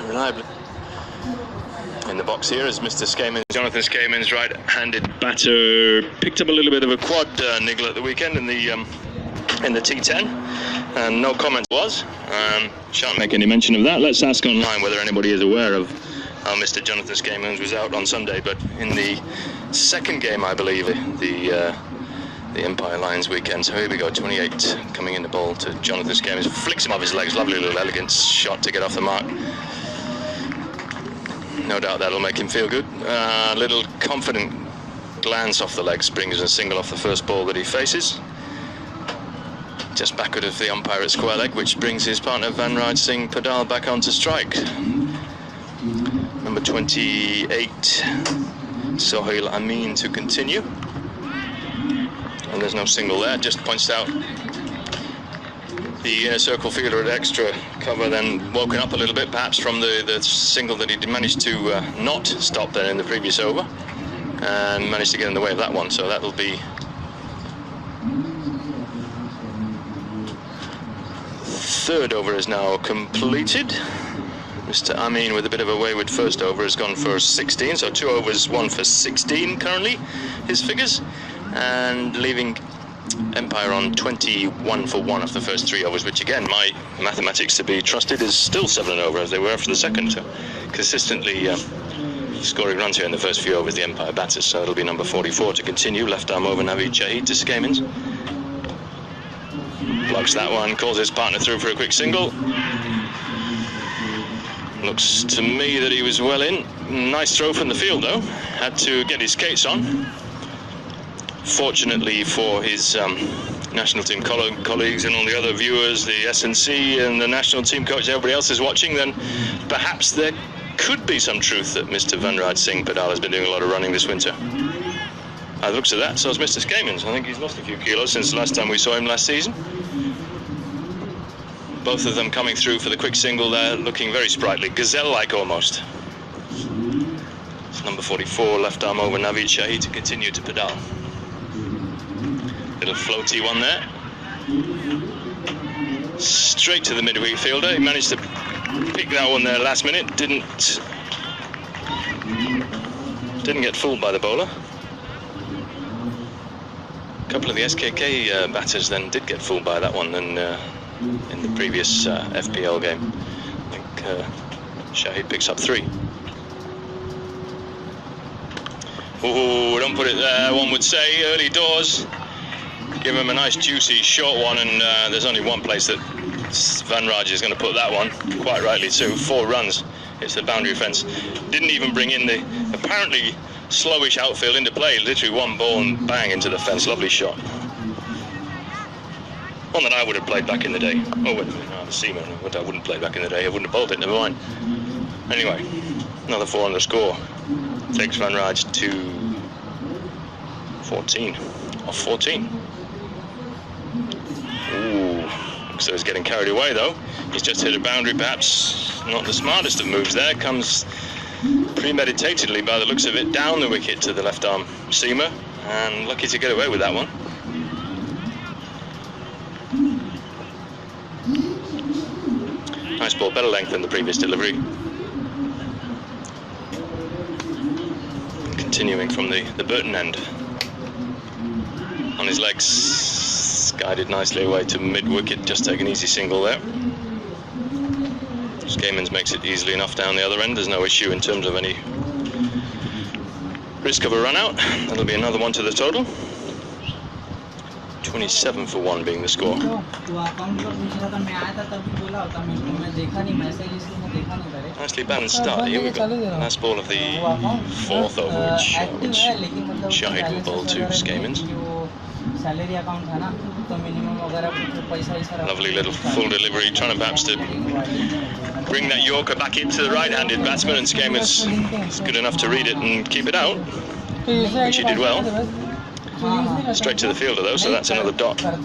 reliably. In the box here is Mr. Skamans. Jonathan Skamans, right-handed batter, picked up a little bit of a quad niggle at the weekend in the T10, and no comment was. Shan't make any mention of that. Let's ask online whether anybody is aware of how Mr. Jonathan Skamans was out on Sunday. But in the second game, I believe, the Empire Lions weekend. So here we go, 28 coming in the ball to Jonathan Skamans. Flicks him off his legs. Lovely little elegant shot to get off the mark. No doubt that'll make him feel good. Little confident glance off the legs brings a single off the first ball that he faces. Just backward of the umpire at square leg, which brings his partner Vanraj Singh Padal back onto strike. Number 28, Sohail Amin to continue. And there's no single there, just points out the inner circle fielder at extra cover, then woken up a little bit perhaps from the single that he managed to not stop there in the previous over, and managed to get in the way of that one. So that'll be third over is now completed. Mr. Amin with a bit of a wayward first over has gone for 16, so 2 overs, 1 for 16 currently, his figures, and leaving Empire on 21 for 1 off the first 3 overs, which again, my mathematics to be trusted, is still 7 over as they were after the second. So consistently scoring runs here in the first few overs, the Empire batters. So it'll be number 44 to continue, left arm over Naveed Shahid to Skamans. Blocks that one, calls his partner through for a quick single. Looks to me that he was well in. Nice throw from the field though, had to get his skates on. Fortunately for his national team colleagues and all the other viewers, the SNC and the national team coach, everybody else is watching, then perhaps there could be some truth that Mr. Vanraj Singh Padal has been doing a lot of running this winter. By the looks of that, so has Mr. Skamans. I think he's lost a few kilos since the last time we saw him last season. Both of them coming through for the quick single there, looking very sprightly, gazelle-like almost. It's number 44, left arm over Naveed Shahid to continue to Padal. Little floaty one there. Straight to the midweek fielder. He managed to pick that one there last minute. Didn't get fooled by the bowler. A couple of the SKK batters then did get fooled by that one, and in the previous FPL game, I think Shahid picks up 3. Oh, don't put it there, one would say. Early doors. Give him a nice juicy short one, and there's only one place that Vanraj is going to put that one, quite rightly too. 4 runs. It's the boundary fence. Didn't even bring in the apparently slowish outfield into play. Literally one ball and bang into the fence. Lovely shot. One that I would have played back in the day. Oh, wait a minute, I'm a seaman. What I wouldn't play back in the day. I wouldn't have bowled it, never mind. Anyway, another 4 on the score. Takes Vanraj to 14. Off 14. Ooh, so he's getting carried away though. He's just hit a boundary, perhaps not the smartest of moves there. Comes premeditatedly by the looks of it down the wicket to the left arm seamer, and lucky to get away with that one. Nice ball, better length than the previous delivery. Continuing from the Burton end. On his legs, guided nicely away to mid-wicket, just take an easy single there. Skamans makes it easily enough down the other end, there's no issue in terms of any risk of a run out. That'll be another one to the total. 27 for 1 being the score. Nicely balanced start. Here we go. Last ball of the 4th over, which Shahid will bowl to Skamans. Lovely little full delivery, trying to perhaps to bring that Yorker back into the right-handed batsman, and Skamans is good enough to read it and keep it out, which he did well. Straight to the fielder though, so that's another dot. And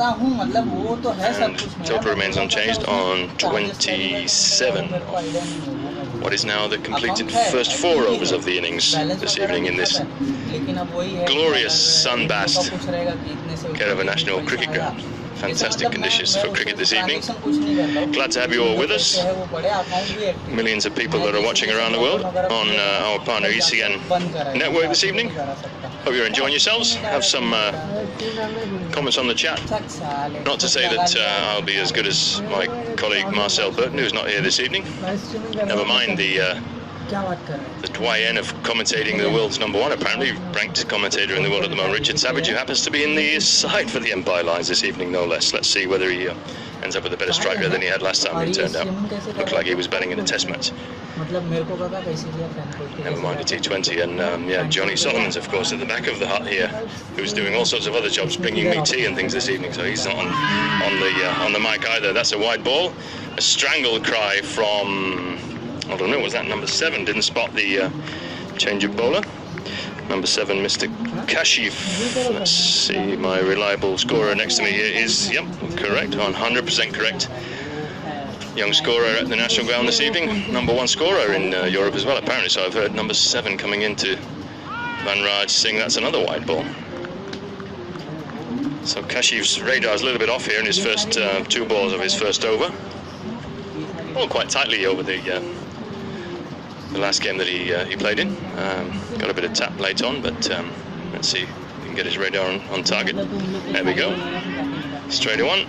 total remains unchanged on 27 of what is now the completed first 4 overs of the innings this evening in this glorious sun-basked Kerala National Cricket Ground. Fantastic conditions for cricket this evening. Glad to have you all with us. Millions of people that are watching around the world on our partner ECN network this evening. Hope you're enjoying yourselves. Have some comments on the chat. Not to say that I'll be as good as my colleague Marcel Burton, who's not here this evening. Never mind the doyen of commentating the world's #1, apparently ranked commentator in the world at the moment, Richard Savage, who happens to be in the side for the Empire Lines this evening, no less. Let's see whether he ends up with a better strike rate than he had last time he turned out. Looked like he was batting in a test match. Never mind the T20. And yeah, Johnny Solomon's, of course, at the back of the hut here, who's doing all sorts of other jobs, bringing me tea and things this evening, so he's not on the mic either. That's a wide ball. A strangled cry from, I don't know, was that number 7? Didn't spot the change of bowler. Number 7, Mr. Kashif. Let's see, my reliable scorer next to me here is, yep, correct, 100% correct. Young scorer at the national ground this evening. #1 scorer in Europe as well, apparently. So I've heard number 7 coming into Van Raj Singh. That's another wide ball. So Kashif's radar is a little bit off here in his first 2 balls of his first over. All quite tightly over the last game that he played in. Got a bit of tap late on, but let's see if he can get his radar on target. There we go. Straight one.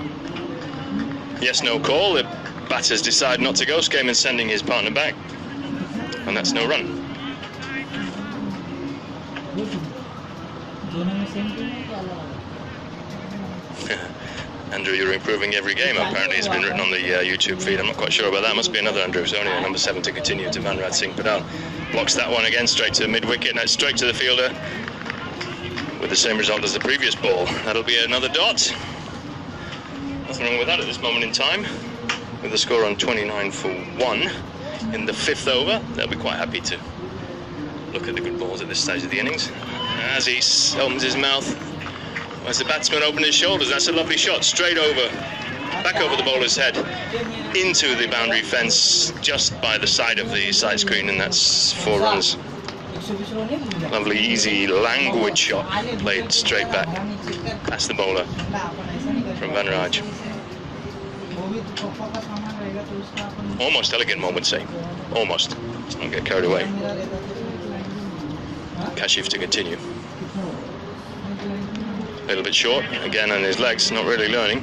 Yes, no call. The batters decide not to go. Skayman sending his partner back, and that's no run. Andrew, you're improving every game, apparently. It's been written on the YouTube feed. I'm not quite sure about that. Must be another Andrew. It's only number 7 to continue to Van Raj Singh Padal. Blocks that one again, straight to mid-wicket. Now it's straight to the fielder with the same result as the previous ball. That'll be another dot. Nothing wrong with that at this moment in time. With the score on 29 for 1 in the 5th over. They'll be quite happy to look at the good balls at this stage of the innings. As he opens his mouth, as the batsman opens his shoulders, that's a lovely shot, straight over, back over the bowler's head, into the boundary fence, just by the side of the side screen, and that's 4 runs. Lovely, easy, languid shot, played straight back, past the bowler from Van Raj. Almost elegant, one would say. Almost. Let's not get carried away. Kashif to continue. A little bit short, again on his legs, not really learning.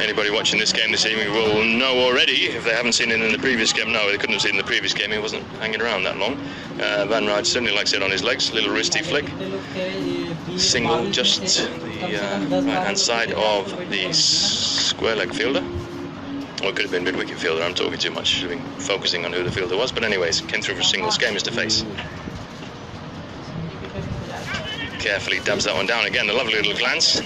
Anybody watching this game this evening will know already, if they haven't seen it in the previous game. No, they couldn't have seen it in the previous game, he wasn't hanging around that long. Van Raj certainly likes it on his legs, little wristy flick. Single just the right-hand side of the square leg fielder. Or it could have been mid-wicket fielder, I'm talking too much, focusing on who the fielder was. But anyways, came through for single, Skayman to face. Carefully dabs that one down again, a lovely little glance.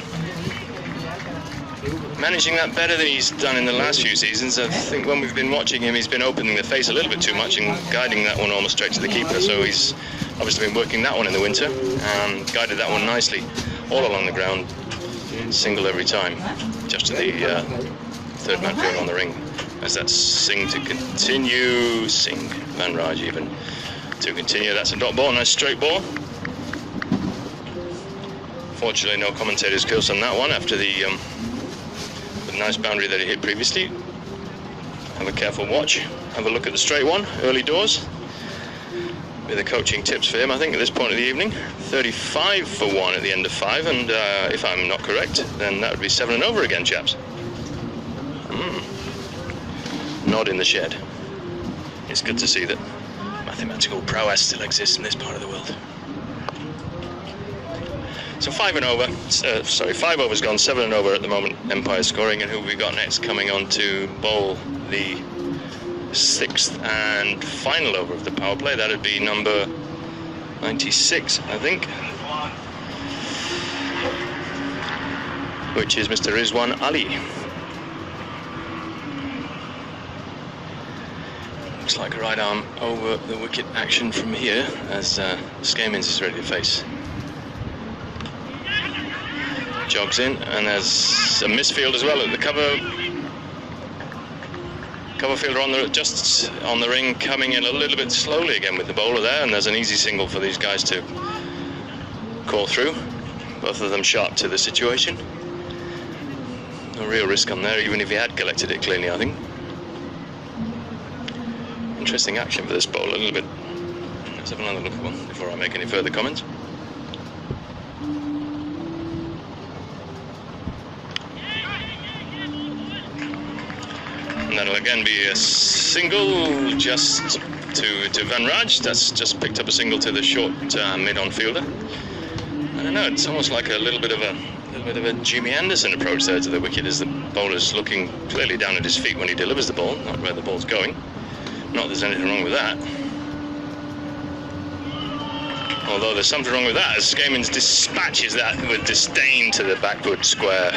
Managing that better than he's done in the last few seasons. I think when we've been watching him, he's been opening the face a little bit too much and guiding that one almost straight to the keeper. So he's obviously been working that one in the winter, guided that one nicely all along the ground, single every time, just to the 3rd man field on the ring. As that's Singh to continue, Singh, Van Raj even to continue. That's a dot ball, nice straight ball. Fortunately, no commentator's curse on that one after the nice boundary that he hit previously. Have a careful watch. Have a look at the straight one, early doors. With the coaching tips for him, I think, at this point of the evening. 35 for 1 at the end of 5, and if I'm not correct, then that would be 7 and over again, chaps. Nod in the shed. It's good to see that mathematical prowess still exists in this part of the world. So 5 overs gone, 7 and over at the moment, Empire scoring, and who have we got next coming on to bowl the 6th and final over of the power play? That would be number 96, I think, which is Mr. Rizwan Ali. Looks like a right arm over the wicket action from here as Skaymans is ready to face. Jogs in, and there's a misfield as well at the cover fielder just on the ring, coming in a little bit slowly again with the bowler there, and there's an easy single for these guys to call through. Both of them sharp to the situation. No real risk on there, even if he had collected it cleanly, I think. Interesting action for this ball, a little bit. Let's have another look at one before I make any further comments. And that'll again be a single just to Van Raj. That's just picked up a single to the short mid-on fielder. I don't know, it's almost like a little bit of a Jimmy Anderson approach there to the wicket, as the bowler's looking clearly down at his feet when he delivers the ball, not where the ball's going. Not that there's anything wrong with that. Although there's something wrong with that, as Skamans dispatches that with disdain to the backward square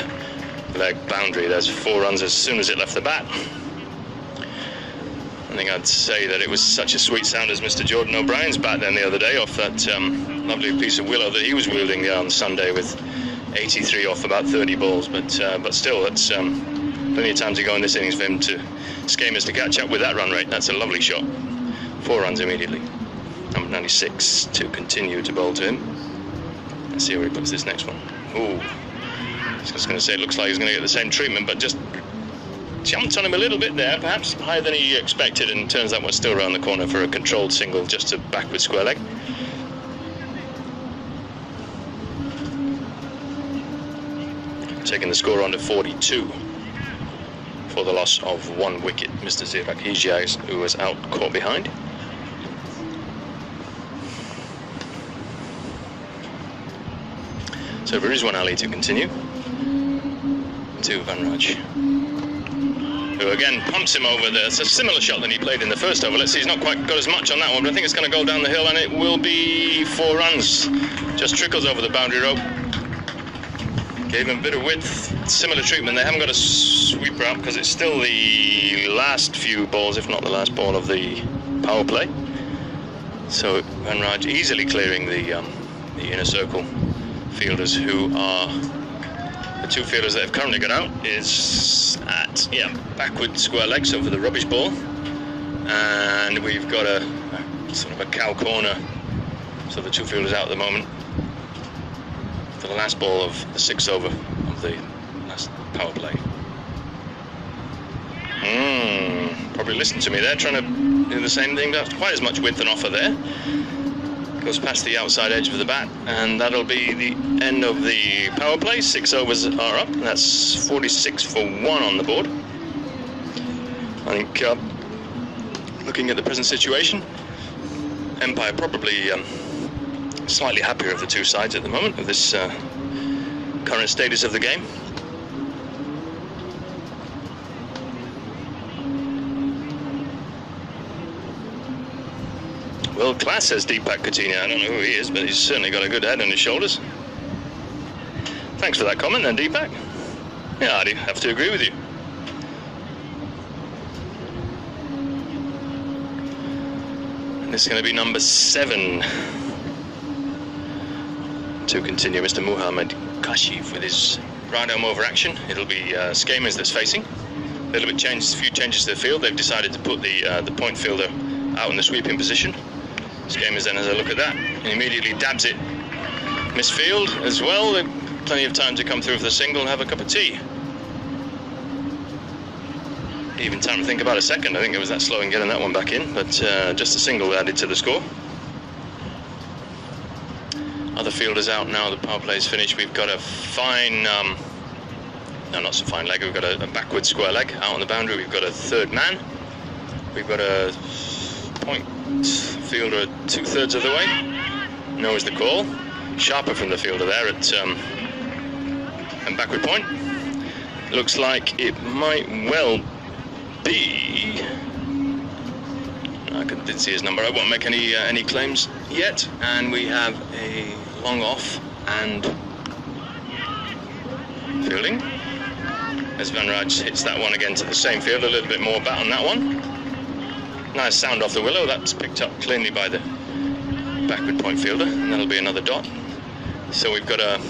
leg boundary. There's 4 runs as soon as it left the bat. I think I'd say that it was such a sweet sound as Mr. Jordan O'Brien's bat then the other day off that lovely piece of willow that he was wielding on Sunday with 83 off about 30 balls. But still, that's plenty of time to go in this innings for him to Skamans to catch up with that run rate. That's a lovely shot. 4 runs immediately. Number 96 to continue to bowl to him. Let's see where he puts this next one. Ooh. I was just going to say it looks like he's going to get the same treatment, but just jumped on him a little bit there, perhaps higher than he expected, and turns out was still around the corner for a controlled single just to backward square leg. Taking the score on to 42 for the loss of 1 wicket. Mr. Zirak Hijiaz, who was out caught behind. So Rizwan Ali to continue to Van Raj, who again pumps him over there. It's a similar shot than he played in the first over. Let's see, he's not quite got as much on that one, but I think it's going to go down the hill, and it will be 4 runs. Just trickles over the boundary rope. Gave him a bit of width. Similar treatment. They haven't got a sweeper out because it's still the last few balls, if not the last ball of the power play. So Van Raj easily clearing the inner circle fielders, who are the 2 fielders that have currently got out, is at backward square leg, so for the rubbish ball, and we've got a sort of a cow corner, so the 2 fielders out at the moment for the last ball of the 6th over of the last power play. Probably listened to me there, trying to do the same thing. Not quite as much width on offer there. Goes past the outside edge of the bat, and that'll be the end of the power play. 6 overs are up. That's 46 for 1 on the board. I think, looking at the present situation, Empire probably slightly happier of the 2 sides at the moment of this current status of the game. World class, says Deepak Coutinho. I don't know who he is, but he's certainly got a good head on his shoulders. Thanks for that comment then, Deepak. Yeah, I'd have to agree with you. And this is going to be number 7 to continue. Mr. Muhammad Kashif with his right arm over action. It'll be Skamans that's facing. A little bit a few changes to the field. They've decided to put the point fielder out in the sweeping position. Skamans then has a look at that and immediately dabs it misfield as well. Plenty of time to come through for the single and have a cup of tea. Even time to think about a second. I think it was that slow in getting that one back in, but just a single added to the score. Other fielders out now. The power play is finished. We've got a fine, no, not so fine leg. We've got a backward square leg out on the boundary. We've got a 3rd man. We've got a point fielder 2/3 of the way. No is the call. Sharper from the fielder there at and backward point. Looks like it might well be. I didn't see his number. I won't make any claims yet. And we have a long off and fielding. As Van Raj hits that one again to the same field, a little bit more bat on that one. Nice sound off the willow. That's picked up cleanly by the backward point fielder, and that'll be another dot. So we've got a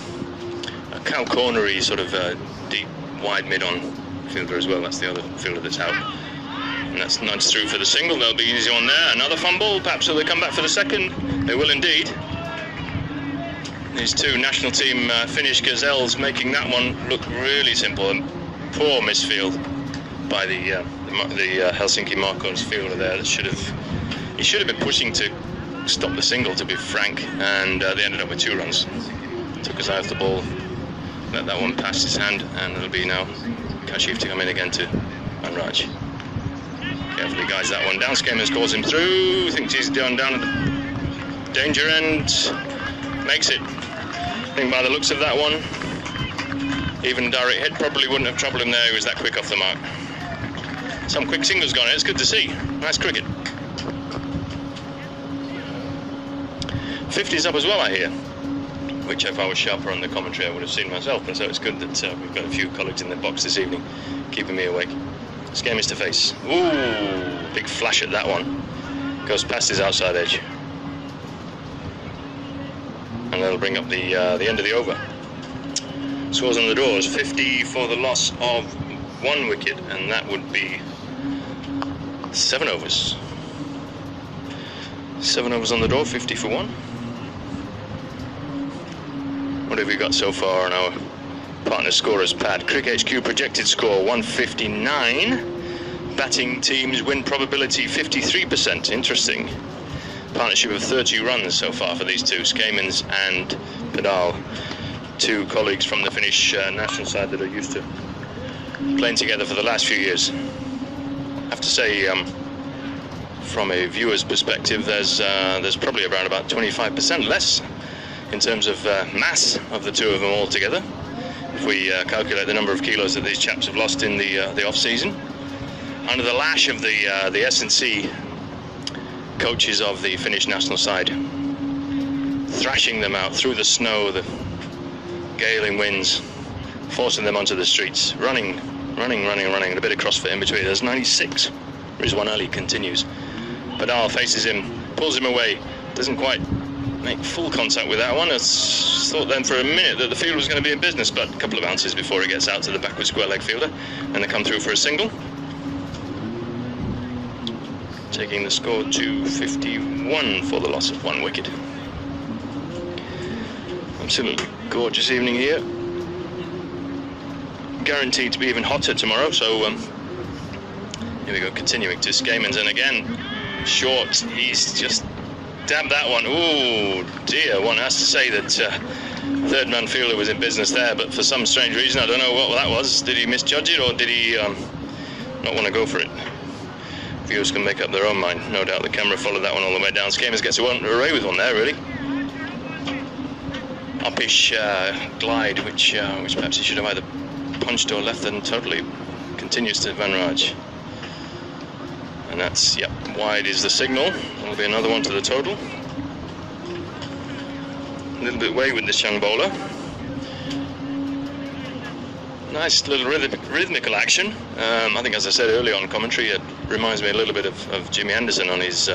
cow cornery sort of deep wide mid-on fielder as well. That's the other fielder that's out, and that's nudged through for the single. They'll be easy on there. Another fumble. Perhaps will they come back for the second? They will indeed. These 2 national team Finnish gazelles making that one look really simple. And Poor misfield by the Helsinki Marcos fielder there. He should have been pushing to stop the single, to be frank, and they ended up with 2 runs. Took his eye off the ball, let that one pass his hand, and it'll be now Kashif to come in again to Van Raj. Carefully guides that one down. Skaman calls him through. Thinks he's down at the danger end. Makes it. I think by the looks of that one, even a direct hit probably wouldn't have troubled him there. He was that quick off the mark. Some quick singles gone. It's good to see. Nice cricket. 50's up as well, I hear. Which, if I was sharper on the commentary, I would have seen myself. But so it's good that we've got a few colleagues in the box this evening, keeping me awake. This game is to face. Ooh, big flash at that one. Goes past his outside edge. And that'll bring up the end of the over. Scores on the doors, 50 for the loss of 1 wicket, and that would be 7 overs. 7 overs on the door, 50 for 1. What have we got so far on our partner scorers pad? Cricket HQ projected score 159. Batting teams win probability 53%. Interesting. Partnership of 30 runs so far for these two, Skamans and Pedal. 2 colleagues from the Finnish national side that are used to playing together for the last few years. I have to say, from a viewer's perspective, there's probably around about 25% less in terms of mass of the 2 of them all together. If we calculate the number of kilos that these chaps have lost in the off-season, under the lash of the S&C coaches of the Finnish national side, thrashing them out through the snow, the galing winds, forcing them onto the streets, running, and a bit of CrossFit in between. There's 96. Rizwan Ali continues. Padal faces him, pulls him away, doesn't quite make full contact with that one. I thought then for a minute that the field was going to be in business, but a couple of bounces before he gets out to the backward square leg fielder, and they come through for a single. Taking the score to 51 for the loss of 1 wicket. Absolutely gorgeous evening here. Guaranteed to be even hotter tomorrow, so here we go, continuing to Skamans, and again, short, he's just dabbed that one. Ooh, dear, one has to say that third man fielder was in business there, but for some strange reason, I don't know what that was. Did he misjudge it, or did he not want to go for it? Viewers can make up their own mind. No doubt the camera followed that one all the way down. Skamans gets away with one there, really. Uppish glide, which perhaps he should have either punched or left, and totally continues to Van Raj. And that's, yep, wide is the signal. That'll be another one to the total. A little bit away with this young bowler. Nice little rhythmical action. I think, as I said earlier on commentary, it reminds me a little bit of Jimmy Anderson on his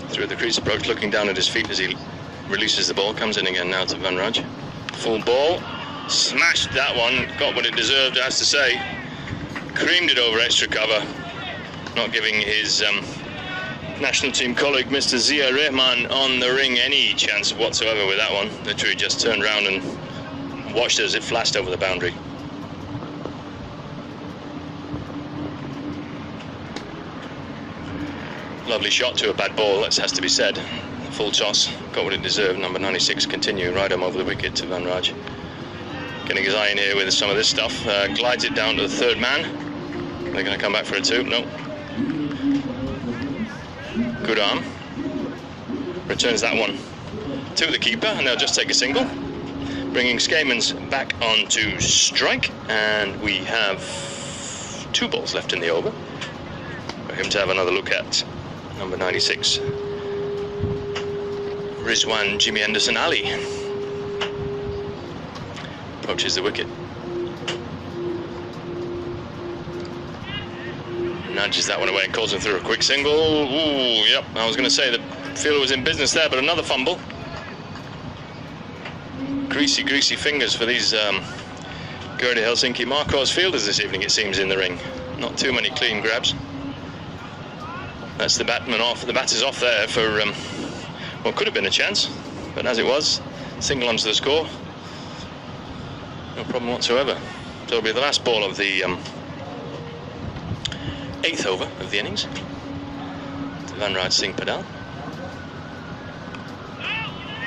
through the crease approach, looking down at his feet as he releases the ball. Comes in again now to Van Raj. Full ball. Smashed that one. Got what it deserved, I have to say. Creamed it over extra cover. Not giving his national team colleague, Mr. Zia Rehman, on the ring any chance whatsoever with that one. Literally just turned round and watched as it flashed over the boundary. Lovely shot to a bad ball, that has to be said. Full toss, got what it deserved. Number 96 continuing right arm over the wicket to Van Raj. Getting his eye in here with some of this stuff. Glides it down to the third man. They're going to come back for a 2. No. Good arm. Returns that one to the keeper, and they'll just take a single. Bringing Skamans back onto strike, and we have 2 balls left in the over for him to have another look at. Number 96, Rizwan Jimmy Anderson Ali, approaches the wicket. Nudges that one away and calls him through a quick single. Ooh, yep, I was going to say the fielder was in business there, but another fumble. Greasy fingers for these Gurdi Helsinki Marcos fielders this evening, it seems, in the ring. Not too many clean grabs. That's the batman off. The batter's off there for what could have been a chance, but as it was, single onto the score. No problem whatsoever. So it'll be the last ball of the 8th over of the innings. To Van Rij Singh Padal.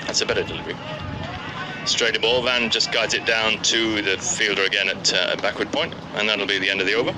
That's a better delivery. Straighter ball, Van just guides it down to the fielder again at backward point, and that'll be the end of the over.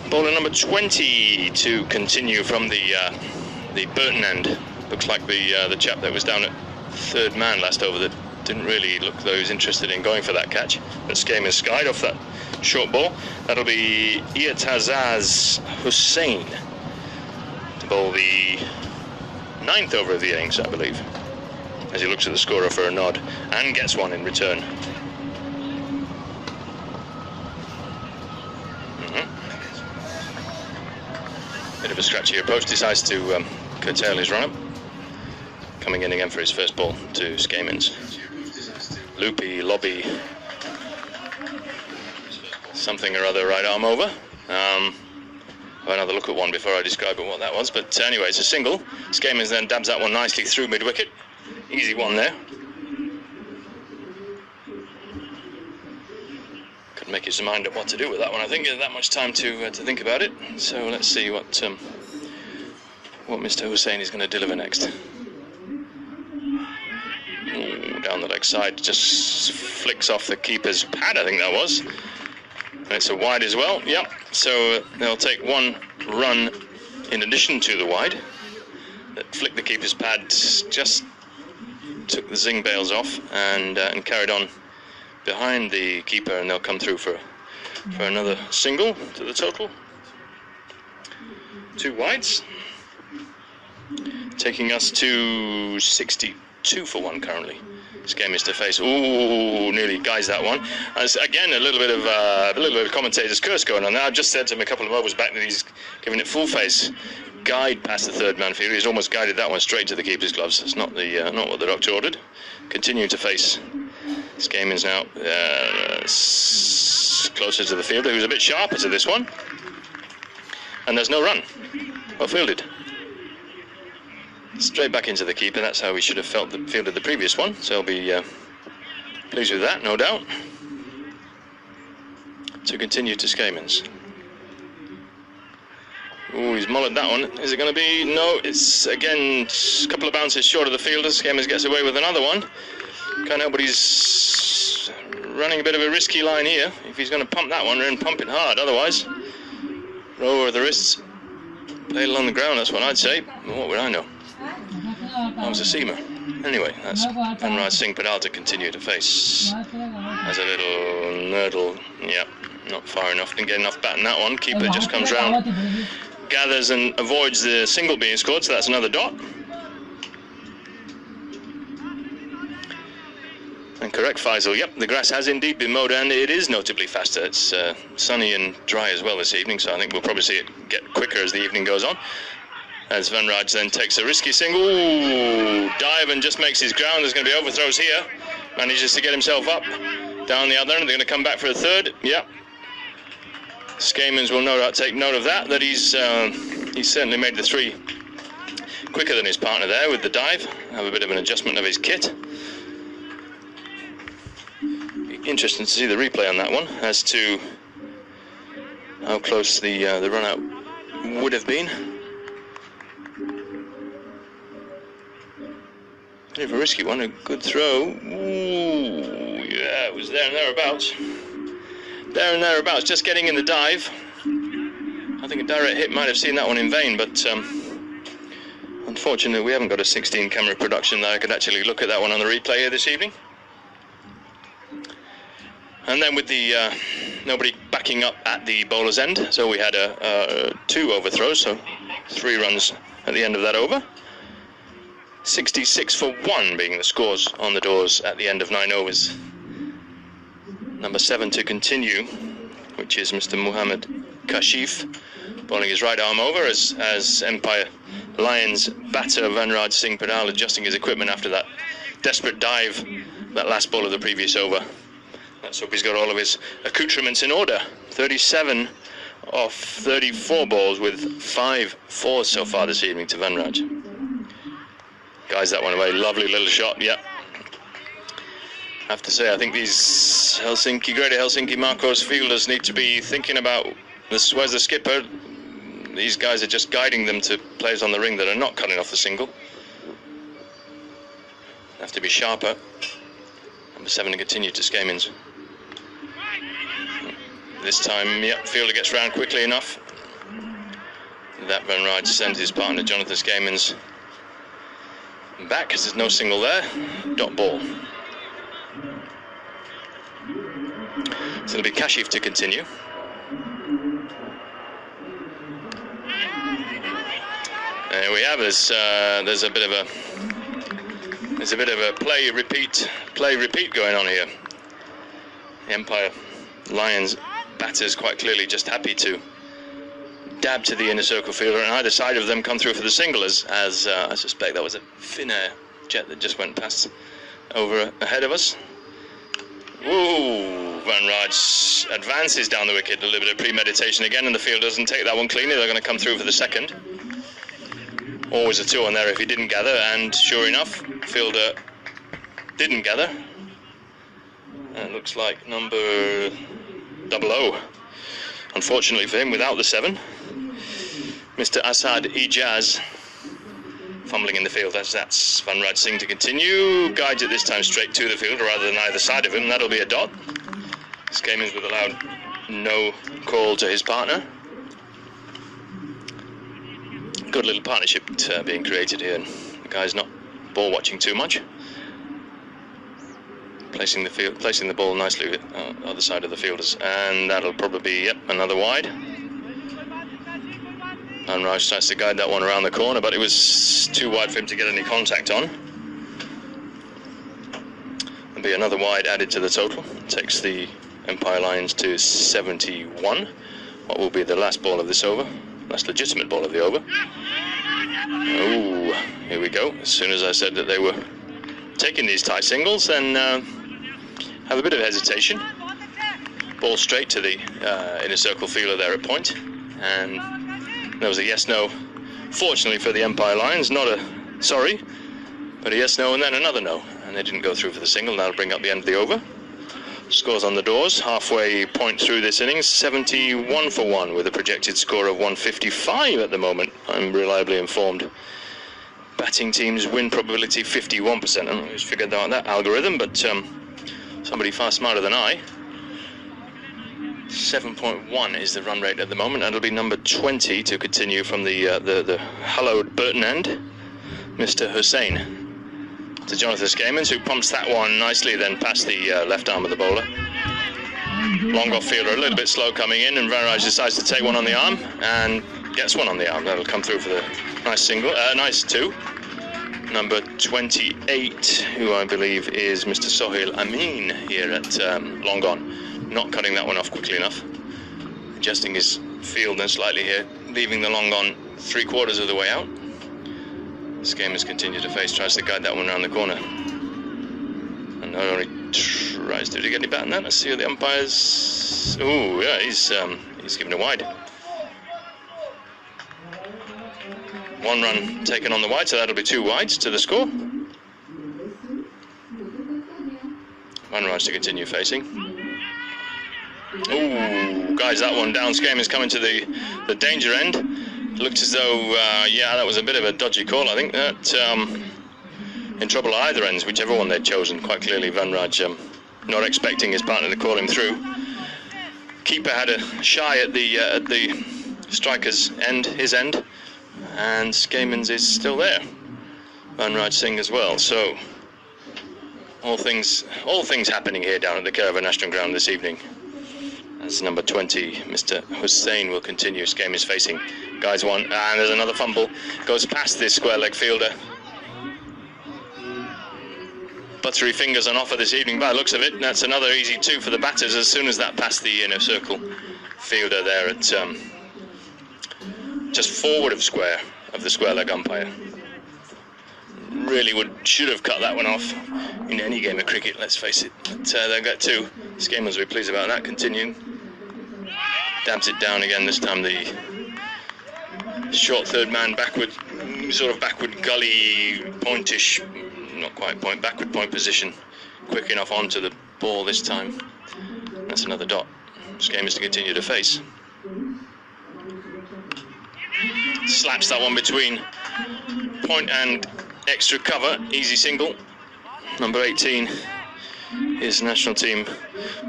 Bowler number 20 to continue from the Burton end. Looks like the chap that was down at third man last over that didn't really look though he was interested in going for that catch. But Skame is skied off that short ball. That'll be Iatazaz Hussain to bowl the 9th over of the innings, I believe, as he looks at the scorer for a nod and gets one in return. Bit of a scratchy approach, decides to curtail his run-up. Coming in again for his first ball to Skamins. Loopy, lobby, something or other right arm over. I'll have another look at one before I describe what that was. But anyway, it's a single. Skamins then dabs that one nicely through mid-wicket. Easy one there. Couldn't make his mind up what to do with that one. I think that much time to think about it. So let's see what Mr. Hussain is going to deliver next. Ooh, down the leg side, just flicks off the keeper's pad, I think that was. And it's a wide as well. Yep. So they'll take one run in addition to the wide. That flicked the keeper's pad, just took the zing bails off and carried on behind the keeper, and they'll come through for another single to the total. 2 wides, taking us to 62 for 1 currently. This game is to face. Ooh, nearly guys that one. As again, a little bit of commentator's curse going on there. I've just said to him a couple of overs back that he's giving it full face. Guide past the third man fielder. He's almost guided that one straight to the keeper's gloves. It's not what the doctor ordered. Continuing to face. This game is now closer to the fielder, who's a bit sharper to this one. And there's no run. Well fielded. Straight back into the keeper. That's how we should have fielded the previous one. So I'll be pleased with that, no doubt. To continue to Skamins. Oh, he's mullered that one. Is it going to be? No, it's again a couple of bounces short of the fielder. Skamins gets away with another one. Can't help but he's running a bit of a risky line here. If he's going to pump that one, then pump it hard. Otherwise, roll over the wrists, play it along the ground. That's what I'd say. But what would I know? I was a seamer. Anyway, that's Van Rij Singh Padal to continue to face. Has a little nurdle. Yeah, not far enough. Didn't get enough bat in that one. Keeper just comes round, gathers and avoids the single being scored. So that's another dot. And correct, Faisal. Yep, the grass has indeed been mowed, and it is notably faster. It's sunny and dry as well this evening, so I think we'll probably see it get quicker as the evening goes on. As Van Rij then takes a risky single. Ooh, dive and just makes his ground. There's going to be overthrows here. Manages to get himself up. Down the other end. They're going to come back for a third. Yep. Skamins will no doubt take note of that. That he's certainly made the 3 quicker than his partner there with the dive. Have a bit of an adjustment of his kit. Interesting to see the replay on that one as to how close the run out would have been. Bit of a risky one, a good throw. Ooh, yeah, it was there and thereabouts. There and thereabouts, just getting in the dive. I think a direct hit might have seen that one in vain, but unfortunately we haven't got a 16 camera production that I could actually look at that one on the replay here this evening. And then with the nobody backing up at the bowler's end, so we had 2 overthrows, so 3 runs at the end of that over. 66 for 1 being the scores on the doors at the end of 9 overs. Number 7 to continue, which is Mr. Muhammad Kashif, bowling his right arm over as Empire Lions batter Vanraj Singh Padal adjusting his equipment after that desperate dive, that last ball of the previous over. Let's hope he's got all of his accoutrements in order. 37 off 34 balls with 5 fours so far this evening to Vanraj. Guys, that one away, lovely little shot, yep. I have to say, I think these Greater Helsinki Marcos fielders need to be thinking about this. Where's the skipper? These guys are just guiding them to players on the ring that are not cutting off the single. Have to be sharper. Number 7 to continue to Skamins. This time, yep, fielder gets round quickly enough. That Vanraj sends his partner Jonathan Skamins back because there's no single there. Dot ball. So it'll be Kashif to continue. There we have. There's a bit of a play repeat going on here. The Empire Lions batters quite clearly just happy to dab to the inner circle fielder, and either side of them come through for the single, as I suspect that was a Finnair jet that just went past over ahead of us. Ooh, Vanraj advances down the wicket, a little bit of premeditation again, and the field doesn't take that one cleanly. They're going to come through for the second. Always a 2 on there if he didn't gather, and sure enough, fielder didn't gather. And it looks like number 00. Unfortunately for him, without the 7. Mr. Asad Ijaz fumbling in the field. That's Vanraj Singh to continue. Guides it this time straight to the fielder rather than either side of him. That'll be a dot. Skamins with allowed no call to his partner. Good little partnership being created here. The guy's not ball watching too much. Placing the ball nicely on the other side of the fielders, and that'll probably be another wide. Vanraj tries to guide that one around the corner, but it was too wide for him to get any contact on. There'll be another wide added to the total. Takes the Empire Lions to 71. What will be the last ball of this over? Last legitimate ball of the over. Oh, here we go. As soon as I said that they were taking these tight singles, then have a bit of hesitation. Ball straight to the inner circle fielder there at point, and there was a yes-no. Fortunately for the Empire Lions, not a sorry, but a yes-no and then another no, and they didn't go through for the single. That'll bring up the end of the over. Scores on the doors, halfway point through this innings, 71 for 1 with a projected score of 155 at the moment. I'm reliably informed. Batting teams win probability 51%. I don't know who's figured out that algorithm, but somebody far smarter than I. 7.1 is the run rate at the moment, and it'll be number 20 to continue from the hallowed Burton end, Mr. Hussain. To Jonathan Skamins, who pumps that one nicely then past the left arm of the bowler. Long off fielder a little bit slow coming in, and Vanraj decides to take one on the arm and gets one on the arm. That'll come through for the nice single, nice 2. Number 28, who I believe is Mr. Sohail Amin here at long on. Not cutting that one off quickly enough. Adjusting his field then slightly here, leaving the long on 3/4 of the way out. Skamins continues to face, tries to guide that one around the corner. And not only tries to get any bat in that. Let's see what the umpires. Oh, yeah, he's given it wide. 1 run taken on the wide, so that'll be 2 wides to the score. Vanraj to continue facing. Oh, guys, that one down. Skamins coming to the danger end. Looked as though, yeah, that was a bit of a dodgy call. I think that in trouble at either ends, whichever one they'd chosen. Quite clearly, Vanraj not expecting his partner to call him through. Keeper had a shy at the striker's end, his end, and Skamins is still there. Vanraj Singh as well. So all things happening here down at the Kerava National Ground this evening. As number 20, Mr. Hussain, will continue. Skamins is facing. Guys one, and there's another fumble. Goes past this square leg fielder. buttery fingers on offer this evening by the looks of it. That's another easy 2 for the batters as soon as that passed the inner circle fielder there at just forward of the square leg umpire. Really should have cut that one off in any game of cricket, let's face it. But they'll get 2. Skamans will be pleased about that. Continuing. Dabs it down again, this time the short third man backward, sort of backward gully pointish, not quite point, backward point position. Quick enough onto the ball this time. That's another dot. Skamans to continue to face. Slaps that one between point and extra cover, easy single. Number 18, his national team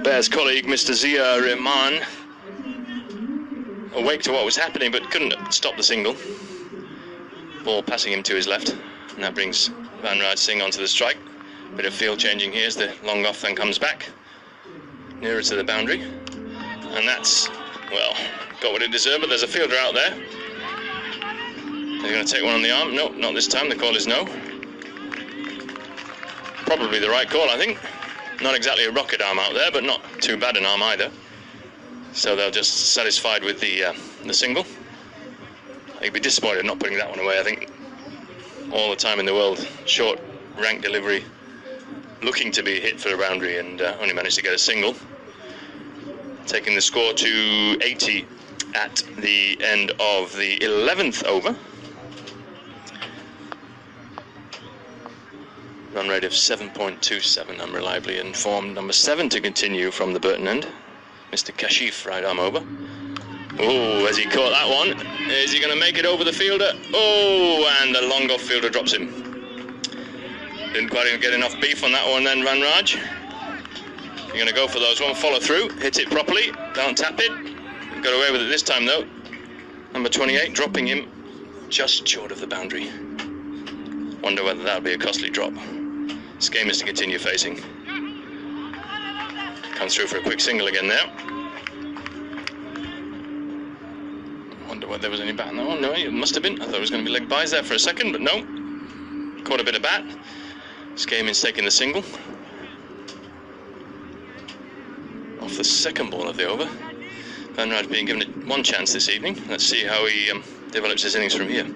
Bears colleague, Mr. Zia Rahman, awake to what was happening but couldn't stop the single. Ball passing him to his left, and that brings Van Raj Singh onto the strike. Bit of field changing here as the long off then comes back nearer to the boundary, and that's, well, got what it deserved, but there's a fielder out there. They're going to take one on the arm. No, not this time. The call is no. Probably the right call, I think. Not exactly a rocket arm out there, but not too bad an arm either. So they'll just satisfied with the single. They'd be disappointed not putting that one away. I think all the time in the world, short rank delivery, looking to be hit for a boundary, and only managed to get a single. Taking the score to 80 at the end of the 11th over. Run rate of 7.27, I'm reliably informed. Number 7 to continue from the Burton end. Mr. Kashif, right arm over. Oh, has he caught that one? Is he going to make it over the fielder? Oh, and the long off fielder drops him. Didn't quite get enough beef on that one then, Van Raj. You're going to go for those one, follow through, hit it properly, don't tap it. Got away with it this time though. Number 28, dropping him just short of the boundary. Wonder whether that'll be a costly drop. Skamans to continue facing. Comes through for a quick single again now. Wonder whether there was any bat on that one. No, it must have been. I thought it was going to be leg byes there for a second, but no. Caught a bit of bat. Skamans taking the single. Off the second ball of the over. Van Raj being given one chance this evening. Let's see how he develops his innings from here.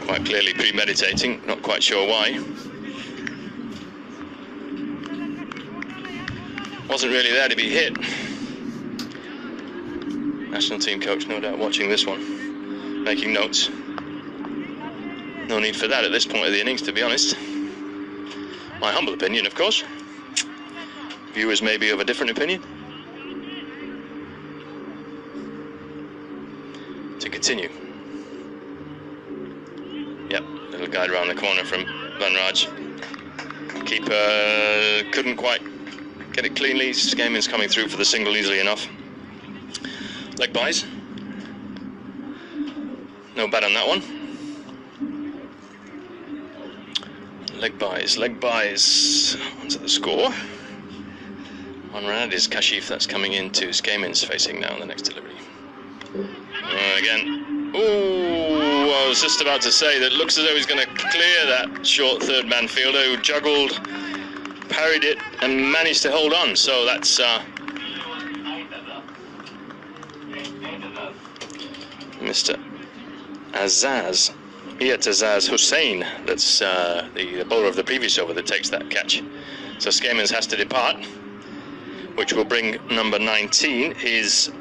Quite clearly premeditating, not quite sure why. Wasn't really there to be hit. National team coach no doubt watching this one, making notes. No need for that at this point of the innings, to be honest. My humble opinion, of course. Viewers may be of a different opinion. To continue. Yep, little guide around the corner from Van Raj. Keeper couldn't quite get it cleanly. Skamans coming through for the single easily enough. Leg byes. No bat on that one. Leg byes, onto the score. On Rad is Kashif, that's coming into Skamans facing now in the next delivery. Again. Ooh, I was just about to say that looks as though he's going to clear that short third man fielder who juggled, parried it and managed to hold on. So that's Mr. Azaz Hussain, that's the bowler of the previous over that takes that catch. So Skamans has to depart, which will bring number 19, his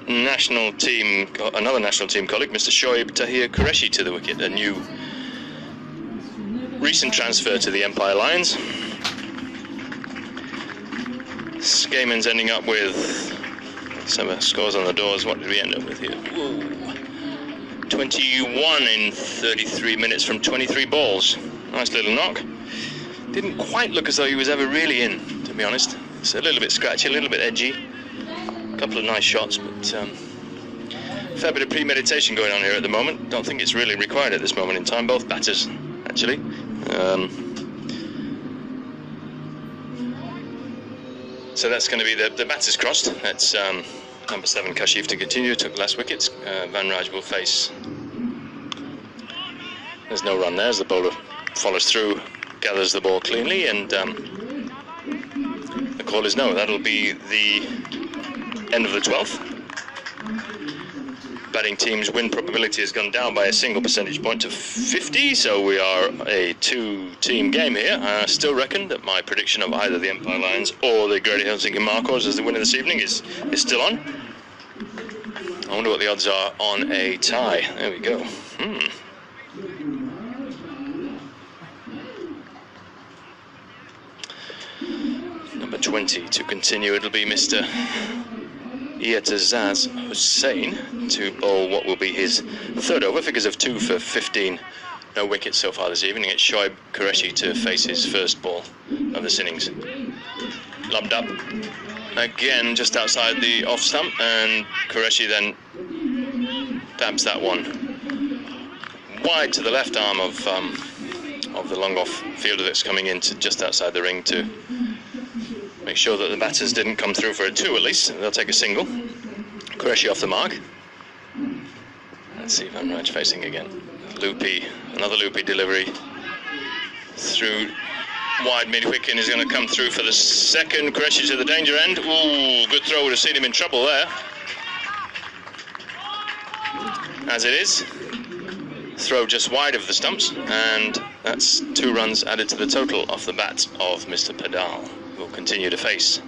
national team, another national team colleague, Mr. Shoaib Tahir Qureshi, to the wicket, a new recent transfer to the Empire Lions. Skamans ending up with some scores on the doors. What did we end up with here? Whoa. 21 in 33 minutes from 23 balls. Nice little knock. Didn't quite look as though he was ever really in, to be honest. It's a little bit scratchy, a little bit edgy. A couple of nice shots, but a fair bit of premeditation going on here at the moment. Don't think it's really required at this moment in time. Both batters, actually. So that's going to be the batters crossed. That's number 7, Kashif, to continue. Took last wickets. Van Raj will face. There's no run there as the bowler follows through gathers the ball cleanly, and the call is no. That'll be the end of the 12th. Batting team's win probability has gone down by a single percentage point to 50, so we are a 2-team game here. I still reckon that my prediction of either the Empire Lions or the Greater Helsinki Marcos as the winner this evening is still on. I wonder what the odds are on a tie. There we go. Number 20 to continue. It'll be Mr. Ietazaz Hussain to bowl what will be his third over. Figures of 2 for 15. No wickets so far this evening. It's Shoaib Qureshi to face his first ball of this innings. Lobbed up again just outside the off stump, and Qureshi then dabs that one wide to the left arm of the long off fielder that's coming in to just outside the ring to make sure that the batters didn't come through for a 2 at least. They'll take a single. Qureshi off the mark. Let's see, Van Rij facing again. Loopy, another loopy delivery through wide mid-wicket, and is going to come through for the second. Qureshi to the danger end. Ooh, good throw, would have seen him in trouble there. As it is, throw just wide of the stumps, and that's 2 runs added to the total off the bat of Mr. Padal. Will continue to face.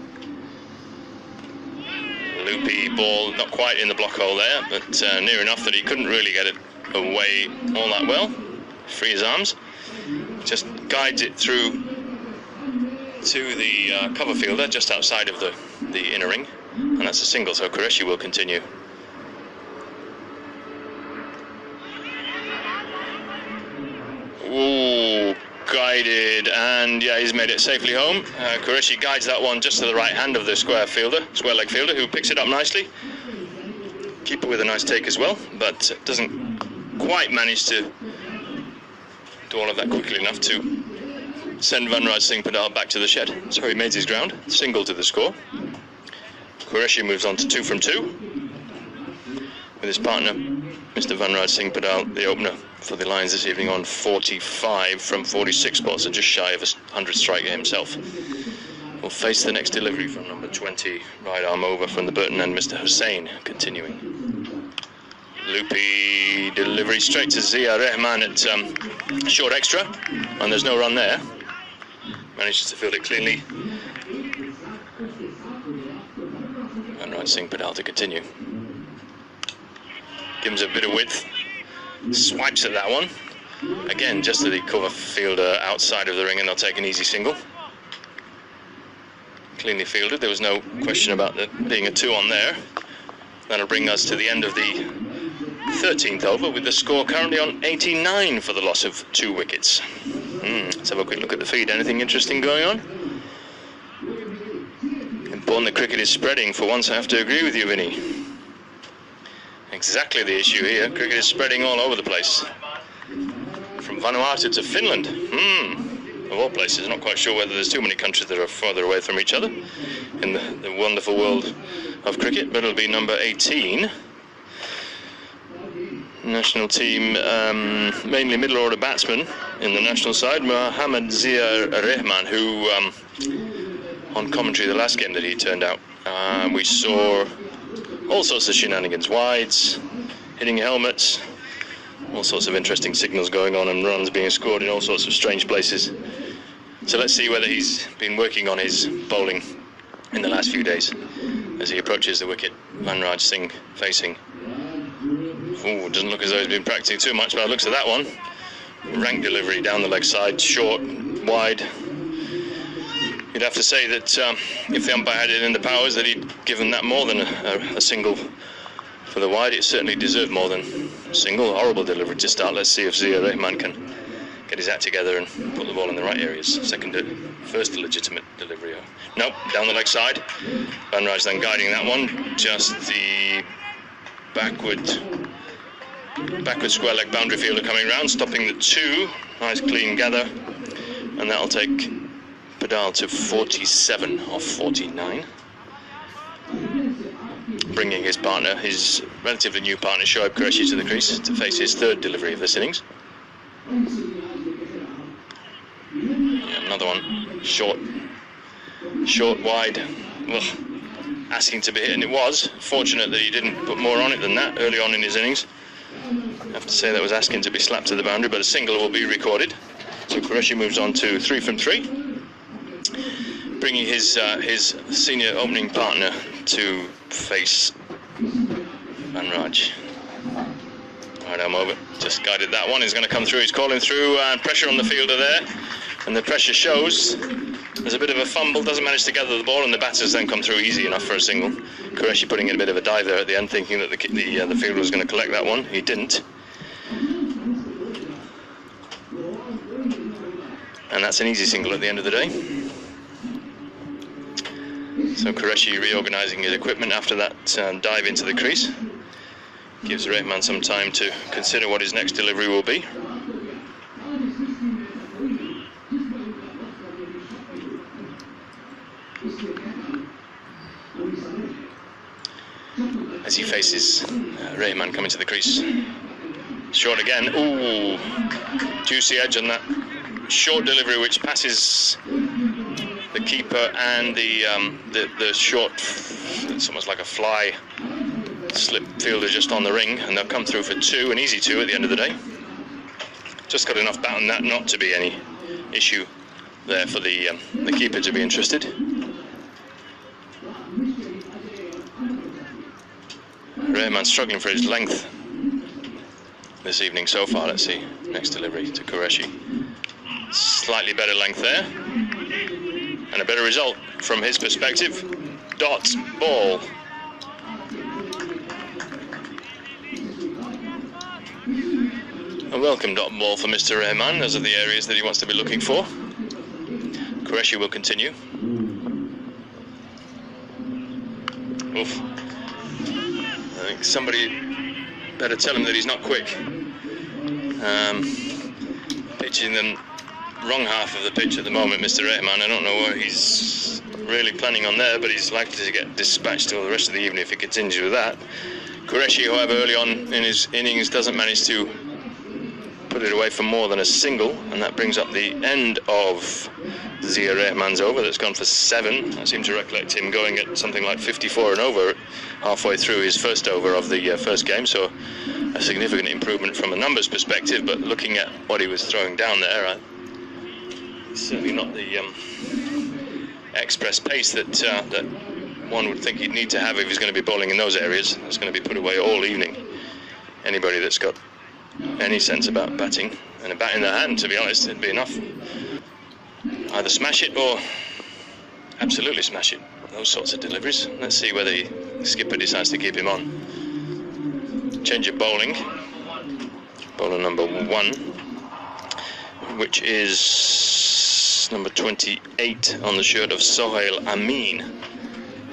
Loopy ball, not quite in the block hole there, but near enough that he couldn't really get it away all that well. Free his arms. Just guides it through to the cover fielder just outside of the inner ring, and that's a single, so Qureshi will continue. Ooh, guided, and yeah, he's made it safely home. Qureshi guides that one just to the right hand of the square leg fielder, who picks it up nicely. Keeper with a nice take as well, but doesn't quite manage to do all of that quickly enough to send Van Rij Singh Padal back to the shed. So he made his ground, single to the score. Qureshi moves on to 2 from 2 with his partner, Mr. Van Rij Singh Padal, the opener for the Lions this evening, on 45 from 46 balls, so just shy of a 100 striker himself. Will face the next delivery from number 20, right arm over from the Burton end, Mr. Hussain, continuing. Loopy delivery straight to Zia Rehman at short extra, and there's no run there. Manages to field it cleanly. Van Rij Singh Padal to continue. Gives a bit of width. Swipes at that one. Again, just to the cover fielder outside of the ring, and they'll take an easy single. Cleanly fielded. There was no question about there being a 2 on there. That'll bring us to the end of the 13th over, with the score currently on 89 for the loss of 2 wickets. Let's have a quick look at the feed. Anything interesting going on? Important that cricket is spreading. For once I have to agree with you, Vinny. Exactly the issue here. Cricket is spreading all over the place. From Vanuatu to Finland. Of all places. Not quite sure whether there's too many countries that are further away from each other in the wonderful world of cricket, but it'll be number 18. National team, mainly middle order batsman in the national side, Mohammad Zia Rehman, who on commentary the last game that he turned out, we saw all sorts of shenanigans, wides, hitting helmets, all sorts of interesting signals going on, and runs being scored in all sorts of strange places. So let's see whether he's been working on his bowling in the last few days as he approaches the wicket. Van Rij Singh facing. Ooh, doesn't look as though he's been practicing too much, but it looks at that one. Rank delivery down the leg side, short, wide. You'd have to say that if the umpire had it in the powers, that he'd given that more than a single for the wide. It certainly deserved more than a single. Horrible delivery to start. Let's see if Zia Rehman can get his act together and put the ball in the right areas. First legitimate delivery. Nope, down the leg side. Van Rij then guiding that one. Just the backward square leg boundary fielder coming round, stopping the 2. Nice clean gather, and that'll take Padal to 47 off 49. Bringing his partner, his relatively new partner, Shoaib Qureshi, to the crease to face his third delivery of this innings. Another one, short, wide. Ugh. Asking to be hit, and it was. Fortunate that he didn't put more on it than that early on in his innings. I have to say that was asking to be slapped to the boundary, but a single will be recorded. So Qureshi moves on to 3 from 3, bringing his senior opening partner to face Van Raj. Right arm over, just guided that one. He's going to come through. He's calling through, and pressure on the fielder there, and the pressure shows. There's a bit of a fumble, doesn't manage to gather the ball, and the batters then come through easy enough for a single. Qureshi putting in a bit of a dive there at the end, thinking that the fielder was going to collect that one. He didn't. And that's an easy single at the end of the day. So Qureshi reorganising his equipment after that dive into the crease. Gives Rahman some time to consider what his next delivery will be. As he faces Rahman coming to the crease. Short again. Ooh, juicy edge on that short delivery, which passes the keeper and the short. It's almost like a fly slip fielder just on the ring, and they'll come through for 2, an easy 2 at the end of the day. Just got enough bat on that not to be any issue there for the keeper to be interested. Rahman struggling for his length this evening so far. Let's see, next delivery to Qureshi. Slightly better length there, and a better result from his perspective. Dot ball. A welcome dot ball for Mr. Rahman. Those are the areas that he wants to be looking for. Qureshi will continue. Oof. I think somebody better tell him that he's not quick. Pitching them wrong half of the pitch at the moment, Mr. Rahman. I don't know what he's really planning on there, but he's likely to get dispatched till the rest of the evening if he continues with that. Qureshi, however, early on in his innings doesn't manage to put it away for more than a single, and that brings up the end of Zia Rahman's over. That's gone for 7. I seem to recollect him going at something like 54 and over halfway through his first over of the first game, so a significant improvement from a numbers perspective, but looking at what he was throwing down there, certainly not the express pace that that one would think he'd need to have if he's going to be bowling in those areas. It's going to be put away all evening. Anybody that's got any sense about batting, and a bat in their hand, to be honest, it'd be enough. Either smash it or absolutely smash it. Those sorts of deliveries. Let's see whether the skipper decides to keep him on. Change of bowling. Bowler number 1, which is number 28 on the shirt of Sohail Amin,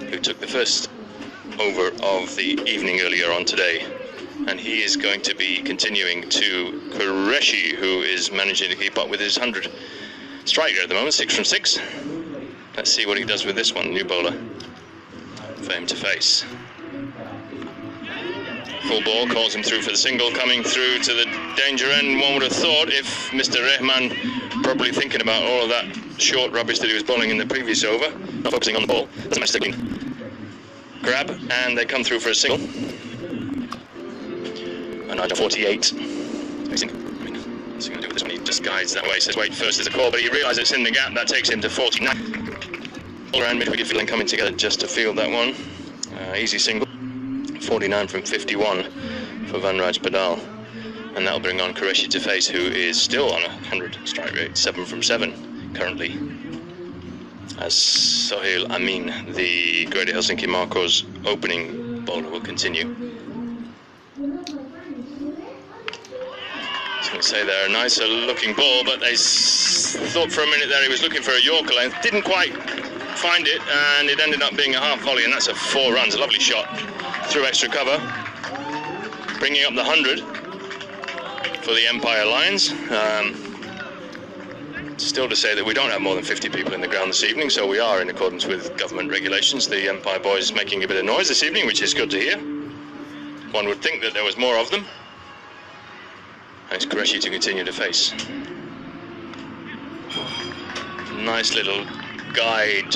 who took the first over of the evening earlier on today. And he is going to be continuing to Qureshi, who is managing to keep up with his 100 striker at the moment, 6 from 6. Let's see what he does with this one, new bowler for him to face. Full ball, calls him through for the single, coming through to the danger end. One would have thought, if Mr. Rahman, probably thinking about all of that short rubbish that he was bowling in the previous over, not focusing on the ball, doesn't match the grab, and they come through for a single. And 48. What's he going to do with this one? He just guides that way, says wait first, there's a call, but he realises it's in the gap. That takes him to 49. All around mid-wicket fielding coming together just to field that one. Easy single. 49 from 51 for Van Raj Padal. And that'll bring on Qureshi to face, who is still on a 100 strike rate, 7 from 7 currently. As Sohail Amin, the Greater Helsinki Marcos opening bowler, will continue. I was going to say they're a nicer looking ball, but they thought for a minute there he was looking for a Yorker length, didn't quite find it, and it ended up being a half volley, and that's a 4 runs, a lovely shot through extra cover, bringing up the 100 for the Empire Lions. Still to say that we don't have more than 50 people in the ground this evening, so we are in accordance with government regulations. The Empire boys making a bit of noise this evening, which is good to hear. One would think that there was more of them. And it's Qureshi to continue to face. Nice little guide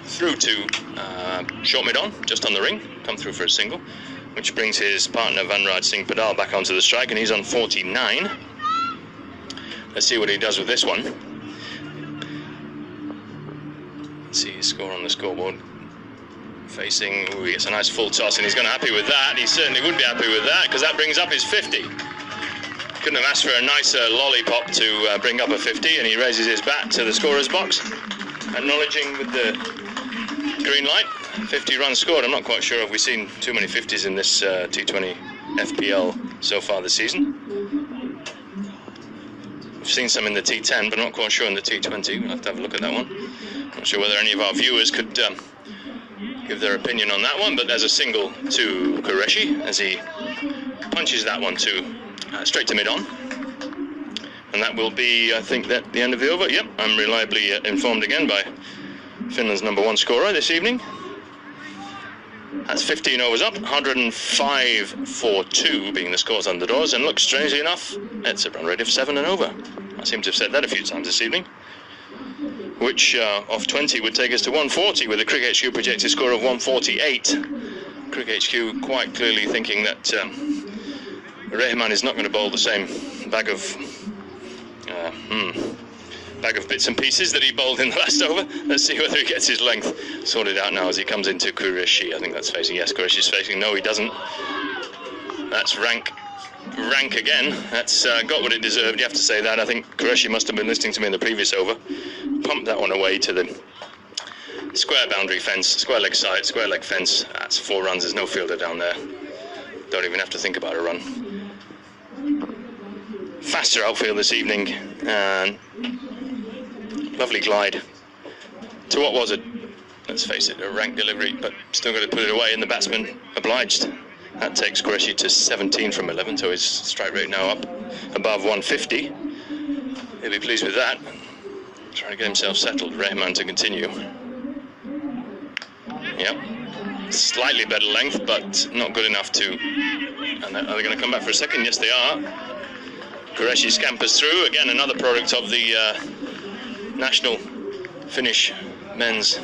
through to short mid-on, just on the ring, come through for a single, which brings his partner Van Raj Singh Padal back onto the strike, and he's on 49. Let's see what he does with this one. Let's see his score on the scoreboard. Facing, ooh, he gets a nice full toss, and he's going to be happy with that. He certainly would be happy with that, because that brings up his 50. Couldn't have asked for a nicer lollipop to bring up a 50, and he raises his bat to the scorer's box, acknowledging with the green light. 50 runs scored. I'm not quite sure if we've seen too many 50s in this T20 FPL so far this season. We've seen some in the T10, but I'm not quite sure in the T20. We'll have to have a look at that one. Not sure whether any of our viewers could give their opinion on that one, but there's a single to Qureshi as he punches that one to straight to mid-on. And that will be, I think, that the end of the over. Yep, I'm reliably informed again by Finland's #1 scorer this evening. That's 15 overs up, 105 for 2 being the scores on the doors, and look, strangely enough, it's a run rate of 7 and over. I seem to have said that a few times this evening, which off 20 would take us to 140 with a Cricket HQ projected score of 148. Cricket HQ quite clearly thinking that Rahman is not going to bowl the same bag of bits and pieces that he bowled in the last over. Let's see whether he gets his length sorted out now as he comes into Qureshi. I think that's facing, yes, Qureshi's facing, no he doesn't. That's rank again. That's got what it deserved, you have to say that. I think Qureshi must have been listening to me in the previous over. Pumped that one away to the square boundary fence, square leg side, square leg fence. That's 4 runs, there's no fielder down there. Don't even have to think about a run. Faster outfield this evening, and lovely glide to what was it, let's face it, a rank delivery, but still got to put it away, and the batsman obliged. That takes Qureshi to 17 from 11, so his strike rate now up above 150. He'll be pleased with that. Trying to get himself settled, Rahman to continue. Yep, slightly better length, but not good enough to... And are they going to come back for a second? Yes, they are. Qureshi scampers through. Again, another product of the national Finnish men's,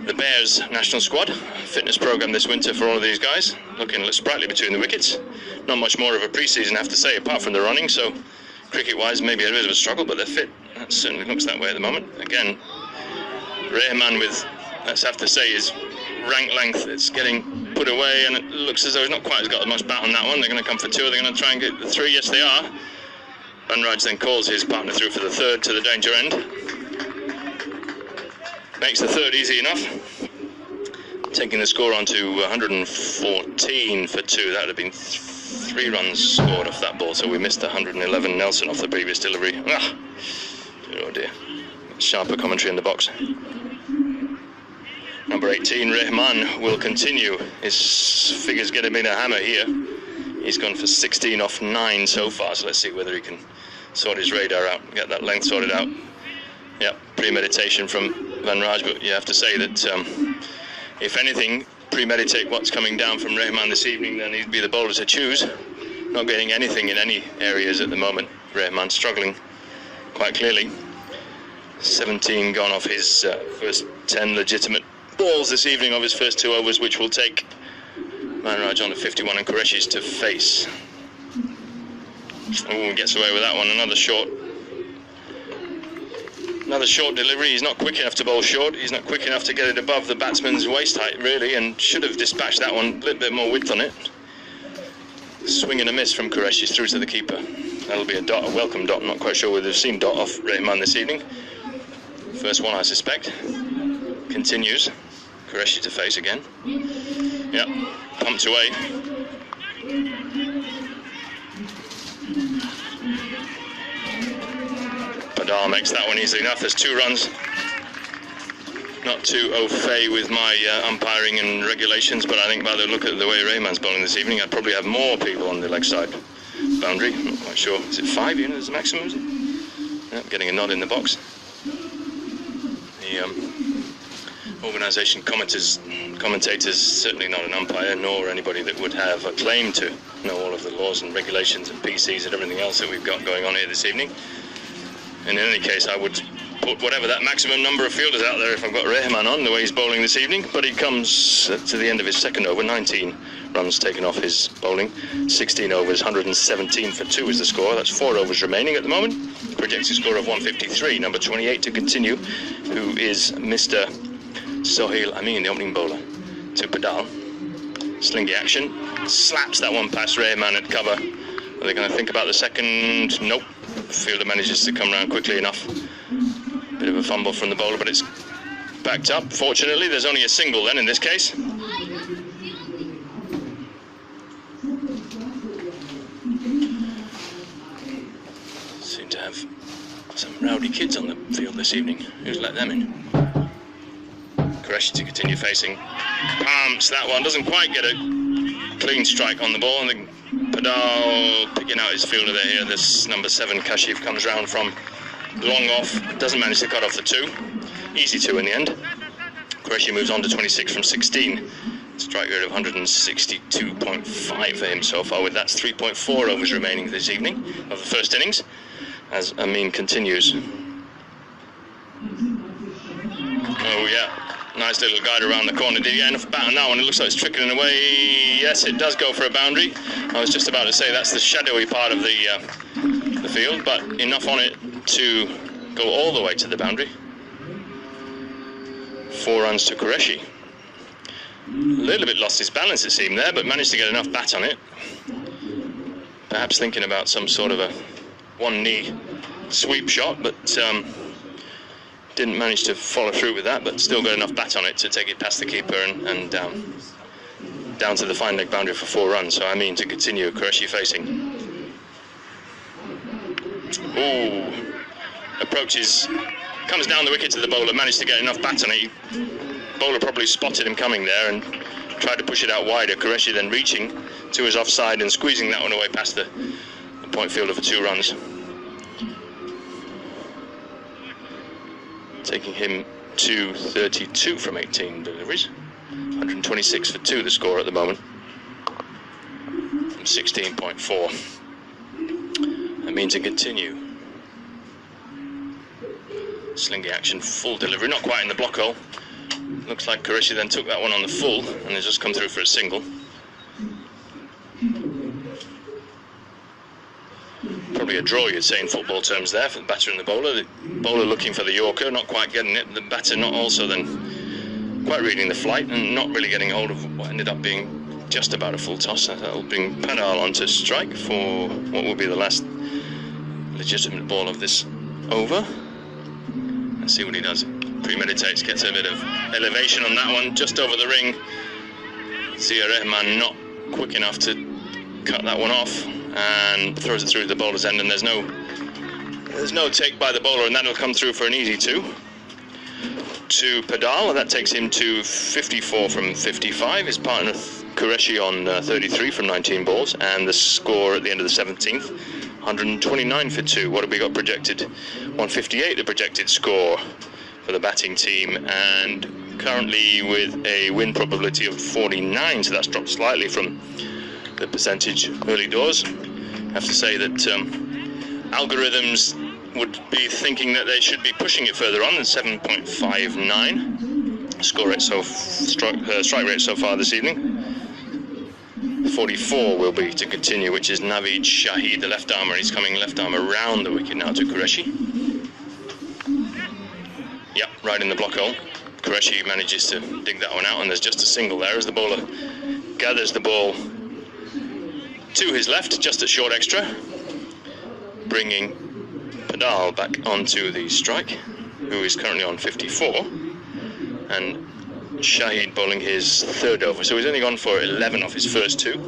the Bears national squad. Fitness program this winter for all of these guys. Looking a little sprightly between the wickets. Not much more of a pre-season, I have to say, apart from the running. So, cricket-wise, maybe a bit of a struggle, but they're fit. That certainly looks that way at the moment. Again, Rahman with, let's have to say, his rank length. It's getting put away, and it looks as though he's not quite got as much bat on that one. They're going to come for 2. They're going to try and get the 3. Yes, they are. Van Raj then calls his partner through for the 3rd to the danger end. Makes the 3rd easy enough. Taking the score on to 114 for 2. That would have been 3 runs scored off that ball, so we missed the 111 Nelson off the previous delivery. Oh dear. Sharper commentary in the box. Number 18, Rahman, will continue. His figures get him in a hammer here. He's gone for 16 off 9 so far, so let's see whether he can sort his radar out, get that length sorted out. Yep, premeditation from Van Raj, but you have to say that if anything, premeditate what's coming down from Rahman this evening, then he'd be the bowler to choose. Not getting anything in any areas at the moment. Rahman struggling quite clearly. 17 gone off his first 10 legitimate balls this evening of his first 2 overs, which will take Van Raj on at 51 and Qureshi's to face. Oh, gets away with that one. Another short delivery. He's not quick enough to bowl short. He's not quick enough to get it above the batsman's waist height, really, and should have dispatched that one. A little bit more width on it. Swing and a miss from Qureshi through to the keeper. That'll be a dot, a welcome dot. I'm not quite sure whether we've seen dot off Rahman this evening. First one, I suspect. Continues. Qureshi to face again. Yep, pumped away. Padal makes that one easily enough. There's 2 runs. Not too au fait with my umpiring and regulations, but I think by the look at the way Rahman's bowling this evening, I'd probably have more people on the leg side boundary. I'm not quite sure. Is it 5 units as a maximum, is it? Yep, getting a nod in the box. The organisation commentators, certainly not an umpire, nor anybody that would have a claim to know all of the laws and regulations and PCs and everything else that we've got going on here this evening. in any case, I would put whatever that maximum number of fielders out there if I've got Rahman on, the way he's bowling this evening. But he comes to the end of his second over, 19 runs taken off his bowling, 16 overs, 117 for 2 is the score. That's 4 overs remaining at the moment. Projected score of 153. Number 28 to continue, who is Mr. Sohail Amin, the opening bowler, to Padal. Slingy action, slaps that one past Rahman at cover. Are they going to think about the second? Nope. Fielder manages to come round quickly enough. Bit of a fumble from the bowler, but it's backed up. Fortunately, there's only a single then in this case. Seem to have some rowdy kids on the field this evening. Who's let them in? Qureshi to continue facing. Pumps that one, doesn't quite get a clean strike on the ball, and then Padal picking out his fielder there here. This number 7 Kashif comes round from long off, doesn't manage to cut off the 2. Easy 2 in the end. Qureshi moves on to 26 from 16. Strike rate of 162.5 for him so far, with that's 3.4 overs remaining this evening of the first innings, as Amin continues. Oh yeah, nice little guide around the corner. Did he get enough bat on that one? It looks like it's trickling away. Yes, it does go for a boundary. I was just about to say that's the shadowy part of the field, but enough on it to go all the way to the boundary. 4 runs to Qureshi. A little bit lost his balance, it seemed there, but managed to get enough bat on it. Perhaps thinking about some sort of a one-knee sweep shot, but didn't manage to follow through with that, but still got enough bat on it to take it past the keeper and down to the fine leg boundary for 4 runs. So I mean to continue, Qureshi facing. Ooh, approaches, comes down the wicket to the bowler, managed to get enough bat on it. Bowler probably spotted him coming there and tried to push it out wider. Qureshi then reaching to his offside and squeezing that one away past the point fielder for 2 runs. Taking him to 32 from 18 deliveries. 126 for 2 the score at the moment. From 16.4. That means to continue. Slingy action, full delivery, not quite in the block hole. Looks like Qureshi then took that one on the full and has just come through for a single. Probably a draw, you'd say, in football terms there for the batter and the bowler. The bowler looking for the Yorker, not quite getting it. The batter not also then quite reading the flight and not really getting hold of what ended up being just about a full toss. That'll bring Padal on to strike for what will be the last legitimate ball of this over. Let's see what he does. Premeditates, gets a bit of elevation on that one, just over the ring. Zia Rahman not quick enough to cut that one off, and throws it through the bowler's end, and there's no take by the bowler, and that'll come through for an easy 2 to Padal. That takes him to 54 from 55. His partner Qureshi on 33 from 19 balls, and the score at the end of the 17th, 129 for 2. What have we got projected? 158 the projected score for the batting team, and currently with a win probability of 49, so that's dropped slightly from the percentage early doors. I have to say that algorithms would be thinking that they should be pushing it further on than 7.59 score rate strike rate so far this evening. 44 will be to continue, which is Naveed Shahid, the left armer. He's coming left arm around the wicket now to Qureshi. Yep, right in the block hole. Qureshi manages to dig that one out, and there's just a single there as the bowler gathers the ball to his left, just at short extra, bringing Padal back onto the strike, who is currently on 54, and Shahid bowling his 3rd over, so he's only gone for 11 off his first 2.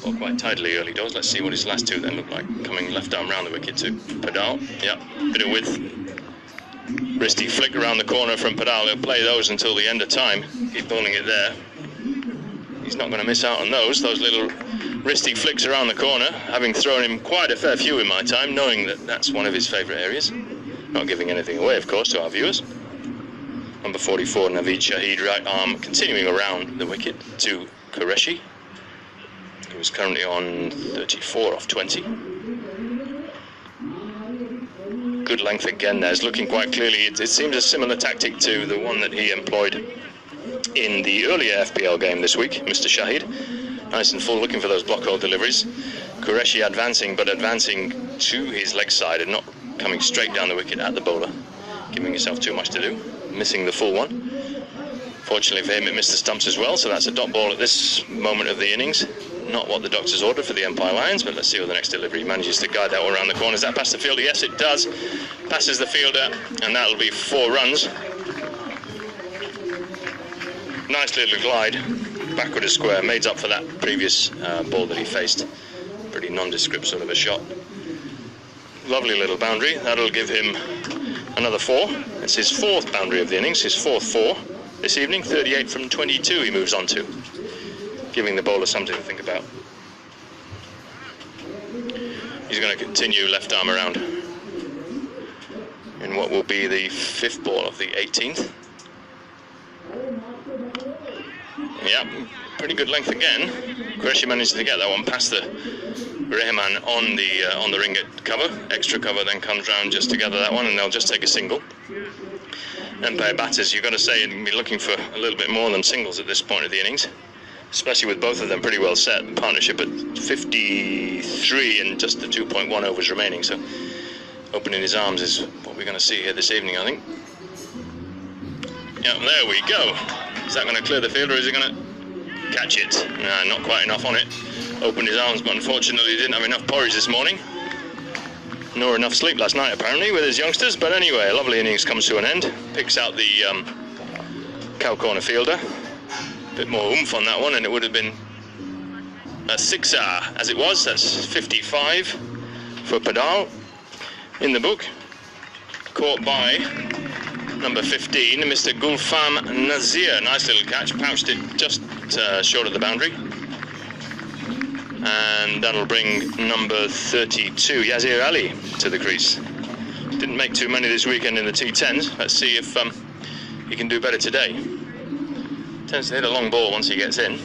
Well, quite tidily early doors. Let's see what his last 2 then look like. Coming left arm round the wicket to Padal. Yep, bit of width. Wristy flick around the corner from Padal. He'll play those until the end of time. Keep bowling it there. He's not going to miss out on those little wristy flicks around the corner, having thrown him quite a fair few in my time, knowing that that's one of his favourite areas. Not giving anything away, of course, to our viewers. Number 44, Naveed Shahid, right arm, continuing around the wicket to Qureshi, who is currently on 34 off 20. Good length again there. It's looking quite clearly. It seems a similar tactic to the one that he employed in the earlier FPL game this week, Mr. Shahid. Nice and full, looking for those block hole deliveries. Qureshi advancing, but advancing to his leg side and not coming straight down the wicket at the bowler, giving himself too much to do, missing the full one. Fortunately for him, it missed the stumps as well, so that's a dot ball at this moment of the innings. Not what the doctors ordered for the Empire Lions, but let's see what the next delivery manages to guide that one around the corner. Is that past the fielder? Yes, it does. Passes the fielder, and that'll be 4 runs. Nice little glide, backward a square, made up for that previous ball that he faced. Pretty nondescript sort of a shot. Lovely little boundary. That'll give him another 4. It's his 4th boundary of the innings, his 4th 4 this evening. 38 from 22 he moves on to, giving the bowler something to think about. He's going to continue left arm around in what will be the 5th ball of the 18th. Yeah, pretty good length again. Qureshi managed to get that one past the Rahman on the ringgit cover. Extra cover then comes round just to gather that one, and they'll just take a single. Empire batters, you've got to say, be looking for a little bit more than singles at this point of the innings, especially with both of them pretty well set. Partnership at 53 and just the 2.1 overs remaining, so opening his arms is what we're going to see here this evening, I think. Yeah, there we go. Is that going to clear the field, or is he going to catch it? Nah, not quite enough on it. Opened his arms, but unfortunately he didn't have enough porridge this morning, nor enough sleep last night apparently with his youngsters. But anyway, a lovely innings comes to an end. Picks out the cow corner fielder. Bit more oomph on that one, and it would have been a 6-er as it was. That's 55 for Padal in the book. Caught by number 15, Mr. Gulfam Nazir. Nice little catch, pouched it just short of the boundary. And that'll bring number 32, Yazir Ali, to the crease. Didn't make too many this weekend in the T10s. Let's see if he can do better today. Tends to hit a long ball once he gets in.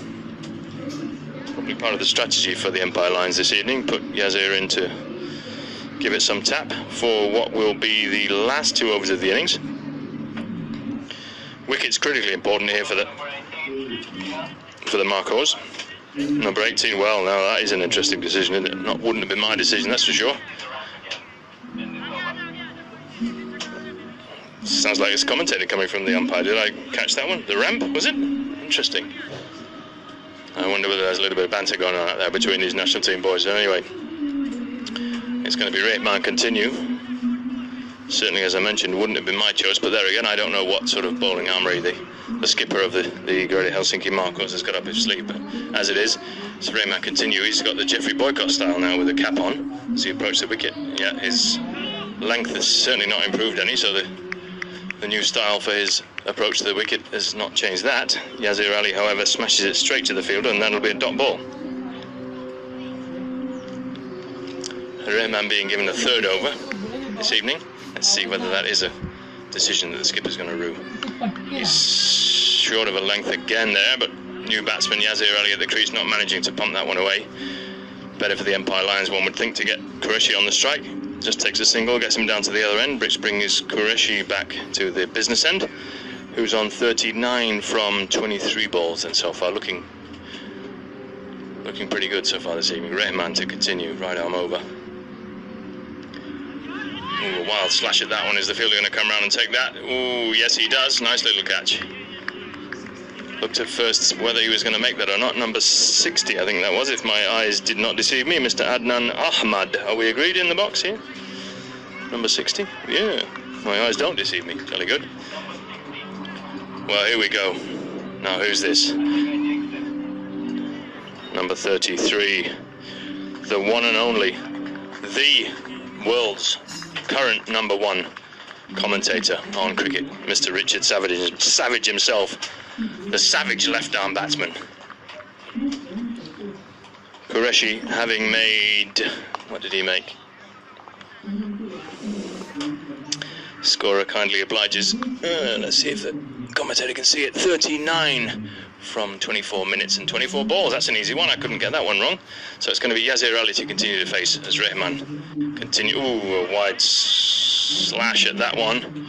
Probably part of the strategy for the Empire Lions this evening. Put Yazir in to give it some tap for what will be the last 2 overs of the innings. Wicket's critically important here for the Marcos. Number 18, well, now that is an interesting decision, isn't it? Wouldn't have been my decision, that's for sure. Sounds like it's commentator coming from the umpire. Did I catch that one? The ramp, was it? Interesting. I wonder whether there's a little bit of banter going on out there between these national team boys. But anyway, it's going to be Rahman continue. Certainly, as I mentioned, wouldn't have been my choice, but there again, I don't know what sort of bowling armoury the skipper of the Greater Helsinki Marcos has got up his sleeve, but as it is, it's Rahman continue. He's got the Jeffrey Boycott style now with the cap on as he approaches the wicket. Yeah, his length has certainly not improved any, so the new style for his approach to the wicket has not changed that. Yazir Ali, however, smashes it straight to the fielder, and that'll be a dot ball. Rahman being given a 3rd over this evening. Let's see whether that is a decision that the skipper's going to rue. He's short of a length again there, but new batsman Yazir Ali at the crease not managing to pump that one away. Better for the Empire Lions, one would think, to get Qureshi on the strike. Just takes a single, gets him down to the other end. Brings Qureshi back to the business end, who's on 39 from 23 balls, and so far looking pretty good so far this evening. Rahman to continue, right arm over. Ooh, a wild slash at that one. Is the fielder going to come around and take that? Ooh, yes he does. Nice little catch. Looked at first whether he was going to make that or not. Number 60, I think that was, if my eyes did not deceive me. Mr. Adnan Ahmad. Are we agreed in the box here? Number 60? Yeah, my eyes don't deceive me. Jolly good. Well, here we go. Now, who's this? Number 33. The one and only. The world's current number 1 commentator on cricket, Mr. Richard Savage himself, the savage left-arm batsman. Qureshi having made, what did he make? Scorer kindly obliges. Let's see if the commentator can see it. 39 from 24 minutes and 24 balls. That's an easy one. I couldn't get that one wrong. So it's going to be Yazir Ali to continue to face as Rahman continue. Ooh, a wide slash at that one.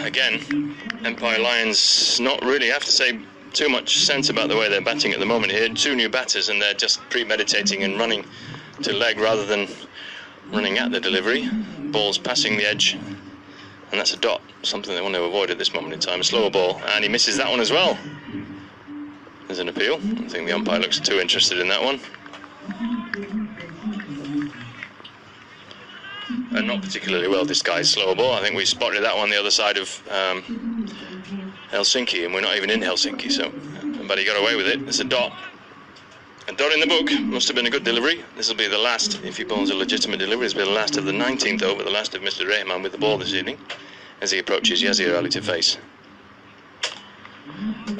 Again, Empire Lions not really have to say too much sense about the way they're batting at the moment here. Two new batters and they're just premeditating and running to leg rather than running at the delivery. Ball's passing the edge, and that's a dot, something they want to avoid at this moment in time. A slower ball, and he misses that one as well. There's an appeal. I think the umpire looks too interested in that one. And not particularly well disguised slower ball. I think we spotted that one the other side of Helsinki, and we're not even in Helsinki, so but he got away with it. It's a dot. A dot in the book. Must have been a good delivery. This will be the last, if he bowls a legitimate delivery, this will be the last of the 19th over, the last of Mr. Rahman with the ball this evening, as he approaches Yazir Ali to face.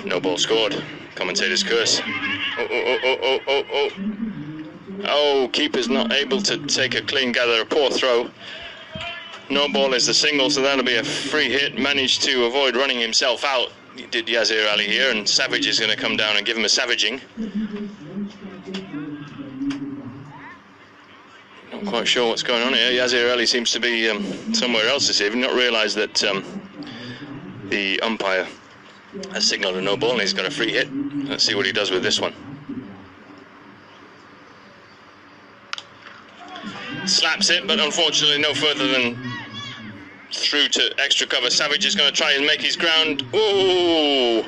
No ball scored. Commentator's curse. Oh, keeper's not able to take a clean gather, a poor throw. No ball is the single, so that'll be a free hit. Managed to avoid running himself out. He did Yazir Ali here, and Savage is going to come down and give him a savaging. Not quite sure what's going on here. Yazir Ali seems to be somewhere else this evening. Not realised that the umpire has signalled a no ball and he's got a free hit. Let's see what he does with this one. Slaps it, but unfortunately no further than through to extra cover. Savage is going to try and make his ground. Ooh!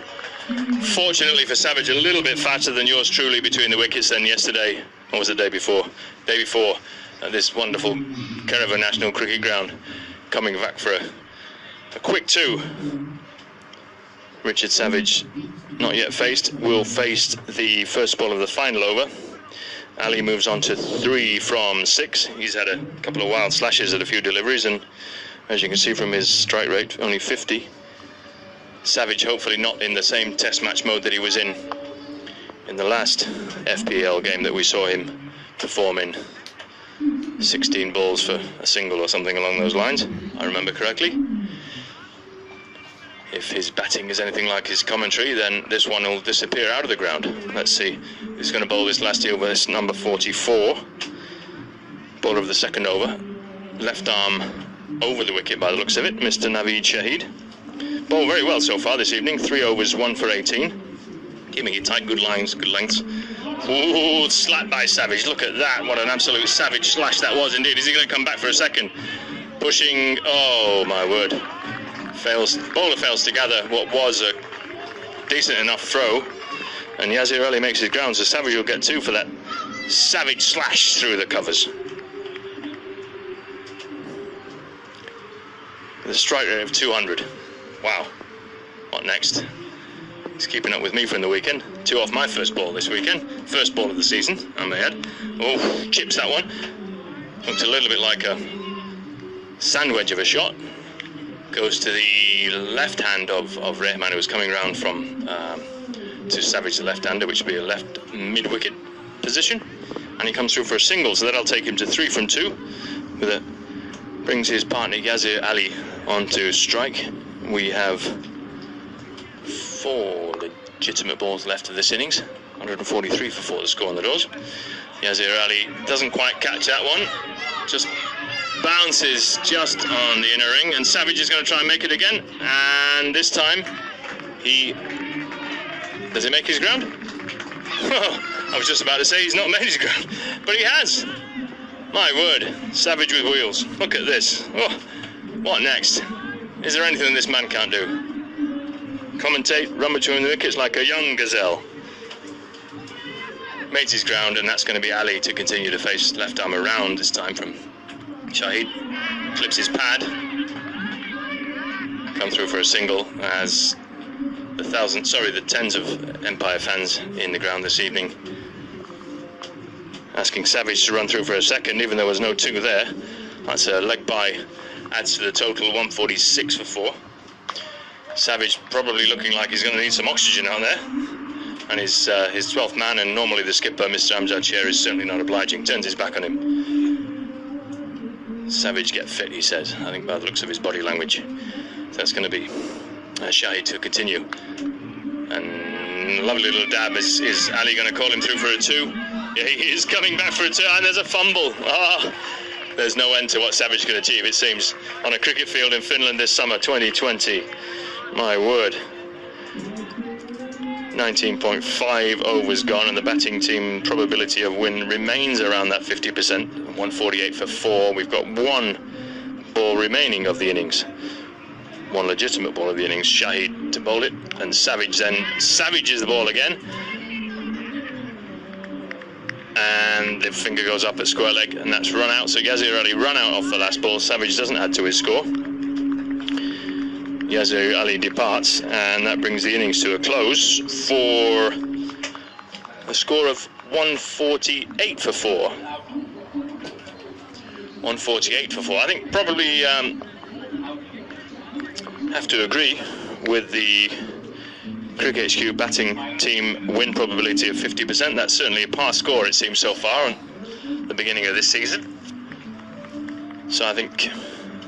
Fortunately for Savage, a little bit fatter than yours truly between the wickets than yesterday. Or was it the day before? Day before, at this wonderful Kerava National Cricket Ground. Coming back for a quick two. Richard Savage, not yet faced, will face the first ball of the final over. Ali moves on to 3 from 6. He's had a couple of wild slashes at a few deliveries, and as you can see from his strike rate, only 50. Savage hopefully not in the same test match mode that he was in the last FPL game that we saw him perform in. 16 balls for a single or something along those lines, I remember correctly. If his batting is anything like his commentary, then this one will disappear out of the ground. Let's see who's going to bowl this last over. This number 44, bowler of the second over, left arm over the wicket by the looks of it, Mr. Naveed Shahid. Bowled very well so far this evening. 3 overs, 1 for 18. Keeping it tight, good lines, good lengths. Ooh, slapped by Savage. Look at that. What an absolute savage slash that was indeed. Is he going to come back for a second? Pushing. Oh my word. Bowler fails to gather what was a decent enough throw, and Yazir Ali makes his ground, so Savage will get 2 for that savage slash through the covers. With a strike rate of 200. Wow. What next? He's keeping up with me from the weekend. 2 off my first ball this weekend. First ball of the season, I may add. Oh, chips that one. Looks a little bit like a sand wedge of a shot. Goes to the left hand of Rahman, who was coming round from to Savage, the left-hander, which would be a left mid-wicket position, and he comes through for a single, so that'll take him to 3 from 2. With it, brings his partner Yazir Ali onto strike. We have 4 legitimate balls left of this innings. 143 for 4 the score on the doors. Yazir Ali doesn't quite catch that one. Just bounces just on the inner ring, and Savage is going to try and make it again, and this time does he make his ground? I was just about to say he's not made his ground, but he has. My word, Savage with wheels. Look at this. Oh, what next? Is there anything this man can't do? Commentate, run between the wickets like a young gazelle. Made his ground, and that's going to be Ali to continue to face left arm around, this time from Shahid. Clips his pad. Come through for a single as the tens of Empire fans in the ground this evening asking Savage to run through for a second, even though there was no 2 there. That's a leg by, adds to the total 146 for 4. Savage probably looking like he's going to need some oxygen out there, and his 12th man, and normally the skipper, Mr. Amjad Sher, is certainly not obliging. Turns his back on him. Savage, get fit, he says, I think by the looks of his body language. So that's going to be Shahid to continue. And lovely little dab. Is Ali going to call him through for a 2? Yeah, he is coming back for a 2, and there's a fumble. There's no end to what Savage can achieve, it seems, on a cricket field in Finland this summer, 2020. My word. 19.5 overs gone, and the batting team probability of win remains around that 50%. 148 for 4. We've got 1 ball remaining of the innings. 1 legitimate ball of the innings. Shahid to bowl it, and Savage then savages the ball again. And the finger goes up at square leg, and that's run out. So Yazir Ali run out off the last ball. Savage doesn't add to his score. Yazir Ali departs, and that brings the innings to a close for a score of 148 for 4. 148 for 4. I think probably have to agree with the Cricket HQ batting team win probability of 50%. That's certainly a par score, it seems, so far on the beginning of this season. So I think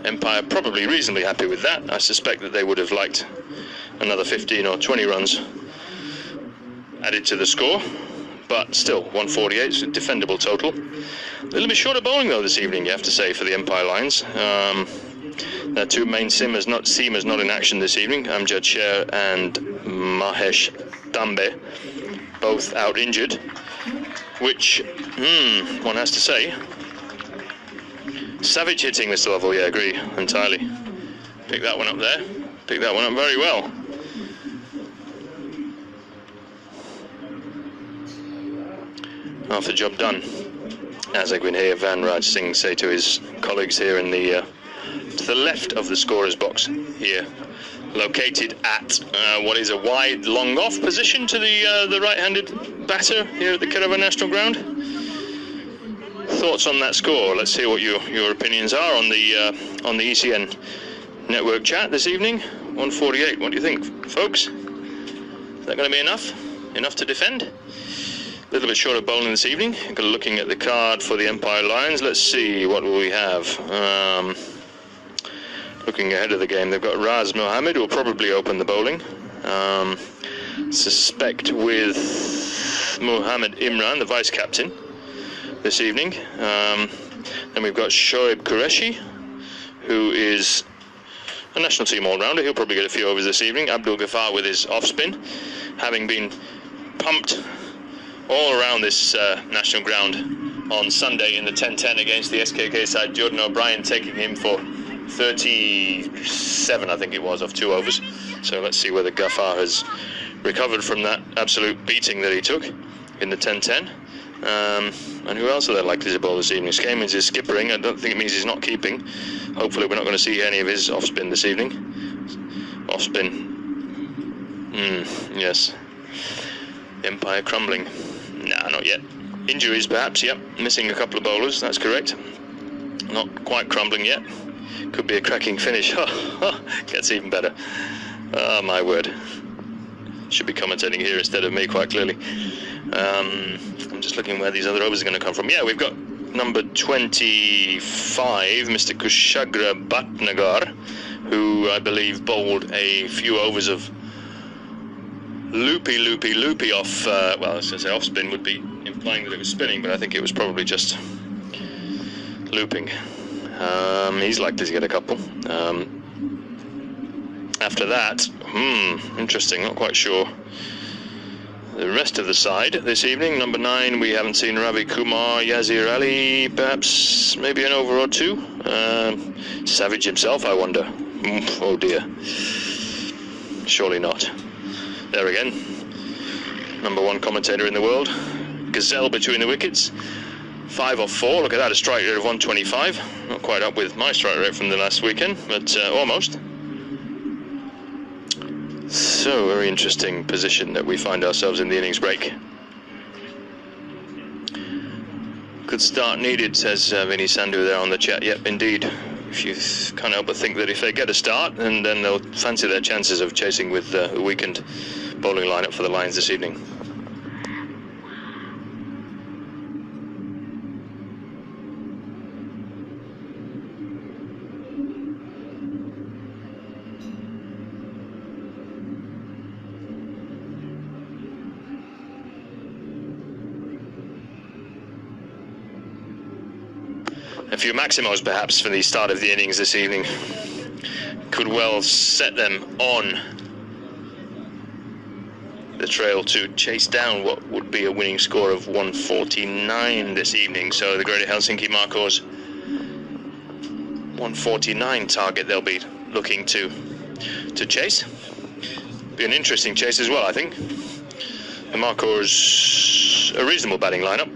Empire probably reasonably happy with that. I suspect that they would have liked another 15 or 20 runs added to the score, but still 148 is a defendable total. A little bit short of bowling though this evening, you have to say, for the Empire Lions. Their 2 main seamers not in action this evening. Amjad Sher and Mahesh Tambe, both out injured, which one has to say, Savage hitting Mr. Lovell, yeah, agree entirely. Pick that one up there. Pick that one up very well. Half the job done. As I can hear Van Raj Singh say to his colleagues here in the to the left of the scorer's box here, located at what is a wide long off position to the right-handed batter here at the Caravan National Ground. Thoughts on that score? Let's hear what your opinions are on the ECN network chat this evening. 148. What do you think, folks? Is that going to be enough? Enough to defend? A little bit short of bowling this evening. Looking at the card for the Empire Lions, let's see, what will we have? Looking ahead of the game, they've got Raz Mohammed, who will probably open the bowling. Suspect with Mohammed Imran, the vice-captain, this evening. Then we've got Shoaib Qureshi, who is a national team all-rounder. He'll probably get a few overs this evening. Abdul Ghaffar with his off-spin, having been pumped all around this national ground on Sunday in the 10-10 against the SKK side. Jordan O'Brien taking him for 37, I think it was, of 2 overs. So let's see whether Ghaffar has recovered from that absolute beating that he took in the 10-10. And who else are they likely to bowl this evening? Skamins is skippering. I don't think it means he's not keeping. Hopefully we're not going to see any of his off-spin this evening. Off-spin. Yes. Empire crumbling. Nah, not yet. Injuries perhaps, yep. Missing a couple of bowlers, that's correct. Not quite crumbling yet. Could be a cracking finish. Gets even better. Oh, my word. Should be commentating here instead of me, quite clearly. I'm just looking where these other overs are going to come from. Yeah, we've got number 25, Mr. Kushagra Bhatnagar, who I believe bowled a few overs of loopy off, well, I was going to say off spin would be implying that it was spinning, but I think it was probably just looping. He's likely to get a couple. After that, interesting, not quite sure. The rest of the side this evening, number 9, we haven't seen Ravi Kumar. Yazir Ali, perhaps maybe an over or 2. Savage himself, I wonder. Oh dear. Surely not. There again, number 1 commentator in the world. Gazelle between the wickets. 5 off 4, look at that, a strike rate of 125. Not quite up with my strike rate from the last weekend, but almost. So, very interesting position that we find ourselves in the innings break. Good start needed, says Vinny Sandhu there on the chat. Yep, indeed. If you can't help but think that if they get a start, and then they'll fancy their chances of chasing with a weakened bowling lineup for the Lions this evening. a few Maximos perhaps for the start of the innings this evening could well set them on the trail to chase down what would be a winning score of 149 this evening. So the Greater Helsinki Marcos 149 target they'll be looking to chase. Be an interesting chase as well, I think. The Marcos a reasonable batting lineup.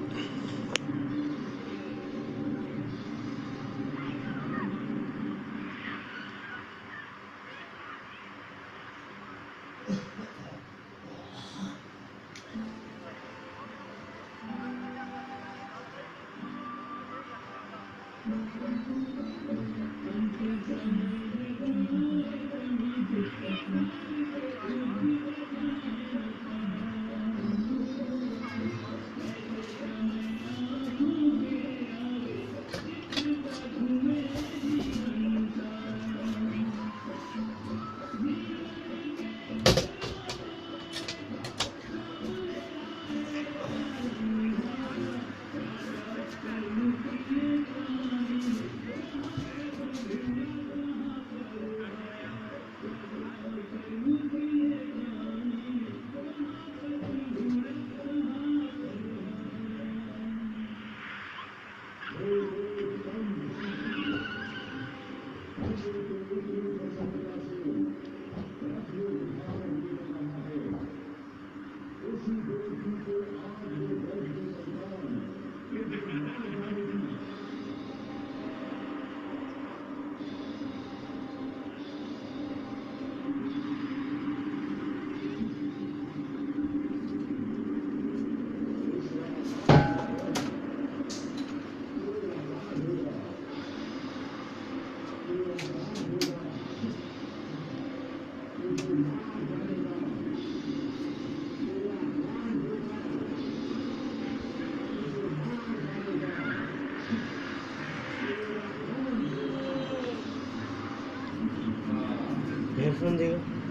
Headphone देगा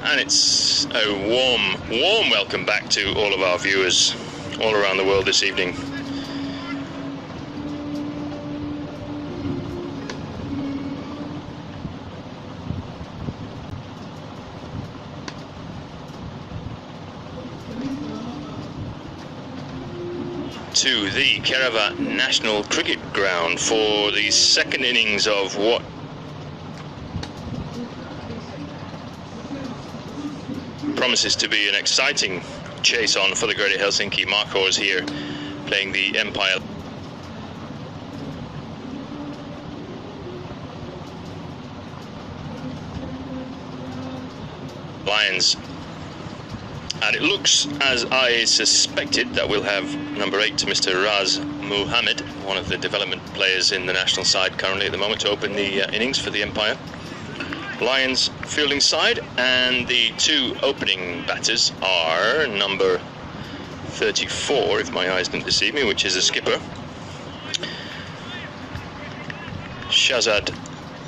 And it's a warm welcome back to all of our viewers all around the world this evening. To the Kerava National Cricket Ground for the second innings of what promises to be an exciting chase on for the Greater Helsinki. Mark Hors here playing the Empire Lions. And it looks, as I suspected, that we'll have number 8, Mr. Raz Muhammad, one of the development players in the national side currently at the moment, to open the innings for the Empire Lions fielding side. And the two opening batters are number 34, if my eyes don't deceive me, which is a skipper, Shahzad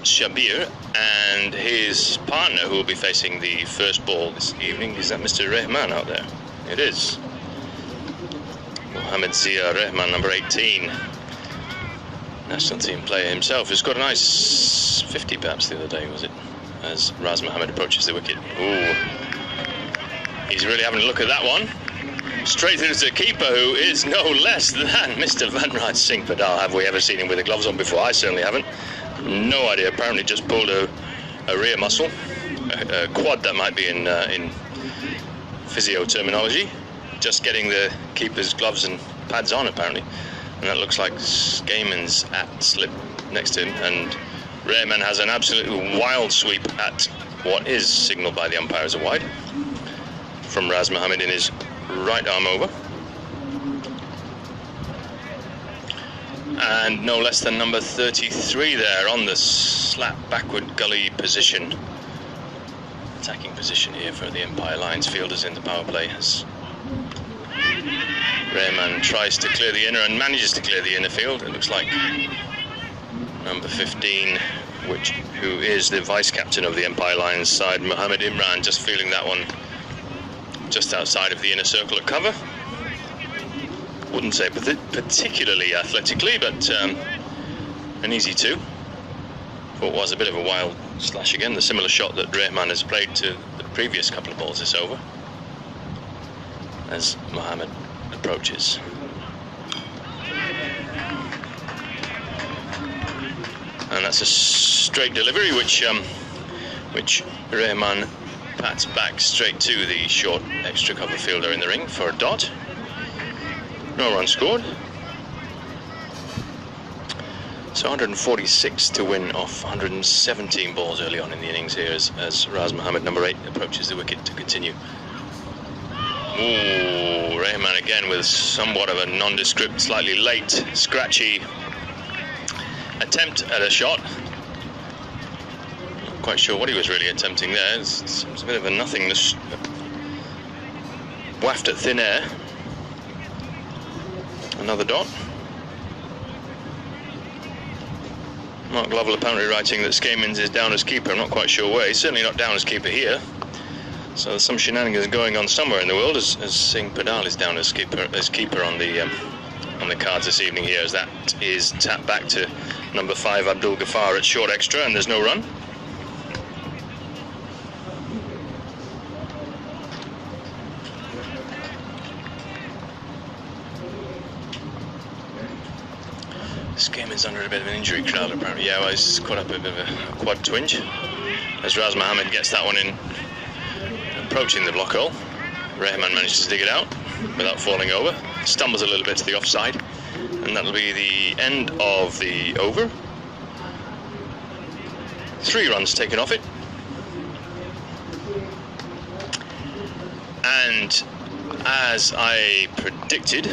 Shabir, and his partner who will be facing the first ball this evening. Is that Mr. Rehman out there? It is. Mohammed Zia Rehman, number 18. National team player himself, who's got a nice 50 perhaps the other day, was it? As Raz Muhammad approaches the wicket. Ooh. He's really having a look at that one. Straight through to the keeper, who is no less than Mr. Vanraj Singh Padal. Have we ever seen him with the gloves on before? I certainly haven't. No idea. Apparently just pulled a rear muscle, a quad that might be in physio terminology. Just getting the keeper's gloves and pads on apparently, and that looks like Skamen's at slip next to him, and Rehman has an absolutely wild sweep at what is signalled by the umpire as a wide from Raz Muhammad in his right arm over. And no less than number 33 there on the slap backward gully position. Attacking position here for the Empire Lions fielders in the power play as Rehman tries to clear the inner and manages to clear the inner field. It looks like number 15, who is the vice captain of the Empire Lions side, Mohammed Imran, just feeling that one just outside of the inner circle of cover. Wouldn't say particularly athletically, but an easy two. What was a bit of a wild slash again, the similar shot that Rehman has played to the previous couple of balls this over, as Mohammed approaches. And that's a straight delivery, which Rehman pats back straight to the short extra cover fielder in the ring for a dot. No run scored. So 146 to win off 117 balls early on in the innings here as Raz Muhammad, number 8, approaches the wicket to continue. Ooh, Rehman again with somewhat of a nondescript, slightly late, scratchy attempt at a shot. Not quite sure what he was really attempting there. It's a bit of a nothingness, waft at thin air. another dot. Mark Lovell apparently writing that Skamins is down as keeper. I'm not quite sure where. He's certainly not down as keeper here. So there's some shenanigans going on somewhere in the world as Singh Padal is down as keeper on the cards this evening here, as that is tapped back to number 5 Abdul Ghaffar at short extra, and there's no run. Skamins under a bit of an injury cloud apparently. Yeah, well, he's caught up with a bit of a quad twinge as Raz Mohammed gets that one in, approaching the block hole. Rahman manages to dig it out without falling over, stumbles a little bit to the offside, and that'll be the end of the over. 3 runs taken off it, and as I predicted,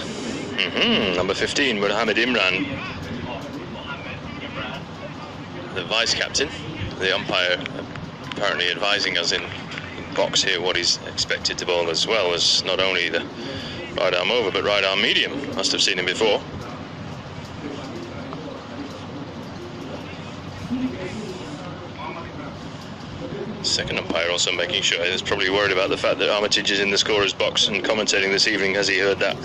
number 15 Mohammed Imran, the vice captain, the umpire apparently advising us in box here what he's expected to bowl, as well as not only the right arm over but right arm medium. Must have seen him before. Second umpire also making sure, he's probably worried about the fact that Armitage is in the scorer's box and commentating this evening. Has he heard that?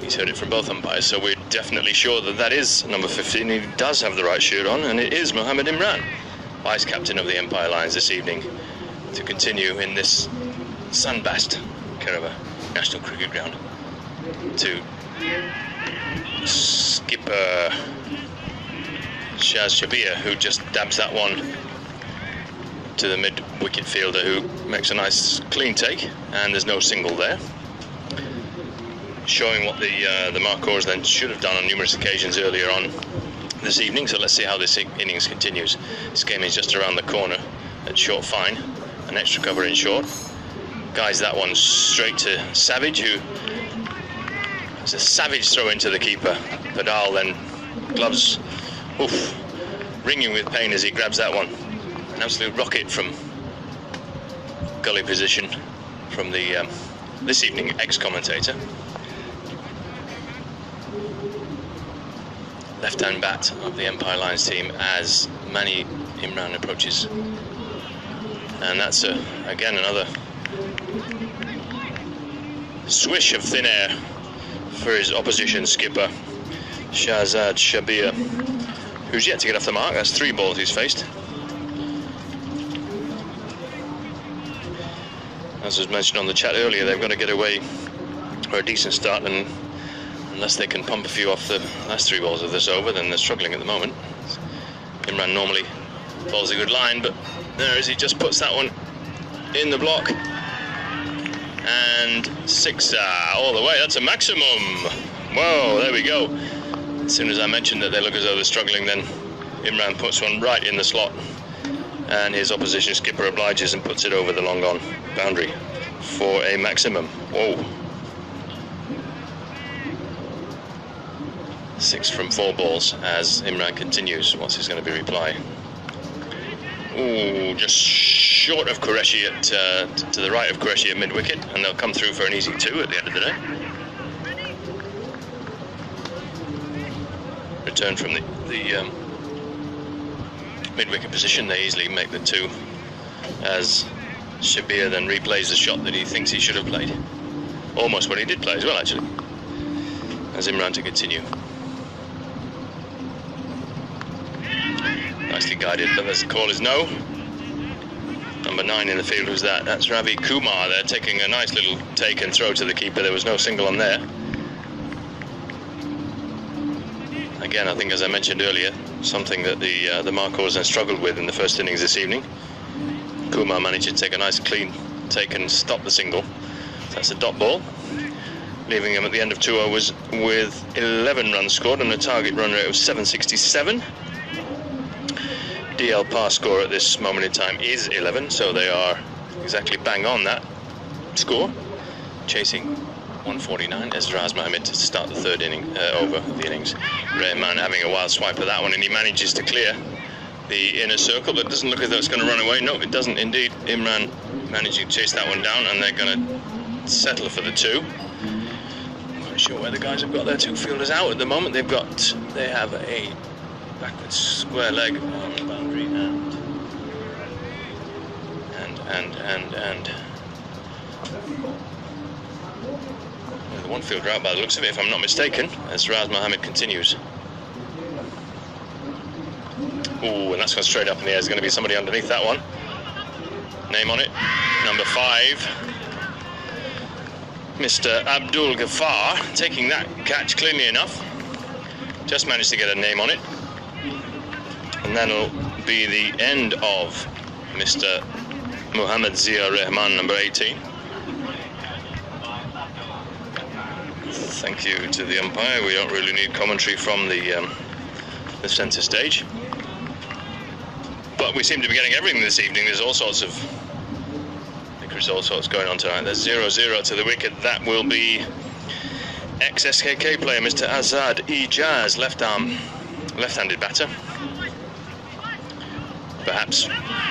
He's heard it from both umpires, so we're definitely sure that that is number 15. He does have the right shirt on, and it is Mohammed Imran, vice captain of the Empire Lions this evening, to continue in this sunbasked Kerala National Cricket Ground to skipper Shaz Shabir, who just dabs that one to the mid-wicket fielder, who makes a nice clean take, and there's no single there, showing what the marqueurs then should have done on numerous occasions earlier on this evening. So let's see how this innings continues. This game is just around the corner at short fine, an extra cover in short, guides that one straight to Savage, who has a savage throw into the keeper. Padal then gloves, ringing with pain as he grabs that one. An absolute rocket from gully position from the this evening ex-commentator. Left-hand bat of the Empire Lions team as Mani Imran approaches, and that's again another swish of thin air for his opposition skipper Shahzad Shabir, who's yet to get off the mark. That's 3 balls he's faced. As was mentioned on the chat earlier, they've got to get away for a decent start, and unless they can pump a few off the last 3 balls of this over, then they're struggling at the moment. Imran normally bowls a good line, but there is, he just puts that one in the block, and 6 all the way. That's a maximum. Whoa, there we go. As soon as I mentioned that they look as though they're struggling, then Imran puts one right in the slot, and his opposition skipper obliges and puts it over the long on boundary for a maximum. Whoa. 6 from 4 balls as Imran continues. What's his going to be reply? Ooh, just short of Qureshi to the right of Qureshi at mid-wicket, and they'll come through for an easy 2 at the end of the day. Return from the mid-wicket position, they easily make the 2 as Shabir then replays the shot that he thinks he should have played. Almost what he did play as well, actually. As Imran to continue. Nicely guided, but the call is no. Number 9 in the field, who's that? That's Ravi Kumar. They're taking a nice little take and throw to the keeper. There was no single on there. Again, I think, as I mentioned earlier, something that the marqueurs have struggled with in the first innings this evening. Kumar managed to take a nice clean take and stop the single. So that's a dot ball, leaving him at the end of 2 overs with 11 runs scored and a target run rate of 767. DL par score at this moment in time is 11, so they are exactly bang on that score, chasing 149 as Raz Mohammed to start the 3rd inning over of the innings. Rahman having a wild swipe of that one, and he manages to clear the inner circle, but it doesn't look as though it's going to run away. No, it doesn't indeed. Imran managing to chase that one down, and they're going to settle for the 2. sure where the guys have got their two fielders out at the moment. They have a backwards square leg on the boundary and the one fielder out by the looks of it, if I'm not mistaken, as Raz Mohammed continues. Ooh, and that's gone straight up in the air. There's going to be somebody underneath that one. Name on it, number 5, Mr. Abdul Ghaffar, taking that catch cleanly enough. Just managed to get a name on it. And that'll be the end of Mr. Muhammad Zia Rahman, number 18. Thank you to the umpire. We don't really need commentary from the centre stage. But we seem to be getting everything this evening. There's all sorts going on tonight. There's 0-0 to the wicket. That will be ex-SKK player Mr. Azad Ijaz, left-handed batter. Perhaps,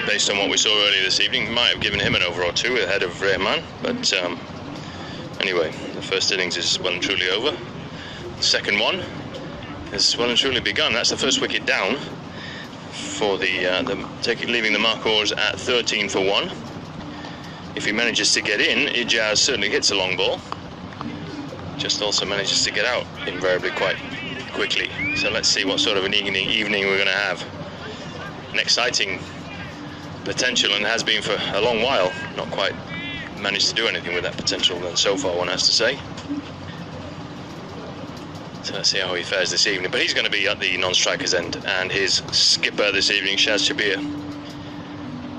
based on what we saw earlier this evening, might have given him an over or two ahead of Rahman. But anyway, the first innings is well and truly over. The second one has well and truly begun. That's the first wicket down for leaving the markers at 13 for 1. If he manages to get in, Ijaz certainly hits a long ball. Just also manages to get out invariably quite quickly. So let's see what sort of an evening we're going to have. An exciting potential, and has been for a long while. Not quite managed to do anything with that potential so far, one has to say. So let's see how he fares this evening. But he's going to be at the non-striker's end, and his skipper this evening, Shaz Shabir,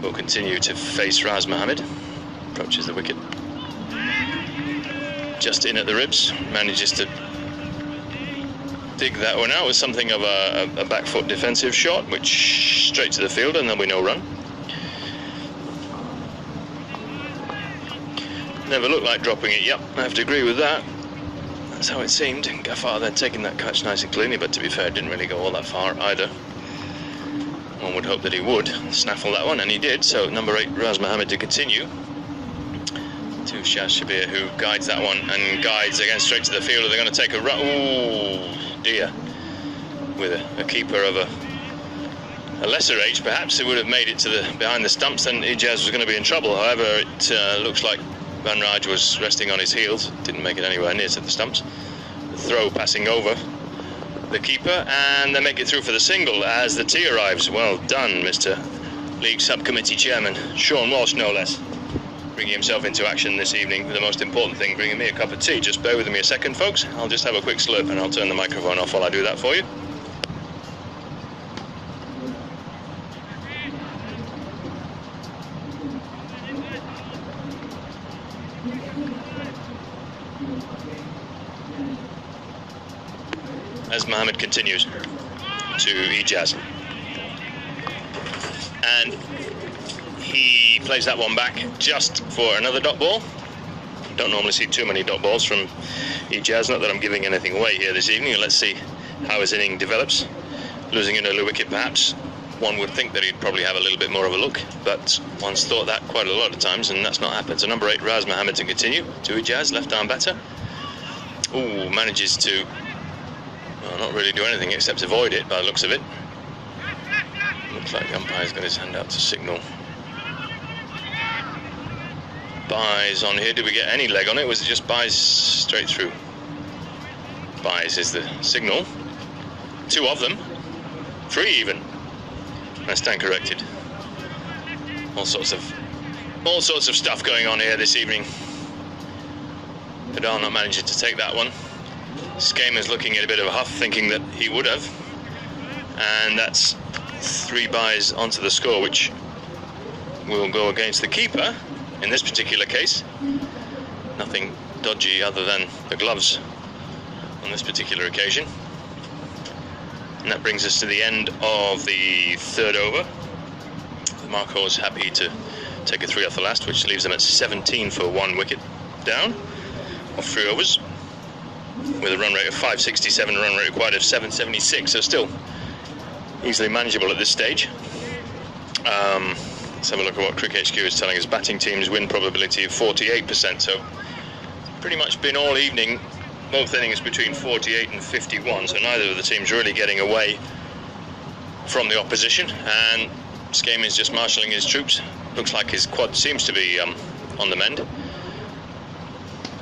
will continue to face Raz Mohammed. Approaches the wicket. Just in at the ribs, manages to dig that one out with something of a back foot defensive shot, which straight to the field, and there'll be no run. Never looked like dropping it, yep, I have to agree with that. That's how it seemed. Ghaffar then taking that catch nice and cleanly, but to be fair, didn't really go all that far either. One would hope that he would snaffle that one, and he did. So number 8, Raz Mohammed, to continue. To Shaz Shabir, who guides that one, and guides again straight to the field. They're going to take a run. Oh dear. With a keeper of a lesser age, perhaps it would have made it to behind the stumps, then Ijaz was going to be in trouble. However, it looks like Van Raj was resting on his heels. Didn't make it anywhere near to the stumps. The throw passing over the keeper, and they make it through for the single as the tea arrives. Well done, Mr. League Subcommittee Chairman Sean Walsh, no less. Bringing himself into action this evening. The most important thing, bringing me a cup of tea. Just bear with me a second, folks. I'll just have a quick slurp and I'll turn the microphone off while I do that for you. As Mohammed continues to Ijaz. And he plays that one back just for another dot ball. Don't normally see too many dot balls from Ijaz, not that I'm giving anything away here this evening. Let's see how his inning develops. Losing an early wicket, perhaps one would think that he'd probably have a little bit more of a look, but one's thought that quite a lot of times, and that's not happened. So number 8, Raz Mohammed, to continue to Ijaz, left arm batter. Ooh, manages to not really do anything except avoid it by the looks of it. Looks like the umpire's got his hand out to signal. Buys on here. Did we get any leg on it? Was it just buys straight through? Buys is the signal. 2 of them. 3 even. I stand corrected. All sorts of stuff going on here this evening. Padal not managing to take that one. Skamer's looking at a bit of a huff, thinking that he would have. And that's 3 buys onto the score, which will go against the keeper in this particular case. Nothing dodgy other than the gloves on this particular occasion. And that brings us to the end of the 3rd over. Marco's happy to take a 3 off the last, which leaves them at 17 for 1 wicket down off 3 overs, with a run rate of 567, a run rate required of 776, so still easily manageable at this stage. Let's have a look at what Cricket HQ is telling us. Batting teams win probability of 48%, so pretty much been all evening both innings between 48 and 51, so neither of the teams really getting away from the opposition, and Skamen's just marshalling his troops. Looks like his quad seems to be on the mend.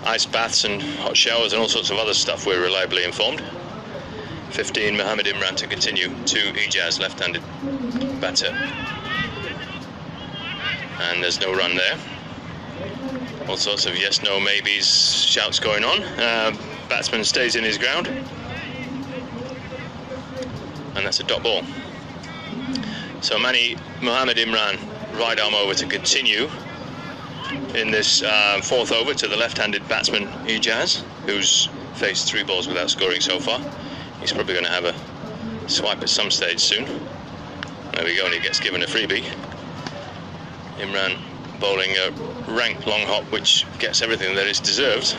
Ice baths and hot showers and all sorts of other stuff, we're reliably informed. 15, Mohammed Imran to continue to Ijaz, left-handed batter. And there's no run there. All sorts of yes, no, maybes, shouts going on. Batsman stays in his ground. And that's a dot ball. So Mohammed Imran, right arm over to continue in this fourth over to the left-handed batsman Ijaz, who's faced 3 balls without scoring so far. He's probably going to have a swipe at some stage soon. There we go, and he gets given a freebie. Imran bowling a rank long hop, which gets everything that is deserved,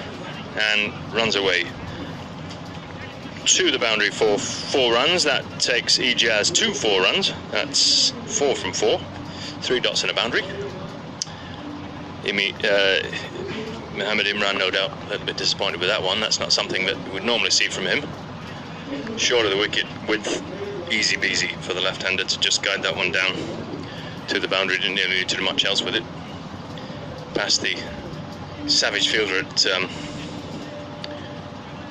and runs away to the boundary for 4 runs. That takes Ijaz to 4 runs. That's 4 from 4. 3 dots in a boundary. Mohammed Imran, no doubt, a little bit disappointed with that one. That's not something that we would normally see from him. Short of the wicket, width, easy peasy for the left-hander to just guide that one down to the boundary. Didn't really need to do much else with it. Past the savage fielder at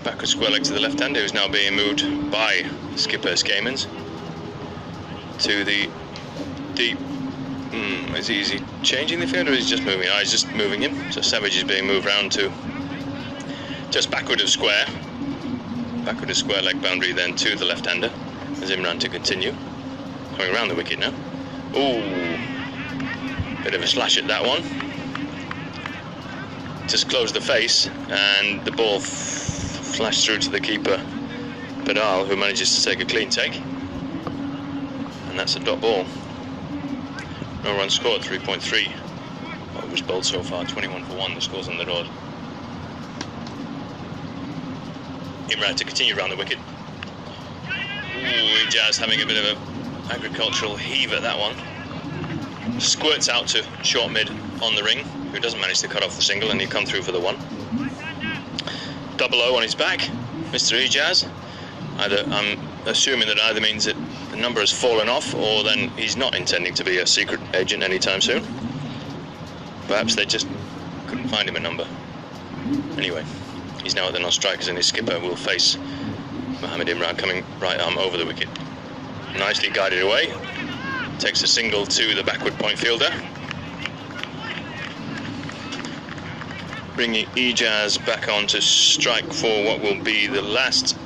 backward square leg to the left-hander, who's now being moved by skipper Skamens to the deep. Is he changing the field, or is he just moving? Oh, he's just moving him. So Savage is being moved round to just backward of square leg boundary, then to the left-hander as Imran to continue. Coming around the wicket now. Ooh, bit of a slash at that one. Just closed the face, and the ball flashed through to the keeper, Padal, who manages to take a clean take. And that's a dot ball. No runs scored, 3.3. What was bowled so far, 21 for 1, the score's on the board. Imran to continue round the wicket. Ooh, Ijaz having a bit of an agricultural heave at that one. Squirts out to short mid on the ring, who doesn't manage to cut off the single, and he'll come through for the 1. Double O on his back, Mr. Ijaz. I'm assuming that either means that the number has fallen off, or then he's not intending to be a secret agent anytime soon. Perhaps they just couldn't find him a number. Anyway, he's now at the non-strikers, and his skipper will face Mohammed Imran coming right arm over the wicket. Nicely guided away. Takes a single to the backward point fielder. Bringing Ijaz back on to strike for what will be the last,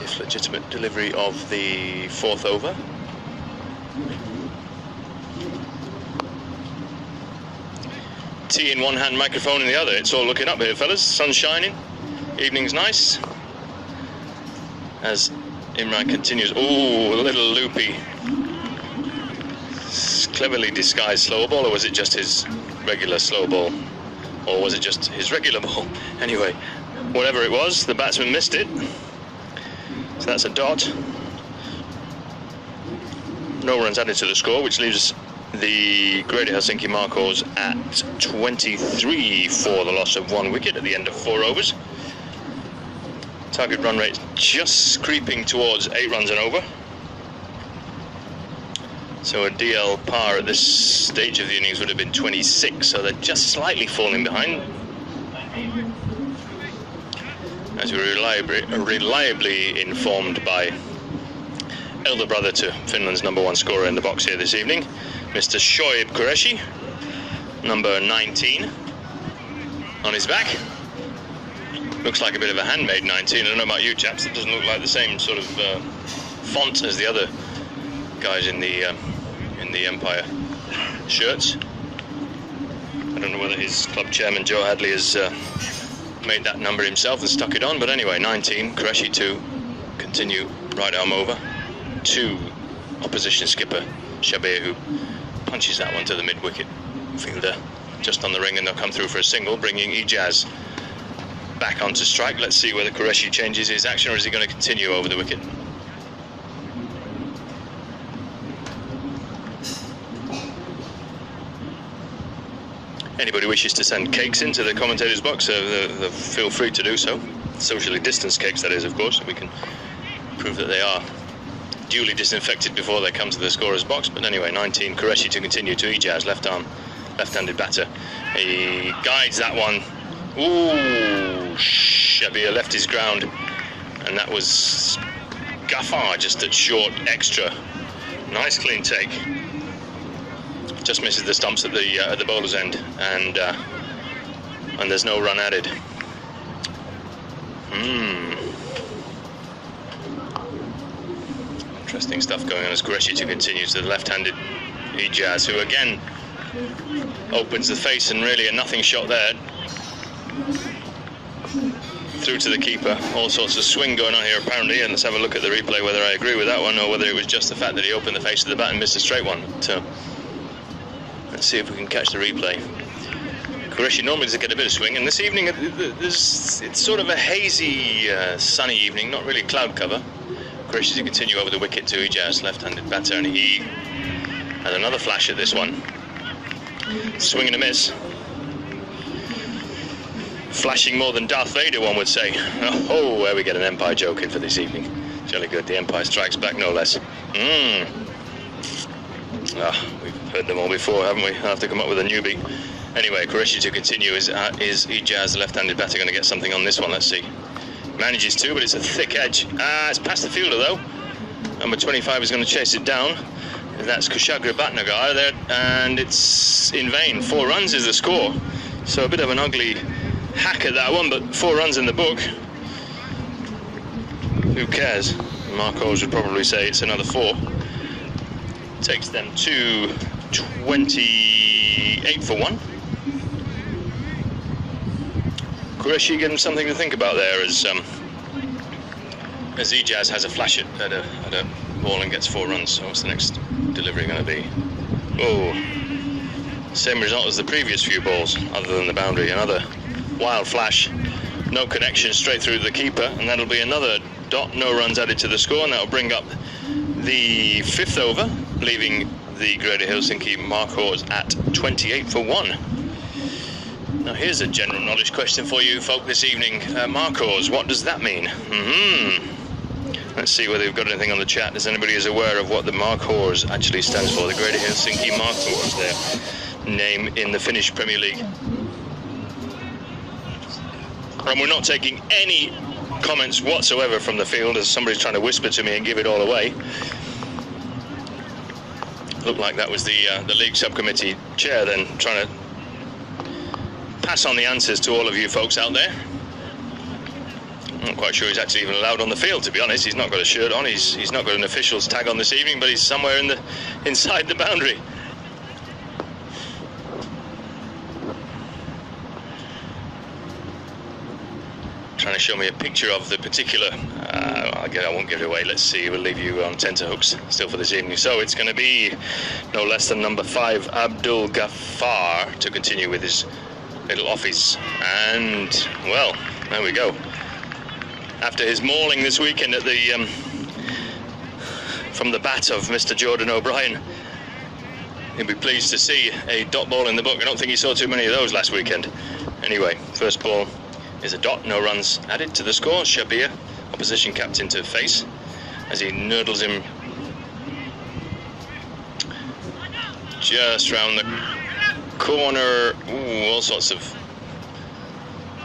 if legitimate, delivery of the 4th over. Tea in one hand, microphone in the other. It's all looking up here, fellas. Sun's shining, evening's nice. As Imran continues. Ooh, a little loopy, cleverly disguised slow ball, or was it just his regular slow ball? Or was it just his regular ball? Anyway, whatever it was, the batsman missed it. So that's a dot. No runs added to the score, which leaves the Greater Helsinki Marcos at 23 for the loss of 1 wicket at the end of 4 overs. Target run rate just creeping towards 8 runs and over. So a DL par at this stage of the innings would have been 26, so they're just slightly falling behind. As we were reliably informed by elder brother to Finland's #1 scorer in the box here this evening, Mr. Shoaib Qureshi, number 19, on his back. Looks like a bit of a handmade 19. I don't know about you chaps, it doesn't look like the same sort of font as the other guys in the Empire shirts. I don't know whether his club chairman Joe Hadley has made that number himself and stuck it on, but anyway, 19, Qureshi to continue right arm over to opposition skipper Shabir, who punches that one to the mid-wicket fielder just on the ring, and they'll come through for a single, bringing Ijaz back onto strike. Let's see whether Qureshi changes his action, or is he going to continue over the wicket. Anybody wishes to send cakes into the commentators box, feel free to do so. Socially distanced cakes, that is, of course. We can prove that they are duly disinfected before they come to the scorer's box. But anyway, 19, Qureshi to continue to Ijaz, left-handed batter. He guides that one. Ooh, Shabir left his ground, and that was Ghaffar just at short extra. Nice clean take. Just misses the stumps at the bowler's end, and there's no run added. Interesting stuff going on as Qureshi to continue to the left-handed Ijaz, who again opens the face, and really a nothing shot there. Through to the keeper. All sorts of swing going on here apparently, and let's have a look at the replay whether I agree with that one or whether it was just the fact that he opened the face of the bat and missed a straight one. But, let's see if we can catch the replay. Qureshi normally does get a bit of swing, and this evening it's sort of a hazy, sunny evening, not really cloud cover. Qureshi to continue over the wicket to Ijaz, left-handed batter, and he has another flash at this one. Swing and a miss. Flashing more than Darth Vader, one would say. Oh, where we get an Empire joke in for this evening. Jolly good. The Empire strikes back, no less. We've heard them all before, haven't we? I'll have to come up with a newbie. Anyway, Qureshi to continue. Is Ijaz, the left-handed batter, going to get something on this one? Let's see. Manages to, but it's a thick edge. It's past the fielder, though. Number 25 is going to chase it down. That's Kushagra Bhatnagar there, and it's in vain. 4 runs is the score. So a bit of an ugly hack at that one, but 4 runs in the book. Who cares? Mark Hawes would probably say it's another 4. Takes them to 28 for 1. Qureshi gives him something to think about there as Ijaz has a flash at a ball and gets 4 runs. So what's the next delivery going to be? Oh, same result as the previous few balls, other than the boundary. Another wild flash, no connection, straight through the keeper, and that'll be another dot. No runs added to the score, and that'll bring up the 5th over, leaving the Greater Helsinki Mark Hawes at 28 for 1. Now here's a general knowledge question for you folk this evening. Mark Hawes, what does that mean? Let's see whether we've got anything on the chat. Is anybody is aware of what the Mark Hawes actually stands for? The Greater Helsinki Mark Hawes, their name in the Finnish Premier League. And we're not taking any comments whatsoever from the field, as somebody's trying to whisper to me and give it all away. Looked like that was the league subcommittee chair then, trying to pass on the answers to all of you folks out there. I'm not quite sure he's actually even allowed on the field, to be honest. He's not got a shirt on, he's not got an official's tag on this evening, but he's somewhere inside the boundary. Trying to show me a picture of the particular, I won't give it away. Let's see, we'll leave you on tenterhooks still for this evening. So it's going to be no less than number 5, Abdul Ghaffar, to continue with his little office. And, well, there we go. After his mauling this weekend at the from the bat of Mr. Jordan O'Brien, he'll be pleased to see a dot ball in the book. I don't think he saw too many of those last weekend. Anyway, first ball is a dot, no runs added to the score. Shabir, opposition captain, to face as he nurdles him just round the corner. Ooh, all sorts of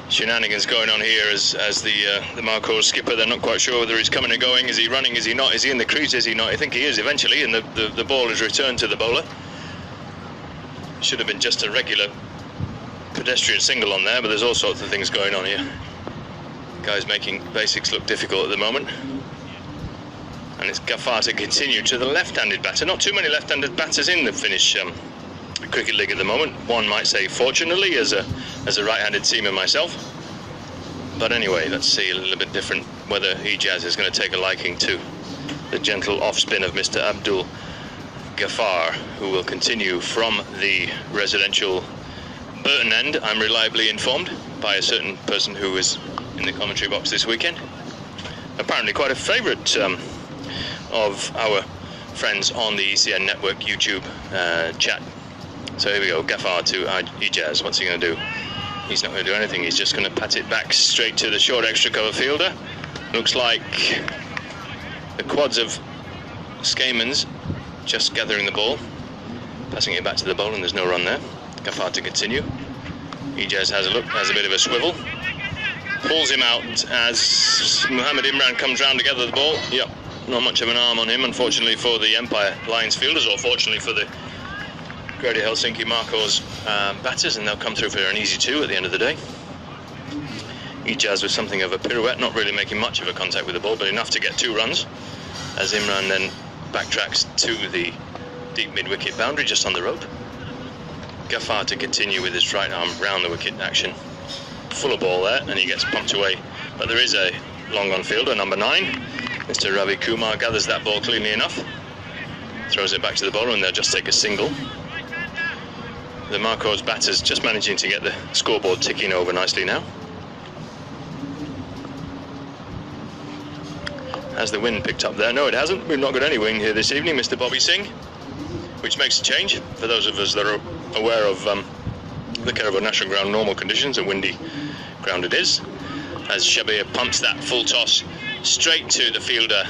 shenanigans going on here as the Mark Hawes skipper. They're not quite sure whether he's coming or going. Is he running? Is he not? Is he in the crease? Is he not? I think he is eventually, and the ball is returned to the bowler. Should have been just a regular pedestrian single on there, but there's all sorts of things going on here. Guys making basics look difficult at the moment. And it's Ghaffar to continue to the left-handed batter. Not too many left-handed batters in the Finnish cricket league at the moment. One might say fortunately, as a right-handed seamer myself. But anyway, let's see, a little bit different whether Ijaz is going to take a liking to the gentle off-spin of Mr. Abdul Ghaffar, who will continue from the residential Burton end, I'm reliably informed by a certain person who was in the commentary box this weekend. Apparently quite a favourite of our friends on the ECN Network YouTube chat So here we go, Gaffar to Ijaz. What's he going to do? He's not going to do anything. He's just going to pat it back straight to the short extra cover fielder. Looks like the quads of Skamans just gathering the ball, passing it back to the bowl, and there's no run there. Gaffar to continue. Ijaz has a look, has a bit of a swivel. Pulls him out as Mohammed Imran comes round to gather the ball. Yep, not much of an arm on him, unfortunately for the Empire Lions fielders, or fortunately for the Greater Helsinki Marcos batters, and they'll come through for an easy 2 at the end of the day. Ijaz with something of a pirouette, not really making much of a contact with the ball, but enough to get 2 runs, as Imran then backtracks to the deep mid-wicket boundary just on the rope. Gaffar to continue with his right arm round the wicket action. Full of ball there, and he gets pumped away, but there is a long on fielder, number 9. Mr. Ravi Kumar gathers that ball cleanly enough, throws it back to the bowler, and they'll just take a single. The Marcos batters just managing to get the scoreboard ticking over nicely now. Has the wind picked up there? No, it hasn't. We've not got any wind here this evening, Mr. Bobby Singh, which makes a change for those of us that are aware of the Kerala National Ground normal conditions. A windy ground it is, as Shabir pumps that full toss straight to the fielder,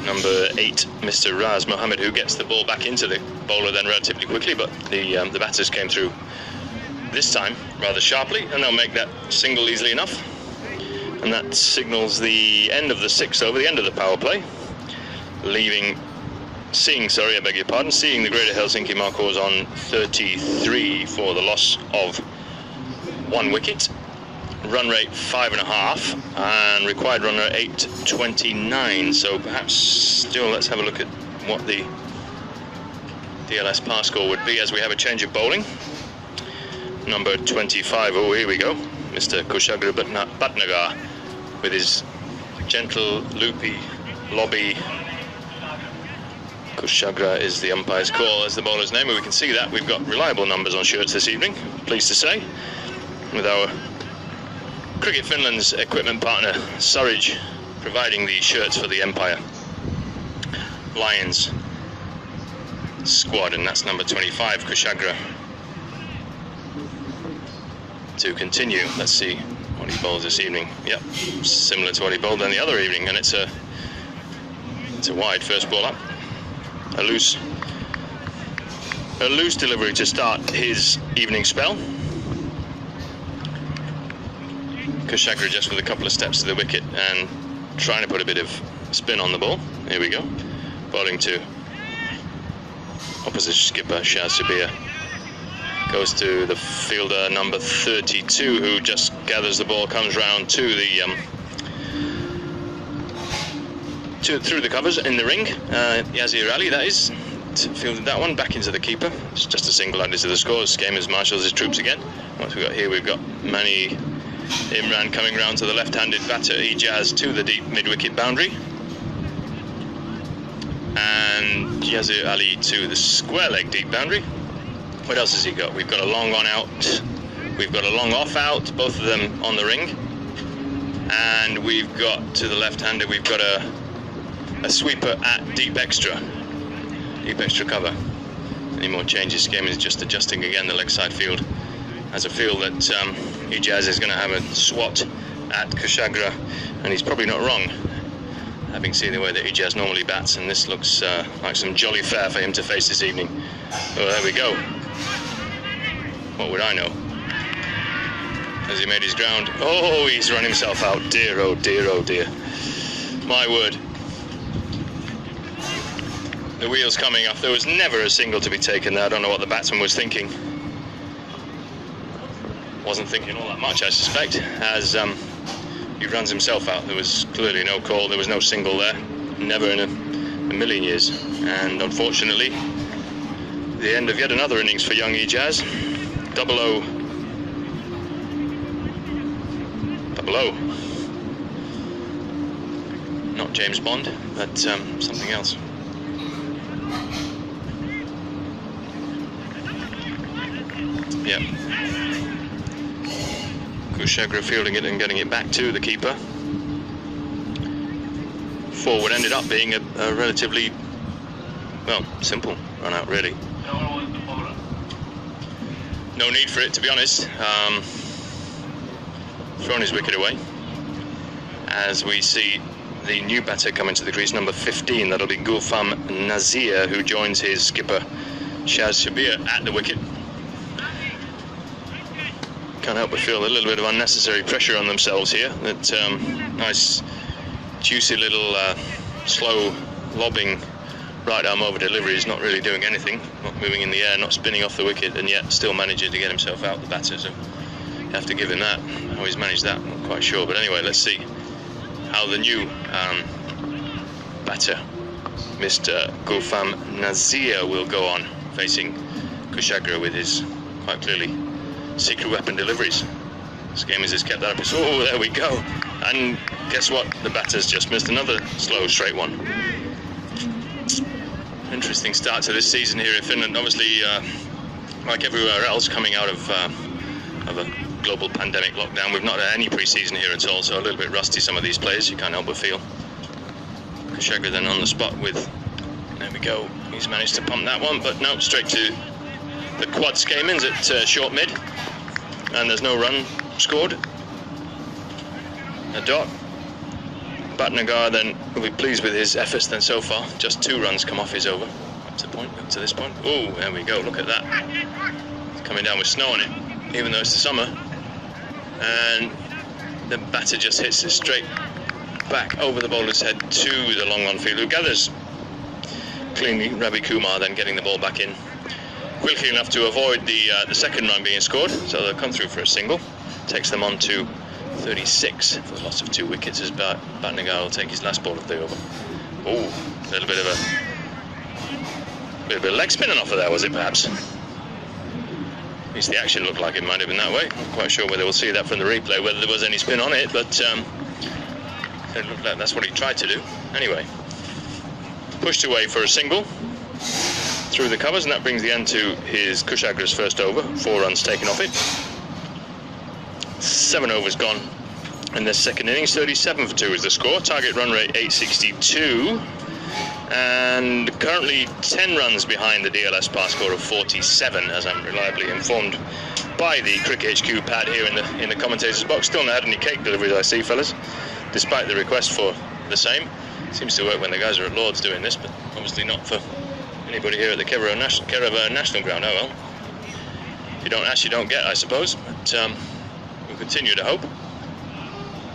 number 8, Mr. Raz Mohammed, who gets the ball back into the bowler then relatively quickly, but the batters came through this time rather sharply, and they'll make that single easily enough. And that signals the end of the 6th over, the end of the power play, seeing the Greater Helsinki Marcos on 33 for the loss of 1 wicket. Run rate 5.5 and required run rate 829. So perhaps still let's have a look at what the DLS par score would be as we have a change of bowling. Number 25, oh here we go, Mr. Kushagra Bhatnagar with his gentle, loopy, lobby. Kushagra is the umpire's call as the bowler's name, and we can see that we've got reliable numbers on shirts this evening, pleased to say, with our Cricket Finland's equipment partner Surridge providing the shirts for the Empire Lions squad, and that's number 25, Kushagra. To continue, let's see what he bowls this evening. Yep, similar to what he bowled on the other evening, and it's a wide first ball up. A loose delivery to start his evening spell. Kushagra just with a couple of steps to the wicket and trying to put a bit of spin on the ball. Here we go. Bowling to opposition skipper Shaz Sabir. Goes to the fielder number 32, who just gathers the ball, comes round to the through the covers in the ring. Yazir Ali, that is, fielded that one back into the keeper. It's just a single added to the score. Skamans marshals his troops again. What we got here? We've got Mani Imran coming round to the left-handed batter Ijaz to the deep mid-wicket boundary, and Yazir Ali to the square leg deep boundary. What else has he got? We've got a long on out, we've got a long off out, both of them on the ring, and we've got to the left-hander, we've got a sweeper at deep extra cover. Any more changes? Game is just adjusting again the leg side field, as I feel that Ijaz is going to have a swat at Kushagra, and he's probably not wrong, having seen the way that Ijaz normally bats, and this looks like some jolly fare for him to face this evening. Oh, there we go. What would I know? Has he made his ground? Oh, he's run himself out. Dear, oh dear, oh dear. My word. The wheel's coming off. There was never a single to be taken there. I don't know what the batsman was thinking. Wasn't thinking all that much, I suspect, as he runs himself out. There was clearly no call. There was no single there. Never in a million years. And unfortunately, the end of yet another innings for young Ijaz. 0-0. Not James Bond, but something else. Yep. Kushagra fielding it and getting it back to the keeper. Forward ended up being a relatively, well, simple run out, really. no need for it, to be honest. Thrown his wicket away. As we see the new batter come into the crease, number 15. That'll be Gulfam Nazir, who joins his skipper Shaz Shabir at the wicket. Can't help but feel a little bit of unnecessary pressure on themselves here. That nice, juicy little slow lobbing right arm over delivery is not really doing anything, not moving in the air, not spinning off the wicket, and yet still managing to get himself out, the batter. So you have to give him that. How he's managed that, I'm not quite sure. But anyway, let's see how the new batter, Mr. Gulfam Nazir, will go on facing Kushagra with his quite clearly secret weapon deliveries. Skamins has kept that up. Oh, there we go. And guess what? The batter's just missed another slow straight one. Interesting start to this season here in Finland. Obviously, like everywhere else, coming out of a global pandemic lockdown, we've not had any pre-season here at all, so a little bit rusty, some of these players, you can't help but feel. Kushagra then on the spot with, there we go, he's managed to pump that one, but no, straight to the quad Skamins at short mid, and there's no run scored. A dot. Bhatnagar then will be pleased with his efforts then so far. Just 2 runs come off his over up to this point. Oh, there we go, look at that. It's coming down with snow on it, even though it's the summer. And the batter just hits it straight back over the bowler's head to the long on field, who gathers cleanly. Ravi Kumar then getting the ball back in quickly enough to avoid the second run being scored, so they'll come through for a single. Takes them on to 36 for the loss of 2 wickets as Bhatnagar will take his last ball of the over. Oh, a little bit of a leg spinning off of there, was it perhaps? At least the action looked like it might have been that way. Not quite sure whether we'll see that from the replay, whether there was any spin on it, but it looked like that's what he tried to do. Anyway, pushed away for a single through the covers, and that brings the end to his Kushagra's first over. 4 runs taken off it. 7 overs gone in the second innings. 37 for 2 is the score. Target run rate 862. And currently 10 runs behind the DLS par score of 47, as I'm reliably informed by the Cricket HQ pad here in the commentators box. Still not had any cake deliveries, I see, fellas, despite the request for the same. Seems to work when the guys are at Lord's doing this, but obviously not for anybody here at the Kerava National Ground. Oh well, if you don't ask, you don't get, I suppose. But we'll continue to hope.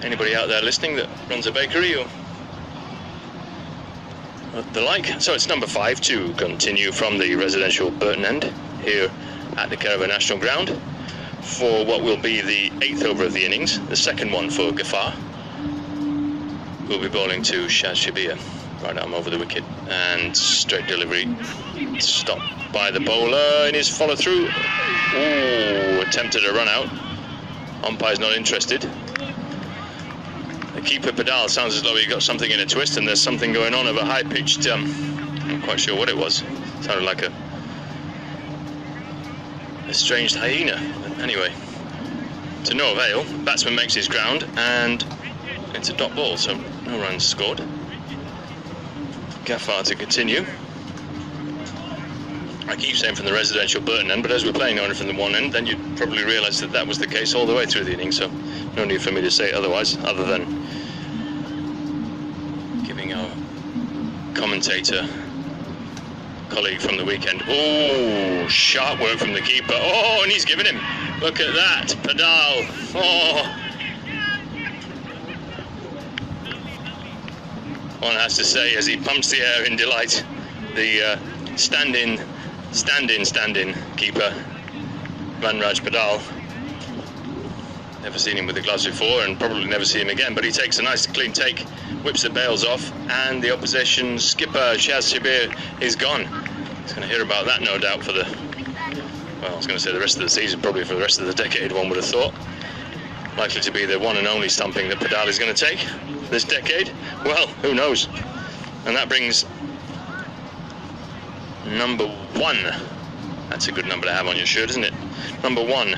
Anybody out there listening that runs a bakery or the like. So it's number 5 to continue from the residential Burton end here at the Kerava National Ground for what will be the 8th over of the innings, the second one for Ghaffar. We'll be bowling to Shaz Shabir, right arm over the wicket, and straight delivery stopped by the bowler in his follow through. Ooh, attempted a run out. Umpire's not interested. The keeper Padal sounds as though he got something in a twist, and there's something going on of a high-pitched, I'm not quite sure what it was. Sounded like a estranged hyena. But anyway, to no avail. Batsman makes his ground, and it's a dot ball, so no runs scored. Ghaffar to continue. I keep saying from the residential Burton end, but as we're playing on it from the one end, then you'd probably realise that that was the case all the way through the innings, so no need for me to say otherwise, other than giving our commentator colleague from the weekend. Oh, sharp work from the keeper. Oh, and he's given him. Look at that, Padal. Oh. One has to say, as he pumps the air in delight, the stand-in keeper, Vanraj Padal. Never seen him with the gloves before, and probably never see him again, but he takes a nice clean take, whips the bails off, and the opposition skipper, Shaz Shabir, is gone. He's going to hear about that, no doubt, for the, well, I was going to say the rest of the season, probably for the rest of the decade, one would have thought. Likely to be the one and only stumping that Padal is going to take this decade. Well, who knows? And that brings number 1. That's a good number to have on your shirt, isn't it? Number 1.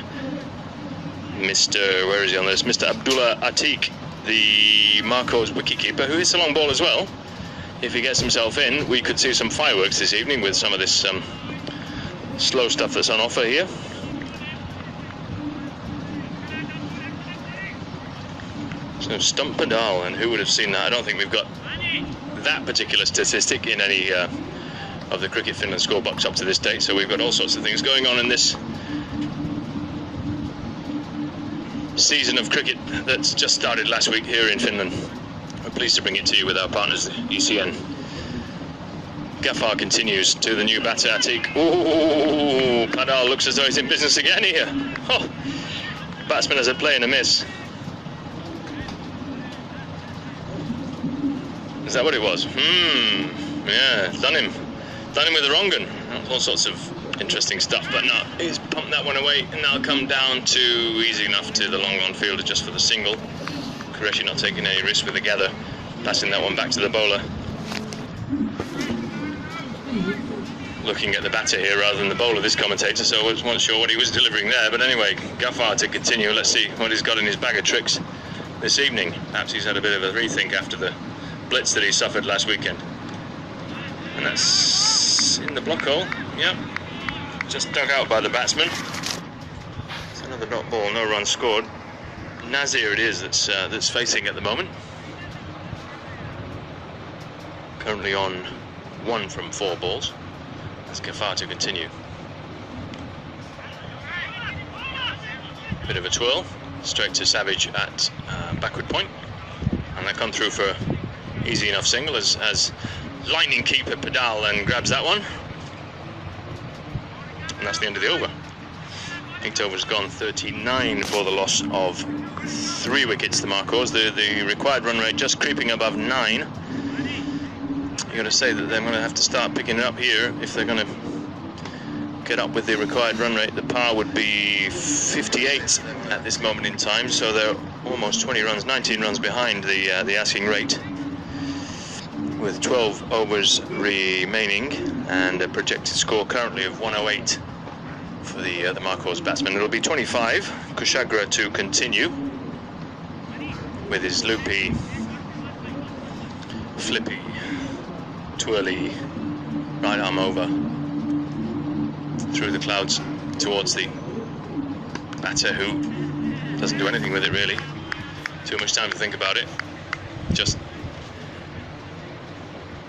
Mr. Where is he on this? Mr. Abdullah Atiq, the Marco's wicketkeeper, who hits a long ball as well. If he gets himself in, we could see some fireworks this evening with some of this slow stuff that's on offer here. So stump pedal, and who would have seen that? I don't think we've got that particular statistic in any of the Cricket Finland scorebooks up to this date. So we've got all sorts of things going on in this season of cricket that's just started last week here in Finland. We're pleased to bring it to you with our partners, the ECN. Gafar continues to the new batter, Atik. Ooh, Padal looks as though he's in business again here. Oh, batsman has a play and a miss. Is that what it was? Yeah, done him with the wrong gun. All sorts of interesting stuff, but no, he's pumped that one away, and now come down to easy enough to the long on fielder just for the single. Qureshi not taking any risk with the gather, passing that one back to the bowler. Looking at the batter here rather than the bowler, this commentator, so I wasn't sure what he was delivering there. But anyway, Gafar to continue. Let's see what he's got in his bag of tricks this evening. Perhaps he's had a bit of a rethink after the blitz that he suffered last weekend. And that's in the block hole. Yep. Just dug out by the batsman. It's another dot ball, no run scored. Nazir it is that's facing at the moment. Currently on 1 from 4 balls. That's Gafar to continue. Bit of a twirl, straight to Savage at backward point. And they come through for easy enough single as lightning keeper Padal and grabs that one. And that's the end of the over. Inked over's gone 39 for the loss of 3 wickets to Marcos. The required run rate just creeping above 9. You've got to say that they're going to have to start picking it up here if they're going to get up with the required run rate. The par would be 58 at this moment in time, so they're almost 20 runs, 19 runs behind the asking rate, with 12 overs remaining and a projected score currently of 108 for the Marcos batsman. It'll be 25. Kushagra to continue with his loopy, flippy, twirly right arm over through the clouds towards the batter, who doesn't do anything with it really. Too much time to think about it. Just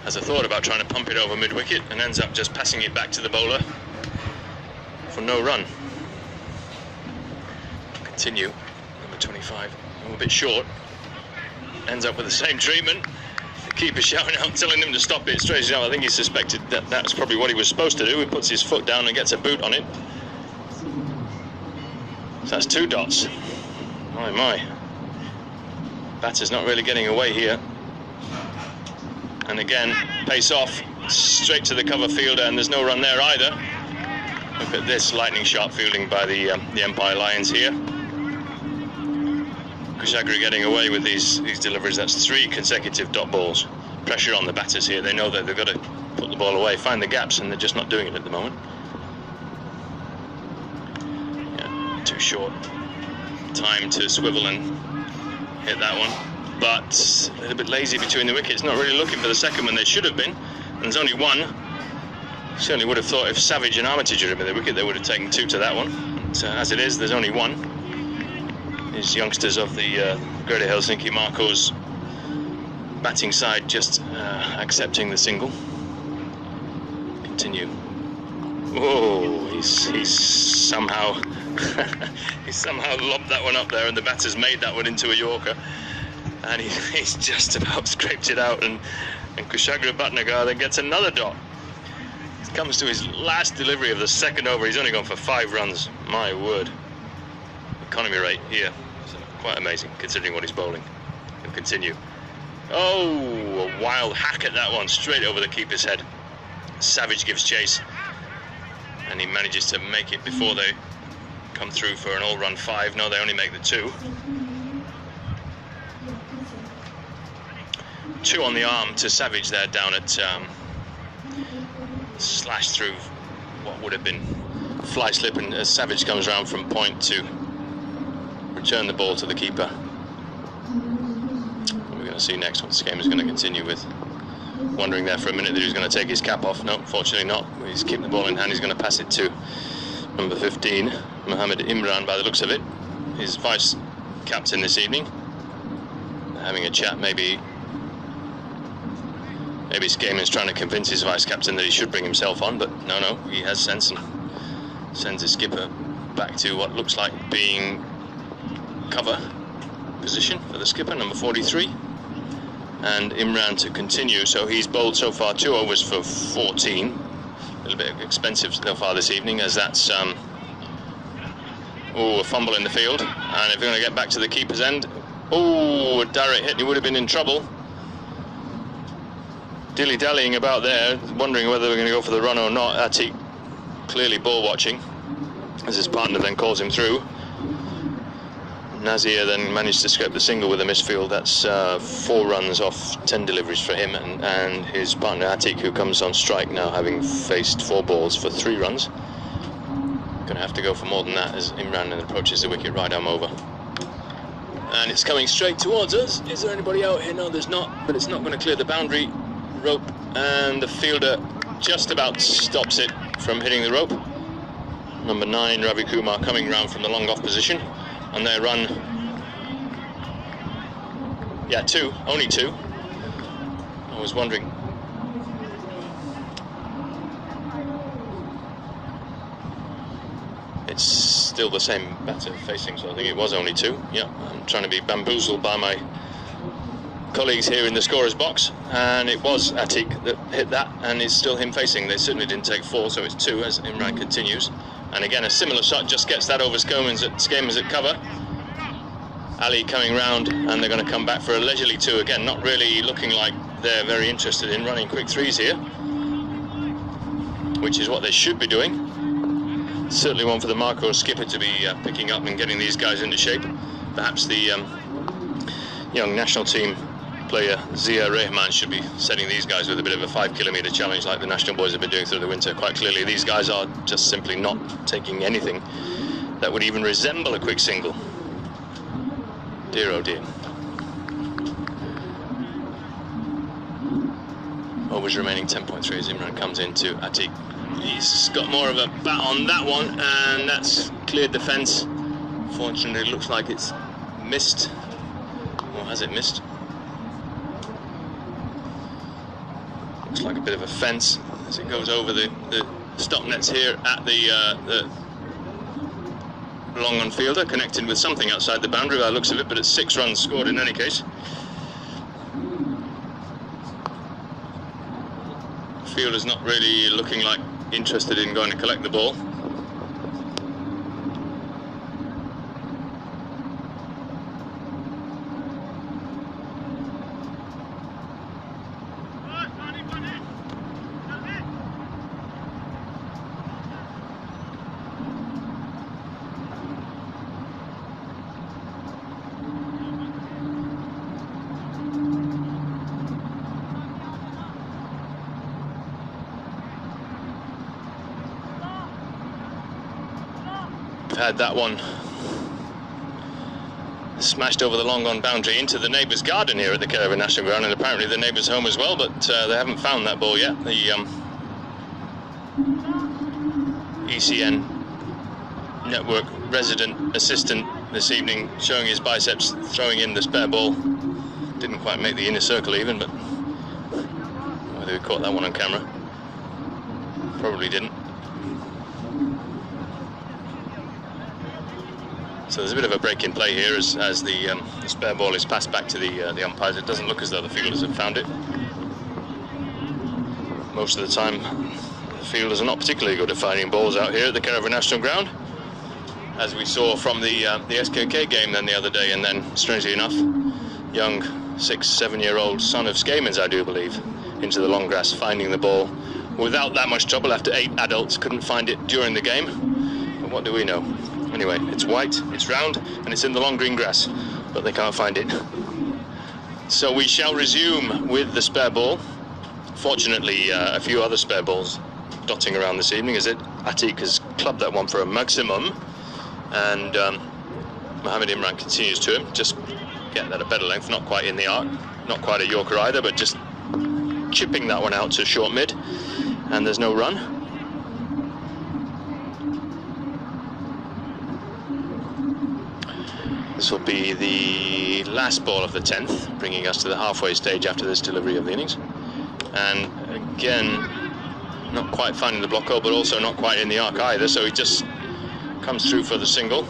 has a thought about trying to pump it over mid-wicket and ends up just passing it back to the bowler for no run. Continue, number 25, a bit short. Ends up with the same treatment. The keeper shouting out, telling him to stop it. Strangely enough, I think he suspected that that's probably what he was supposed to do. He puts his foot down and gets a boot on it. So that's 2 dots. My. Batter's not really getting away here. And again, pace off, straight to the cover fielder, and there's no run there either. Look at this lightning sharp fielding by the Empire Lions here. Kushagra getting away with these deliveries. That's 3 consecutive dot balls. Pressure on the batters here. They know that they've got to put the ball away, find the gaps, and they're just not doing it at the moment. Yeah, too short time to swivel and hit that one. But a little bit lazy between the wickets, not really looking for the second one they should have been. And there's only 1. Certainly would have thought if Savage and Armitage had been the wicket, they would have taken 2 to that one. But as it is, there's only 1. These youngsters of the Greater Helsinki Marcos batting side just accepting the single. Continue. Oh, he's somehow he's somehow lobbed that one up there, and the batter's made that one into a Yorker. And he's just about scraped it out, and Kushagra Bhatnagar then gets another dot. It comes to his last delivery of the second over. He's only gone for 5 runs. My word. Economy rate here. Quite amazing, considering what he's bowling. He'll continue. Oh, a wild hack at that one, straight over the keeper's head. Savage gives chase, and he manages to make it before they come through for an all-run 5. No, they only make the 2. 2 on the arm to Savage there, down at slash through what would have been fly slip, and as Savage comes round from point to return the ball to the keeper. What we're going to see next, what this game is going to continue with. Wondering there for a minute that he was going to take his cap off. No, fortunately not. He's keeping the ball in hand. He's going to pass it to number 15, Mohammed Imran, by the looks of it, his vice captain this evening. having a chat. Maybe Skamen's trying to convince his vice captain that he should bring himself on, but no, he has sense and sends his skipper back to what looks like being cover position for the skipper, number 43, and Imran to continue. So he's bowled so far 2 overs for 14. A little bit expensive so far this evening, as that's a fumble in the field, and if you're going to get back to the keeper's end, a direct hit, he would have been in trouble. Dilly-dallying about there, wondering whether we're going to go for the run or not. Atiq clearly ball watching, as his partner then calls him through. Nazir then managed to scrape the single with a misfield. That's 4 runs off 10 deliveries for him, and his partner Atiq, who comes on strike now, having faced 4 balls for 3 runs. Going to have to go for more than that as Imran approaches the wicket right arm over. And it's coming straight towards us. Is there anybody out here? No, there's not, but it's not going to clear the boundary rope, and the fielder just about stops it from hitting the rope. Number 9, Ravi Kumar, coming round from the long off position, and they run, 2, only 2. I was wondering. It's still the same batter facing, so I think it was only 2. Yeah, I'm trying to be bamboozled by my colleagues here in the scorer's box, and it was Atiq that hit that, and it's still him facing. They certainly didn't take 4, so it's 2 as Imran continues. And again, a similar shot just gets that over Skamen's at cover. Ali coming round, and they're going to come back for a leisurely 2 again, not really looking like they're very interested in running quick 3s here, which is what they should be doing. Certainly one for the Marco skipper to be picking up and getting these guys into shape. Perhaps the young national team player Zia Rehman should be setting these guys with a bit of a 5-kilometre challenge like the national boys have been doing through the winter. Quite clearly these guys are just simply not taking anything that would even resemble a quick single. Dear oh dear. Overs remaining 10.3 as Imran comes into Atiq. He's got more of a bat on that one, and that's cleared the fence. Fortunately it looks like it's missed. Or has it missed? Looks like a bit of a fence as it goes over the stop nets here at the long on fielder, connected with something outside the boundary by the looks of it, but it's 6 runs scored in any case. Fielder's not really looking like interested in going to collect the ball. Had that one smashed over the long on boundary into the neighbour's garden here at the Caravan National Ground, and apparently the neighbour's home as well, but they haven't found that ball yet. The ECN network resident assistant this evening showing his biceps, throwing in the spare ball. Didn't quite make the inner circle even, but whether we caught that one on camera, probably didn't. So there's a bit of a break in play here as the spare ball is passed back to the umpires. It doesn't look as though the fielders have found it. Most of the time, the fielders are not particularly good at finding balls out here at the Caravan National Ground, as we saw from the SKK game then the other day, and then, strangely enough, young 6-7-year-old son of Skamen's, I do believe, into the long grass, finding the ball without that much trouble after 8 adults couldn't find it during the game. But what do we know? Anyway, it's white, it's round, and it's in the long green grass, but they can't find it. So we shall resume with the spare ball. Fortunately, a few other spare balls dotting around this evening, as Atiq has clubbed that one for a maximum, and Mohammed Imran continues to him, just get that a better length, not quite in the arc, not quite a Yorker either, but just chipping that one out to short mid, and there's no run. This will be the last ball of the 10th, bringing us to the halfway stage after this delivery of the innings. And again, not quite finding the block hole, but also not quite in the arc either, so he just comes through for the single.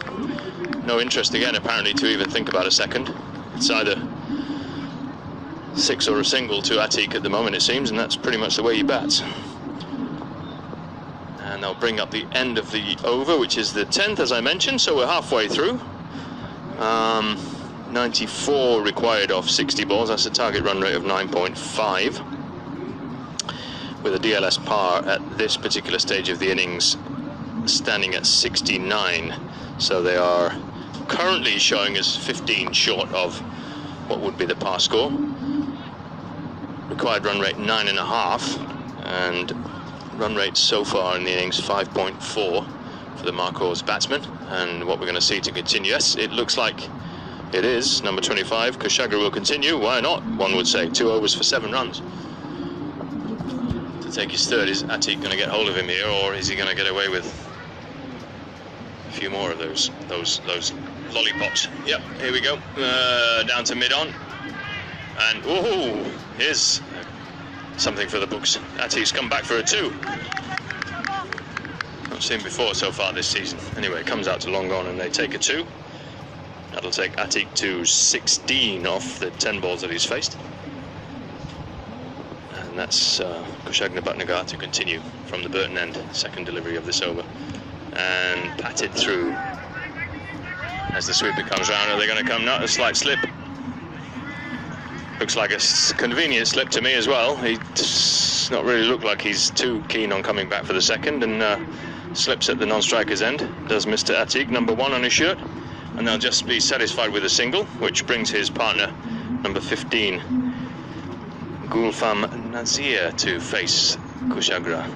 No interest again, apparently, to even think about a second. It's either 6 or a single to Atik at the moment, it seems, and that's pretty much the way he bats. And they'll bring up the end of the over, which is the 10th, as I mentioned, so we're halfway through. 94 required off 60 balls. That's a target run rate of 9.5, with a DLS par at this particular stage of the innings standing at 69. So they are currently showing us 15 short of what would be the par score. Required run rate 9.5, and run rate so far in the innings 5.4 for the Marcos batsman. And what we're going to see to continue, yes, it looks like it is number 25. Kushagra will continue. Why not, one would say. 2 overs for 7 runs to take his third. Is Atik going to get hold of him here, or is he going to get away with a few more of those lollipops? Yep, here we go. Down to mid-on, and oh, here's something for the books. Atik's come back for a 2. Not seen before so far this season. Anyway, comes out to long on and they take a 2. That'll take Atik to 16 off the 10 balls that he's faced. And that's Kushagra Bhatnagar to continue from the Burton end, second delivery of this over. And patted through as the sweeper comes round. Are they going to come? Not a slight slip. Looks like a convenient slip to me as well. He does not really look like he's too keen on coming back for the second, and slips at the non-striker's end. Does Mr. Atik, number 1 on his shirt, and they'll just be satisfied with a single, which brings his partner, number 15, Gulfam Nazir, to face Kushagra.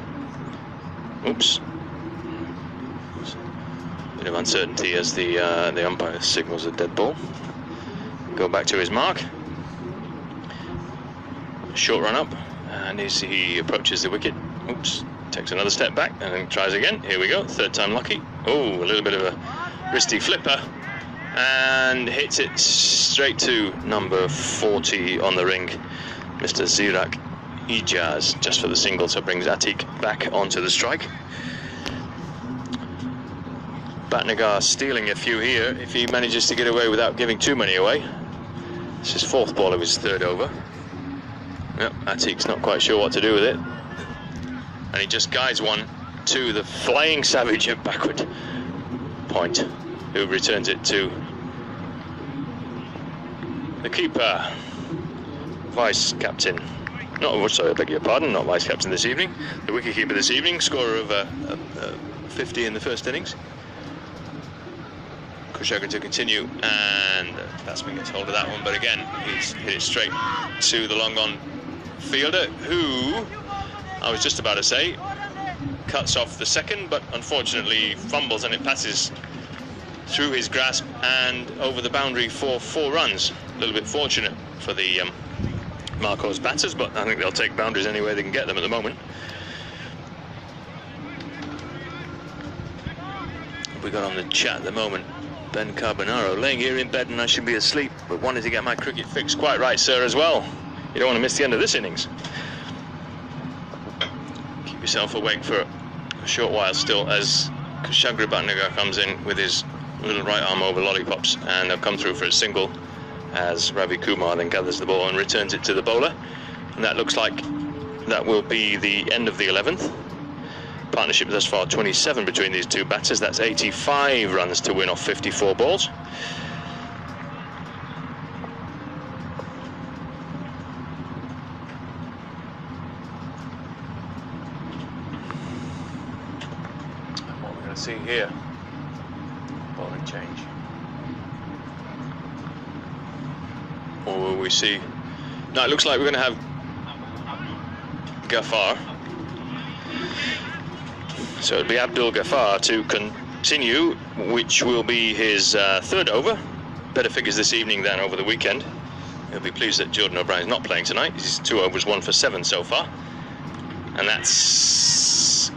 Oops. Bit of uncertainty as the umpire signals a dead ball. Go back to his mark. Short run up, and as he approaches the wicket, oops, takes another step back and then tries again. Here we go, third time lucky. Oh, a little bit of a wristy flipper, and hits it straight to number 40 on the ring, Mr. Zirak Ijaz, just for the single, so brings Atik back onto the strike. Bhatnagar stealing a few here if he manages to get away without giving too many away. This is 4th ball of his 3rd over. Yep, Atik's not quite sure what to do with it, and he just guides one to the flying savage at backward point, who returns it to the keeper, vice captain. Sorry, I beg your pardon, not vice captain this evening. The wicket keeper this evening, scorer of 50 in the first innings. Kushagra to continue, and the batsman gets hold of that one, but again, he's hit it straight to the long on fielder, who, I was just about to say, cuts off the second, but unfortunately fumbles, and it passes through his grasp and over the boundary for 4 runs. A little bit fortunate for the Marcos batters, but I think they'll take boundaries any way they can get them at the moment. We got on the chat at the moment, Ben Carbonaro, laying here in bed and I should be asleep, but wanted to get my cricket fix. Quite right, sir, as well. You don't want to miss the end of this innings. Keep yourself awake for a short while still, as Kushagra Bhatnagar comes in with his little right arm over lollipops, and they'll come through for a single as Ravi Kumar then gathers the ball and returns it to the bowler. And that looks like that will be the end of the 11th. Partnership thus far 27 between these two batters. That's 85 runs to win off 54 balls. And what we're going to see here, bowling change. Or will we see? No, it looks like we're going to have Ghaffar. So it'll be Abdul Ghaffar to continue, which will be his 3rd over. Better figures this evening than over the weekend. He'll be pleased that Jordan O'Brien's not playing tonight. He's 2 overs, 1 for 7 so far. And that's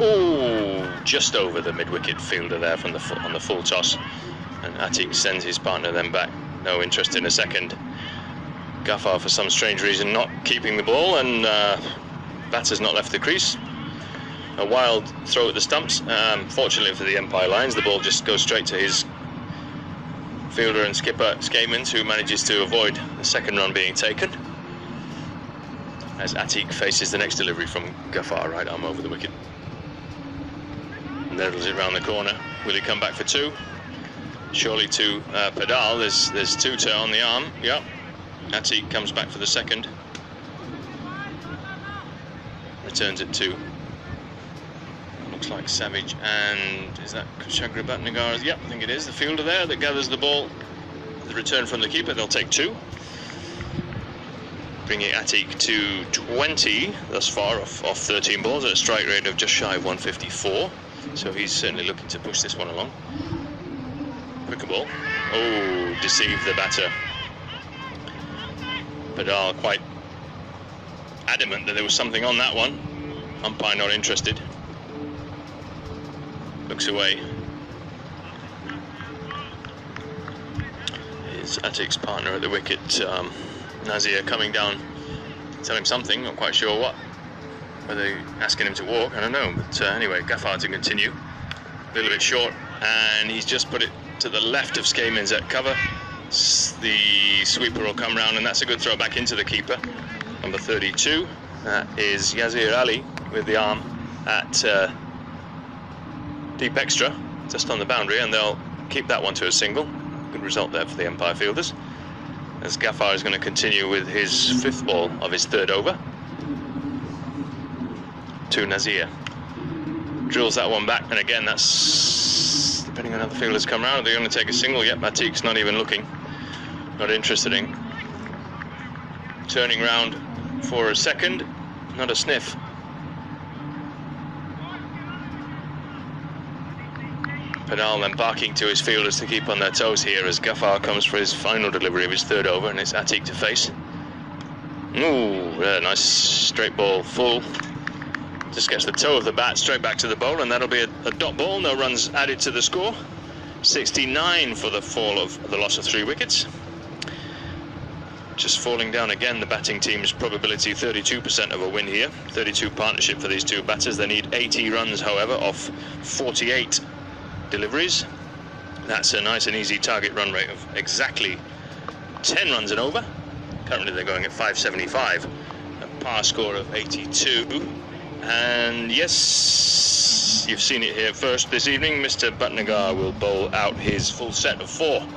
just over the mid-wicket fielder there from on the full toss. And Atik sends his partner then back. No interest in a second. Ghaffar, for some strange reason, not keeping the ball, and batter's not left the crease. A wild throw at the stumps. Fortunately for the Empire Lions, the ball just goes straight to his fielder and skipper Skamans, who manages to avoid the second run being taken. As Atik faces the next delivery from Ghaffar, right arm over the wicket. Nettles it round the corner. Will he come back for two? Surely to Padal. There's two to on the arm. Yep. Atik comes back for the second. Returns it to, looks like Savage, and is that Kushagra Bhatnagar? Yep, I think it is. The fielder there that gathers the ball. The return from the keeper. They'll take two, bringing Atik to 20 thus far off 13 balls at a strike rate of just shy of 154. So he's certainly looking to push this one along. Quicker ball. Oh, deceived the batter. Padal quite adamant that there was something on that one. Umpire not interested. Looks away. Here's Atik's partner at the wicket, Nazir, coming down. Tell him something, not quite sure what. Whether asking him to walk, I don't know. But anyway, Ghaffar to continue. A little bit short, and he's just put it to the left of Skamans at cover. The sweeper will come round, and that's a good throw back into the keeper. Number 32, that is Yazir Ali with the arm at deep extra, just on the boundary, and they'll keep that one to a single. Good result there for the Empire fielders. As Ghaffar is going to continue with his fifth ball of his third over. To Nazir. Drills that one back, and again, that's depending on how the fielders come round. Are they going to take a single? Yep, Atik's not even looking. Not interested in turning round for a second. Not a sniff. Padal then barking to his fielders to keep on their toes here as Ghaffar comes for his final delivery of his third over, and it's Atik to face. Ooh, yeah, nice straight ball full. Just gets the toe of the bat straight back to the bowl, and that'll be a dot ball. No runs added to the score. 69 for the fall of the loss of 3 wickets. Just falling down again, the batting team's probability 32% of a win here. 32 partnership for these two batters. They need 80 runs, however, off 48 deliveries. That's a nice and easy target run rate of exactly 10 runs and over. Currently they're going at 575. A par score of 82. And yes, you've seen it here first this evening. Mr. Bhatnagar will bowl out his full set of 4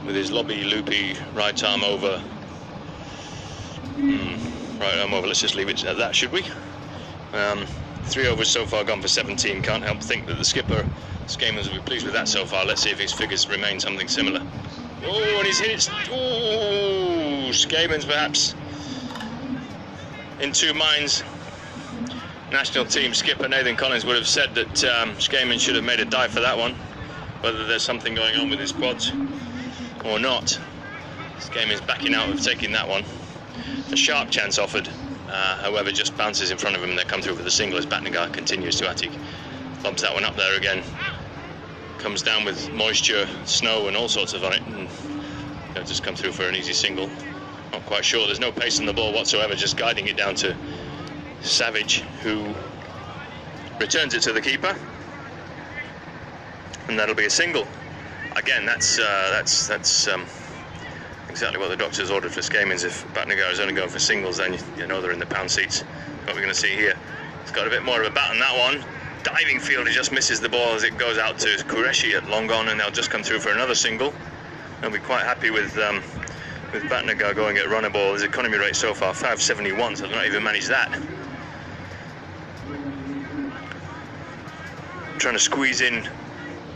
with his lobby loopy right arm over. Right arm over, let's just leave it at that, should we? 3 overs so far, gone for 17. Can't help think that the skipper, Skamans, will be pleased with that so far. Let's see if his figures remain something similar. Oh, and he's hit it. Oh, Skamans perhaps in 2 minds. National team skipper Nathan Collins would have said that Skamans should have made a dive for that one. Whether there's something going on with his quads or not, Skamans backing out of taking that one. A sharp chance offered, however, just bounces in front of him, and they come through for the single as Bhatnagar continues to Atik. Lobs that one up there again. Comes down with moisture, snow and all sorts of on it, and they'll just come through for an easy single. Not quite sure, there's no pace in the ball whatsoever, just guiding it down to Savage, who returns it to the keeper, and that'll be a single. Again, that's exactly what the doctors ordered for Skamans. If Bhatnagar is only going for singles, then you know they're in the pound seats. What we're going to see here, it's got a bit more of a bat on that one. Diving fielder just misses the ball as it goes out to Qureshi at long on, and they'll just come through for another single. They'll be quite happy with Bhatnagar going at runner ball. His economy rate so far 571, so they've not even managed that. Trying to squeeze in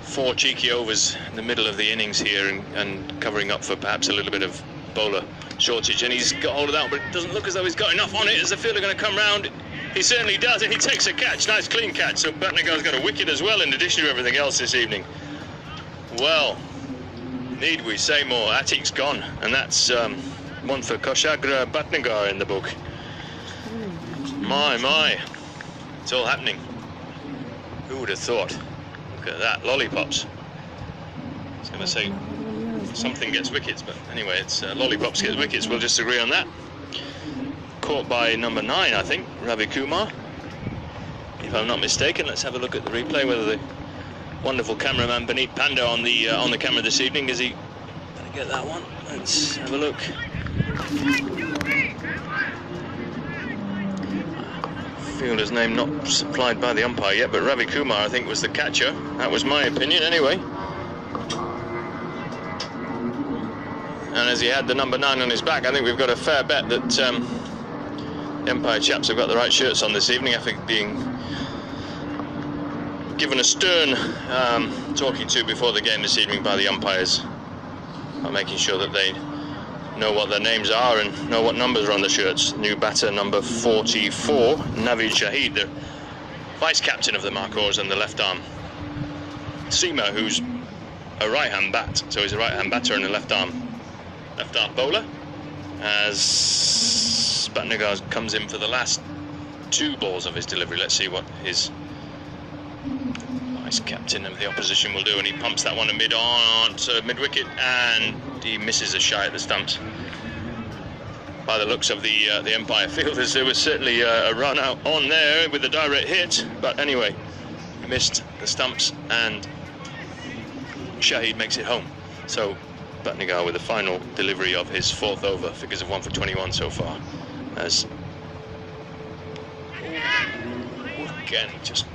4 cheeky overs in the middle of the innings here, and covering up for perhaps a little bit of bowler shortage, and he's got hold of that, but it doesn't look as though he's got enough on it. Is the fielder going to come round? He certainly does, and he takes a catch. Nice clean catch. So Bhatnagar's got a wicket as well, in addition to everything else this evening. Well, need we say more? Atik's gone, and that's one for Kushagra Bhatnagar in the book. My, it's all happening. Who would have thought? Look at that, lollipops. going to say something gets wickets, but anyway, it's lollipops gets wickets. We'll just agree on that. Caught by number 9, I think, Ravi Kumar, if I'm not mistaken. Let's have a look at the replay, whether the wonderful cameraman Beneath Panda on the camera this evening, is he going to get that one? Let's have a look. Fielder's name not supplied by the umpire yet, but Ravi Kumar, I think, was the catcher. That was my opinion anyway. And as he had the number 9 on his back, I think we've got a fair bet that the Empire chaps have got the right shirts on this evening. I think being given a stern talking to before the game this evening by the umpires, making sure that they know what their names are and know what numbers are on the shirts. New batter number 44, Naveed Shahid, the vice captain of the Marcors and the left arm seamer, who's a right hand bat, so he's a right hand batter and a left arm bowler, as Bhatnagar comes in for the last 2 balls of his delivery. Let's see what his vice captain of the opposition will do, and he pumps that one to mid-wicket, and he misses a shy at the stumps. By the looks of the Empire fielders, there was certainly a run out on there with a direct hit, but anyway, missed the stumps, and Shahid makes it home. So Bhatnagar with the final delivery of his 4th over, figures of 1 for 21 so far, as again just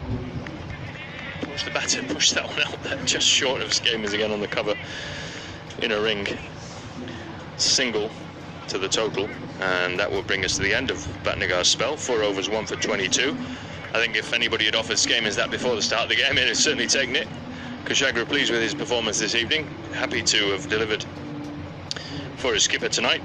pushed the batter, pushed that one out there just short of Skamans again on the cover in a ring. Single to the total, and that will bring us to the end of Bhatnagar's spell. 4 overs, 1 for 22. I think if anybody had offered Skamans that before the start of the game, he'd have certainly taken it. Kushagra pleased with his performance this evening, happy to have delivered for his skipper tonight,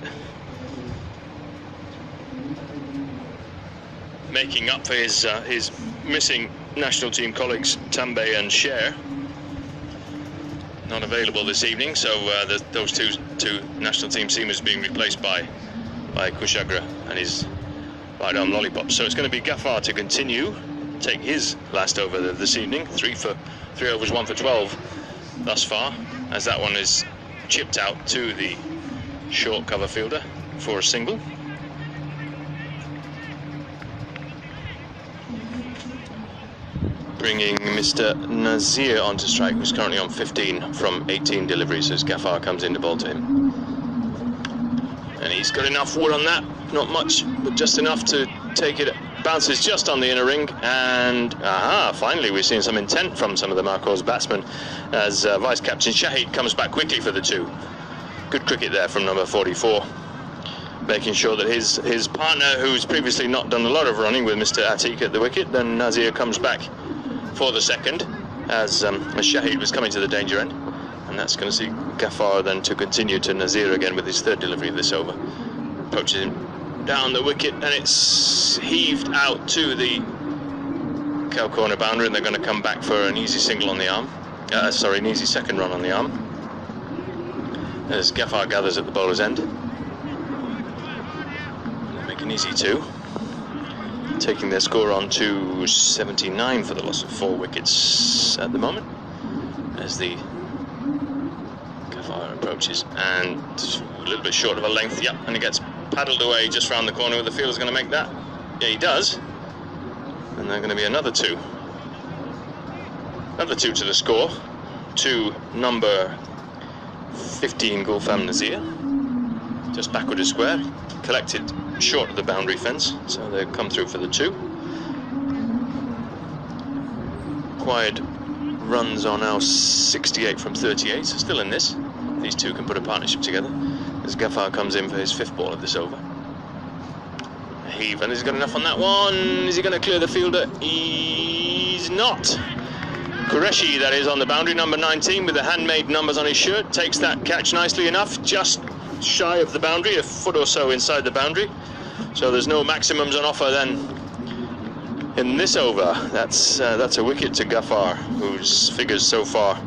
making up for his missing national team colleagues Tambe and Sher, not available this evening, so those two national team seamers being replaced by Kushagra and his right arm lollipop. So it's going to be Ghaffar to continue, take his last over this evening. 3 overs, 1 for 12 thus far, as that one is chipped out to the short cover fielder for a single. Bringing Mr. Nazir onto strike, who's currently on 15 from 18 deliveries as Ghaffar comes in to bowl to him. And he's got enough wood on that, not much, but just enough to take it. Bounces just on the inner ring, and finally we've seen some intent from some of the Marcors batsmen as vice captain Shahid comes back quickly for the 2. Good cricket there from number 44, making sure that his partner, who's previously not done a lot of running with Mr. Atiq at the wicket, then Nazir comes back for the 2nd as Shahid was coming to the danger end, and that's going to see Ghaffar then to continue to Nazir again with his 3rd delivery of this over. Approaches him down the wicket, and it's heaved out to the cow corner boundary, and they're going to come back for an easy single on the arm. An easy 2nd run on the arm, as Ghaffar gathers at the bowler's end. Make an easy 2, taking their score on to 79 for the loss of 4 wickets at the moment, as the Ghaffar approaches, and a little bit short of a length, and he gets paddled away just round the corner. The fielder's going to make that. Yeah, he does. And they're going to be another 2. Another 2 to the score, to number 15, Gulfam Nazir. Just backward of square, collected short of the boundary fence, so they've come through for the 2. Required runs are now 68 from 38, so still in this. These 2 can put a partnership together, as Ghaffar comes in for his 5th ball of this over. Heave, and he's got enough on that one. Is he going to clear the fielder? He's not. Qureshi, that is, on the boundary, number 19, with the handmade numbers on his shirt, takes that catch nicely enough, just shy of the boundary, a foot or so inside the boundary. So there's no maximums on offer then in this over. That's a wicket to Ghaffar, whose figures so far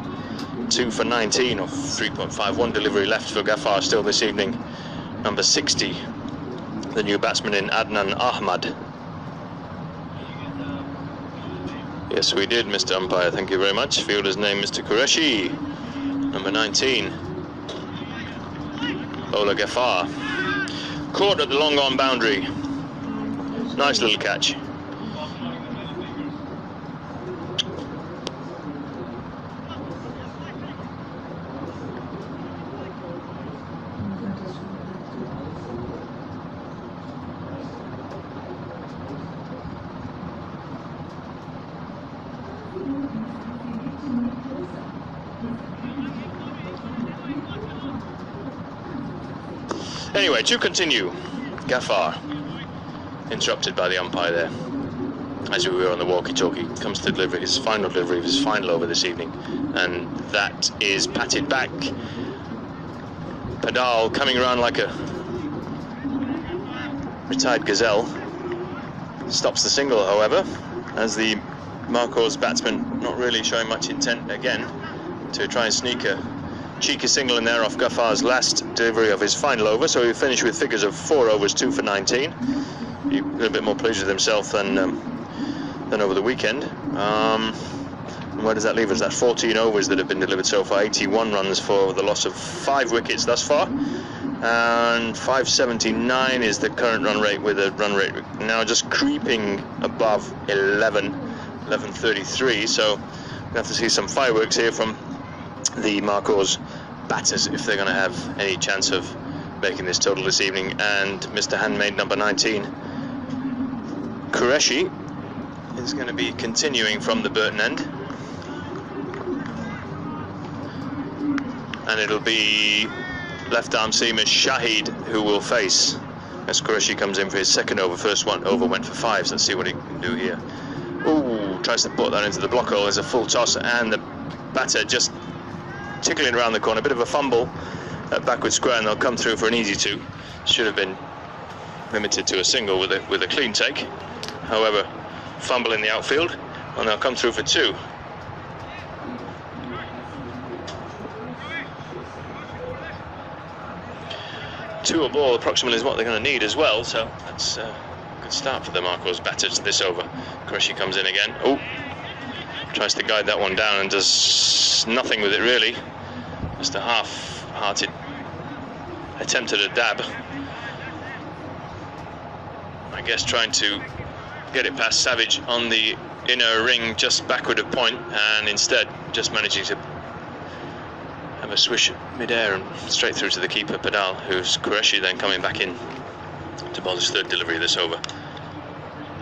2 for 19, or 3.51 delivery left for Ghaffar still this evening. Number 60, the new batsman in Adnan Ahmad. Yes, we did, Mr. Umpire, thank you very much. Fielder's name, Mr. Qureshi. number 19, Ola Gafar. Caught at the long on boundary. Nice little catch. Anyway, to continue, Gafar, interrupted by the umpire there, as we were on the walkie-talkie, comes to deliver his final delivery of his final over this evening, and that is patted back. Padal coming around like a retired gazelle, stops the single, however, as the Marcos batsman not really showing much intent again to try and sneak a cheeky single in there off Gafar's last delivery of his final over, so he finished with figures of 4 overs, 2 for 19. A little bit more pleased with himself than over the weekend. And where does that leave us? That's 14 overs that have been delivered so far, 81 runs for the loss of 5 wickets thus far, and 579 is the current run rate, with a run rate now just creeping above 1133, so we have to see some fireworks here from the Marcos batters if they're going to have any chance of making this total this evening. And Mr. Handmade number 19, Qureshi, is going to be continuing from the Burton end, and it'll be left arm seamer Shahid who will face as Qureshi comes in for his second over. First one over went for 5, so let's see what he can do here. Ooh, tries to put that into the block hole. There's a full toss, and the batter just tickling around the corner. A bit of a fumble at backward square, and they'll come through for an easy 2. Should have been limited to a single with a clean take. However, fumble in the outfield, and they'll come through for 2. Two a ball approximately is what they're going to need as well, so that's a good start for the Marcos batters this over. Qureshi comes in again. Oh, tries to guide that one down and does nothing with it really. Just a half-hearted attempt at a dab. I guess trying to get it past Savage on the inner ring just backward of point, and instead just managing to have a swish mid-air and straight through to the keeper, Padal, who's Qureshi then coming back in to bowl his third delivery of this over.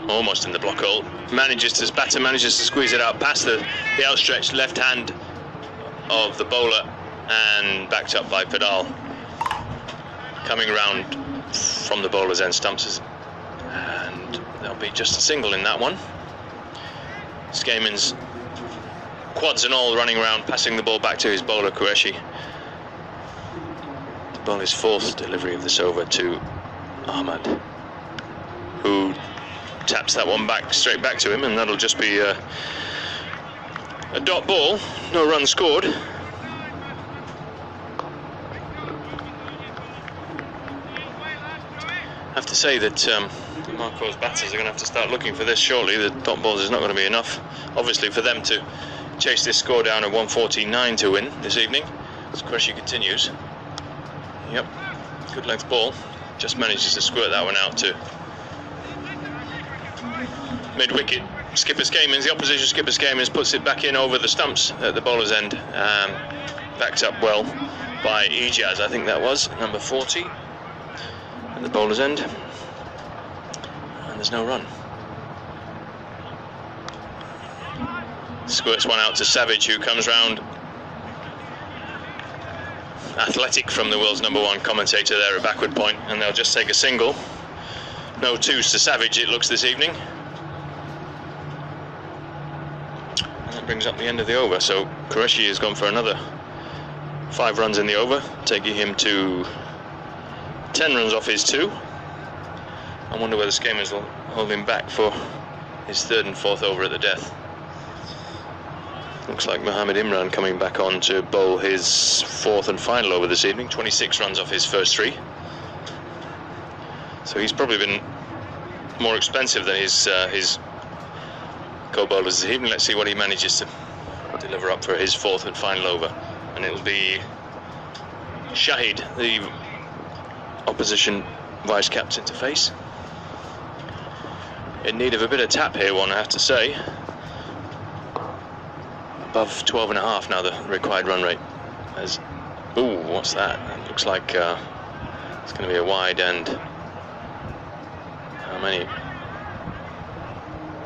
Almost in the block hole. Batter manages to squeeze it out past the outstretched left hand of the bowler, and backed up by Padal. Coming round from the bowler's end stumps, and there'll be just a single in that one. Skamen's quads and all running around, passing the ball back to his bowler Qureshi. To bowl his fourth delivery of this over to Ahmad, who taps that one straight back to him, and that'll just be a dot ball, no run scored. I have to say that the Marcos batters are going to have to start looking for this shortly. The dot balls is not going to be enough, obviously, for them to chase this score down at 149 to win this evening. As Qureshi continues. Yep, good length ball. Just manages to squirt that one out to mid-wicket. Skipper Skamens, the opposition skipper Skamens, puts it back in over the stumps at the bowler's end. Backed up well by Ijaz, I think that was, number 40, at the bowler's end. And there's no run. Squirts one out to Savage, who comes round. Athletic from the world's number 1 commentator there at backward point, and they'll just take a single. No 2s to Savage, it looks, this evening. And that brings up the end of the over, so Qureshi has gone for another 5 runs in the over, taking him to 10 runs off his 2. I wonder whether Skamers will hold him back for his 3rd and 4th over at the death. Looks like Mohammed Imran coming back on to bowl his 4th and final over this evening. 26 runs off his first 3. So he's probably been more expensive than his co-bowlers this evening. Let's see what he manages to deliver up for his 4th and final over. and it'll be Shahid, the opposition vice captain, to face. In need of a bit of tap here, one, I have to say. Above 12.5 now, the required run rate. As, ooh, what's that? It looks like it's going to be a wide, and how many?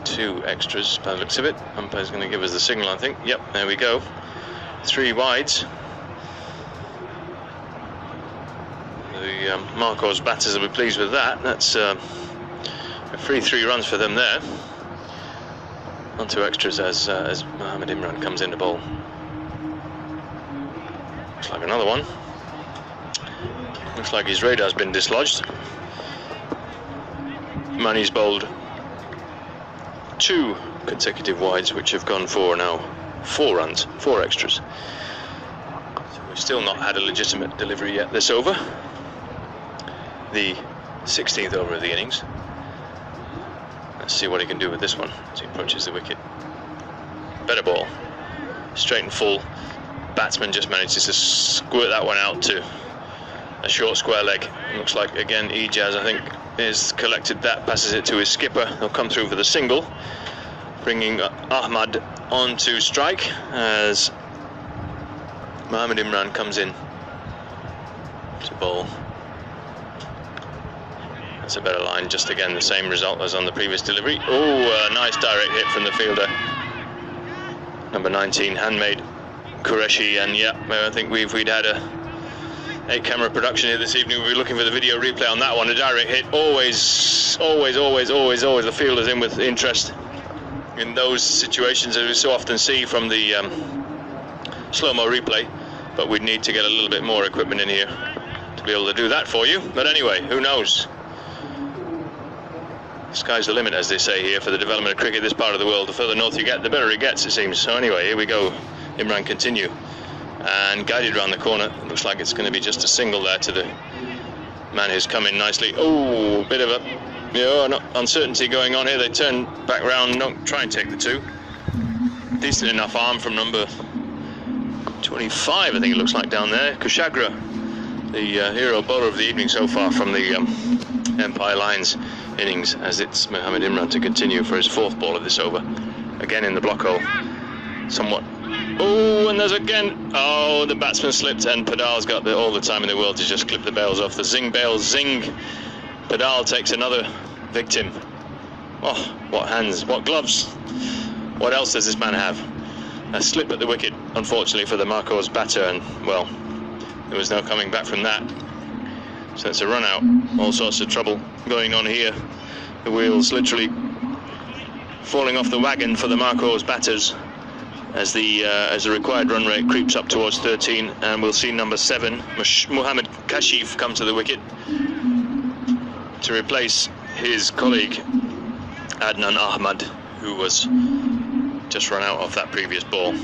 2 extras by the looks of it. Umpire's going to give us the signal, I think. Yep, there we go. 3 wides. The Marcos batters will be pleased with that. That's a free 3 runs for them there. On 2 extras as Mohamed Imran comes in to bowl. Looks like another one. Looks like his radar's been dislodged. Mani's bowled 2 consecutive wides, which have gone for now 4 runs, 4 extras. So we've still not had a legitimate delivery yet this over. The 16th over of the innings. Let's see what he can do with this one as he approaches the wicket. Better ball, straight and full. Batsman just manages to squirt that one out to a short square leg. It looks like again Ijaz, I think, is collected that, passes it to his skipper. He'll come through for the single, bringing Ahmad on to strike as Mohamed Imran comes in to bowl. That's a better line, just again the same result as on the previous delivery. Oh, a nice direct hit from the fielder, number 19, handmade Qureshi. And yeah, I think we'd had a 8-camera production here this evening, we'll be looking for the video replay on that one. A direct hit, always the fielders in with interest in those situations, as we so often see from the slow-mo replay. But we'd need to get a little bit more equipment in here to be able to do that for you. But anyway, who knows? The sky's the limit, as they say here, for the development of cricket this part of the world. The further north you get, the better it gets, it seems. So anyway, here we go. Imran continue. And guided around the corner. It looks like it's going to be just a single there to the man who's come in nicely. Oh, bit of a uncertainty going on here. They turn back round, don't try and take the 2. Decent enough arm from number 25, I think it looks like, down there. Kushagra, the hero bowler of the evening so far from the Empire Lions innings, as it's Mohamed Imran to continue for his 4th ball of this over. Again in the block hole. Somewhat. Oh, and there's again. Oh, the batsman slipped, and Padal's got all the time in the world to just clip the bails off. The zing bails, zing. Padal takes another victim. Oh, what hands, what gloves. What else does this man have? A slip at the wicket, unfortunately for the Marcos batter, and well, there was no coming back from that. So it's a run out. All sorts of trouble going on here. The wheels literally falling off the wagon for the Marcos batters, as the required run rate creeps up towards 13, and we'll see number 7, Mohammad Kashif, come to the wicket to replace his colleague Adnan Ahmad, who was just run out of that previous ball.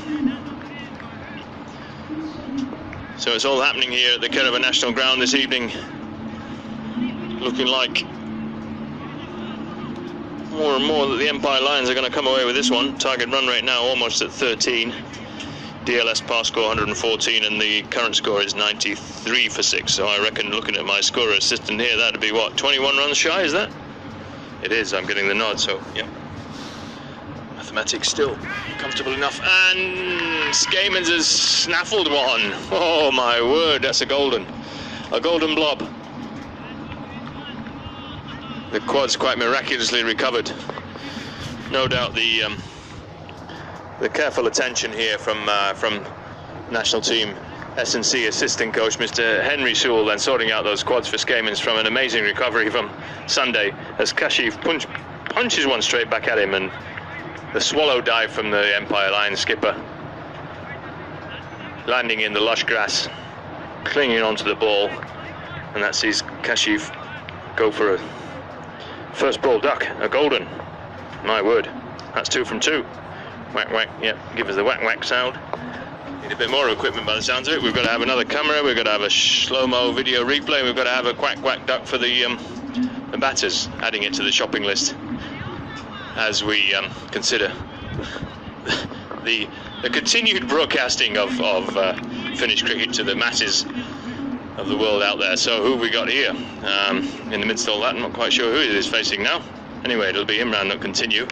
So it's all happening here at the Kerava National Ground this evening. Looking like more and more that the Empire Lions are going to come away with this one. Target run rate now almost at 13. DLS pass score 114, and the current score is 93 for 6. So I reckon, looking at my scorer assistant here, that'd be what, 21 runs shy, is that? It is, I'm getting the nod, so yeah. Mathematics still comfortable enough, and Skamans has snaffled one. Oh my word, that's a golden blob. The quad's quite miraculously recovered. No doubt the careful attention here from national team S&C assistant coach Mr. Henry Sewell, and sorting out those quads for Skamans from an amazing recovery from Sunday, as Kashif punches one straight back at him, and the swallow dive from the Empire Lions skipper, landing in the lush grass, clinging onto the ball, and that sees Kashif go for a first ball duck, a golden. My word, that's 2 from 2. Whack whack, yep, give us the whack whack sound. Need a bit more equipment by the sounds of it. We've got to have another camera, we've got to have a slow-mo video replay, we've got to have a quack quack duck for the batters, adding it to the shopping list as we consider the continued broadcasting of Finnish cricket to the masses of the world out there. So who have we got here? In the midst of all that, I'm not quite sure who it is facing now. Anyway, it'll be Imran that continue.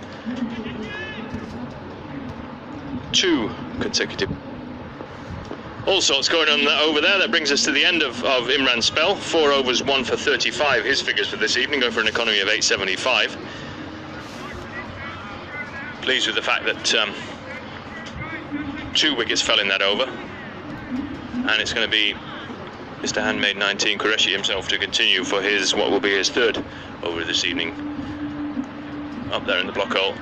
2 consecutive. All sorts going on over there. That brings us to the end of Imran's spell. 4 overs, 1 for 35. His figures for this evening, going for an economy of 875. Pleased with the fact that 2 wickets fell in that over. And it's going to be Mr. Handmade 19, Qureshi himself, to continue for his, what will be his 3rd over this evening. Up there in the block hole.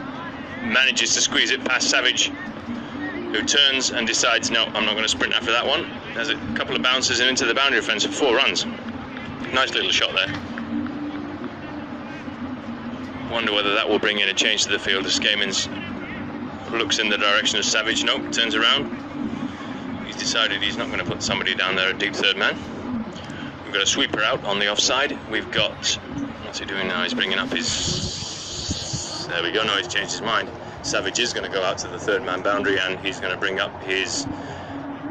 Manages to squeeze it past Savage, who turns and decides, no, I'm not going to sprint after that one. There's a couple of bounces and into the boundary fence for 4 runs. Nice little shot there. Wonder whether that will bring in a change to the field as Skamins looks in the direction of Savage. Nope, turns around. He's decided he's not going to put somebody down there at deep 3rd man. We've got a sweeper out on the offside. We've got, what's he doing now? He's bringing up his, there we go, no, he's changed his mind. Savage is going to go out to the 3rd man boundary, and he's going to bring up his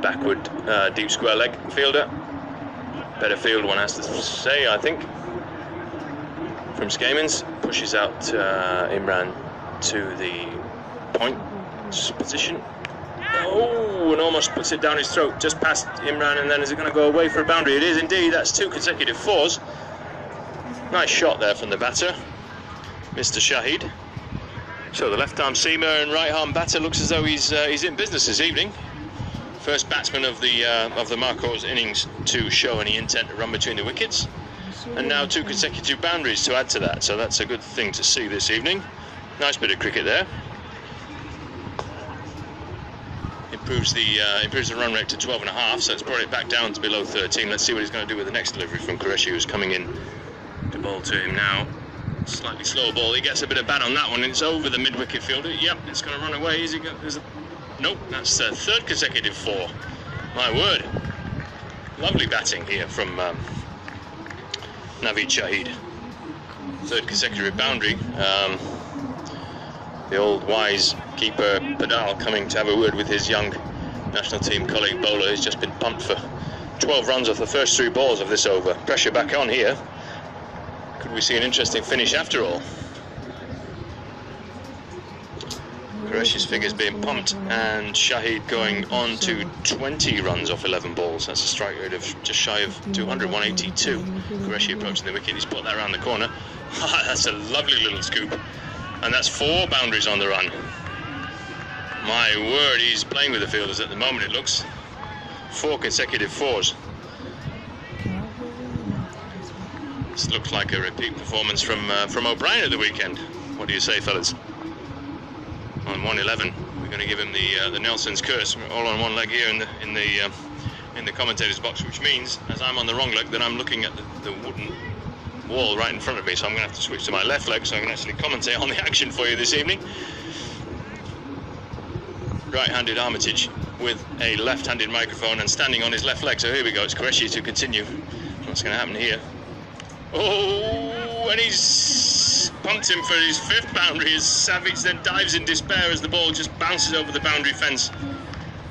backward deep square leg fielder. Better field, one has to say, I think. From Skamins, pushes out Imran to the point position. Oh, and almost puts it down his throat, just past Imran, and then is it going to go away for a boundary? It is indeed. That's 2 consecutive 4s. Nice shot there from the batter, Mr. Shahid. So the left-arm seamer and right-arm batter looks as though he's in business this evening. First batsman of the Marco's innings to show any intent to run between the wickets, and now 2 consecutive boundaries to add to that. So that's a good thing to see this evening. Nice bit of cricket there. Improves the run rate to 12.5, so it's brought it back down to below 13. Let's see what he's going to do with the next delivery from Qureshi, who's coming in to bowl to him now. Slightly slow ball. He gets a bit of bat on that one, and it's over the mid-wicket fielder. Yep, it's going to run away. Is he going? Nope, that's the 3rd consecutive 4. My word. Lovely batting here from Naveed Shahid. 3rd consecutive boundary. The old wise keeper Padal coming to have a word with his young national team colleague bowler, who's just been pumped for 12 runs off the first 3 balls of this over. Pressure back on here. Could we see an interesting finish after all? Qureshi's figures being pumped, and Shahid going on to 20 runs off 11 balls. That's a strike rate of just shy of 200, 182. Qureshi approaching the wicket. He's put that around the corner. That's a lovely little scoop. And that's 4 boundaries on the run. My word, he's playing with the fielders at the moment, it looks. 4 consecutive 4s. This looks like a repeat performance from O'Brien at the weekend. What do you say, fellas? On 111, we're going to give him the Nelson's curse, all on one leg here in the commentator's box, which means, as I'm on the wrong leg, that I'm looking at the wooden wall right in front of me. So I'm going to have to switch to my left leg so I can actually commentate on the action for you this evening. Right-handed Armitage with a left-handed microphone and standing on his left leg. So here we go. It's Qureshi to continue. What's going to happen here? Oh, and he's pumped him for his 5th boundary as Savage then dives in despair as the ball just bounces over the boundary fence.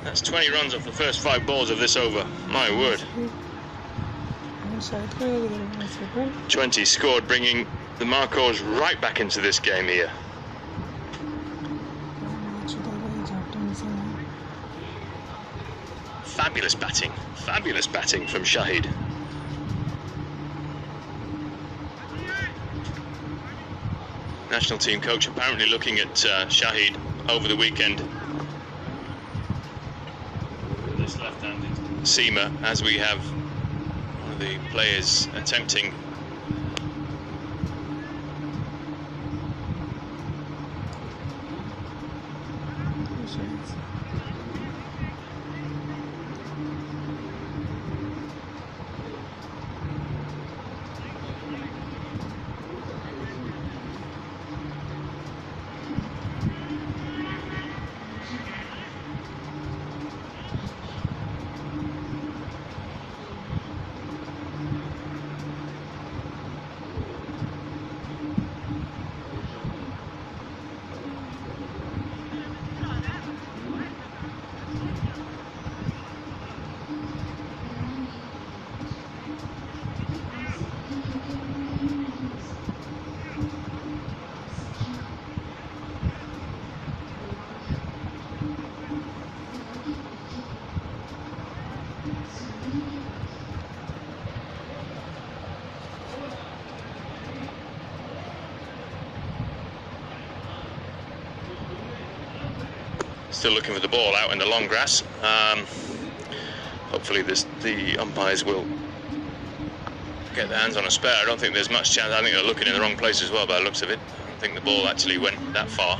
That's 20 runs off the first 5 balls of this over. My word. 20 scored, bringing the Marcos right back into this game here. Fabulous batting from Shahid. National team coach apparently looking at Shahid over the weekend. This left-handed seamer, as we have one of the players attempting Still looking for the ball out in the long grass. Hopefully the umpires will get their hands on a spare. I don't think there's much chance. I think they're looking in the wrong place as well by the looks of it. I don't think the ball actually went that far.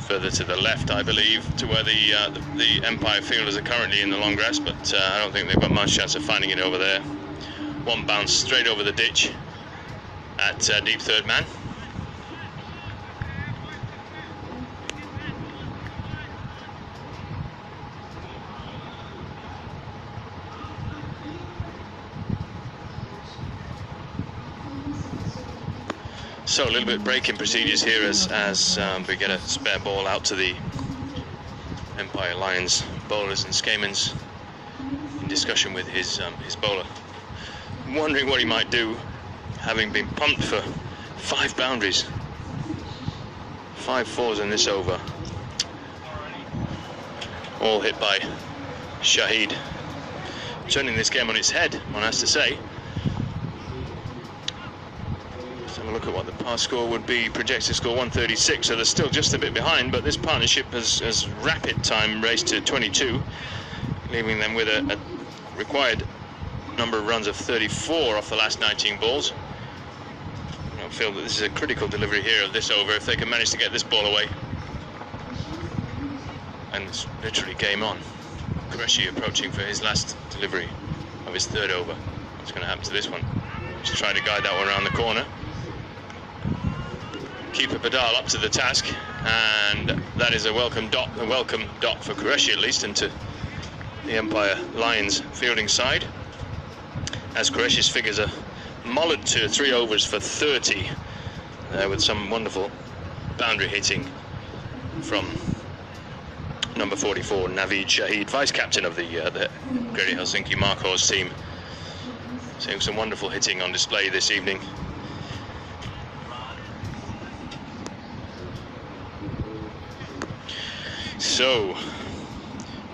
Further to the left, I believe, to where the umpire fielders are currently in the long grass, but I don't think they've got much chance of finding it over there. One bounce straight over the ditch at deep third man. So a little bit break in procedures here as we get a spare ball out to the Empire Lions bowlers, and Skamans in discussion with his bowler, wondering what he might do, having been pumped for 5 boundaries, 5 fours in this over, all hit by Shahid, turning this game on its head, one has to say. Have a look at what the par score would be. Projected score 136, so they're still just a bit behind, but this partnership has rapid time raced to 22, leaving them with a required number of runs of 34 off the last 19 balls. I feel that this is a critical delivery here of this over if they can manage to get this ball away. And it's literally game on. Qureshi approaching for his last delivery of his 3rd over. What's going to happen to this one? Just trying to guide that one around the corner. Keeper Badal up to the task, and that is a welcome dot for Qureshi at least into the Empire Lions fielding side, as Qureshi's figures are mollered to 3 overs for 30 with some wonderful boundary hitting from number 44 Naveed Shahid, vice captain of the Greater Helsinki Mark Horse team, seeing some wonderful hitting on display this evening. So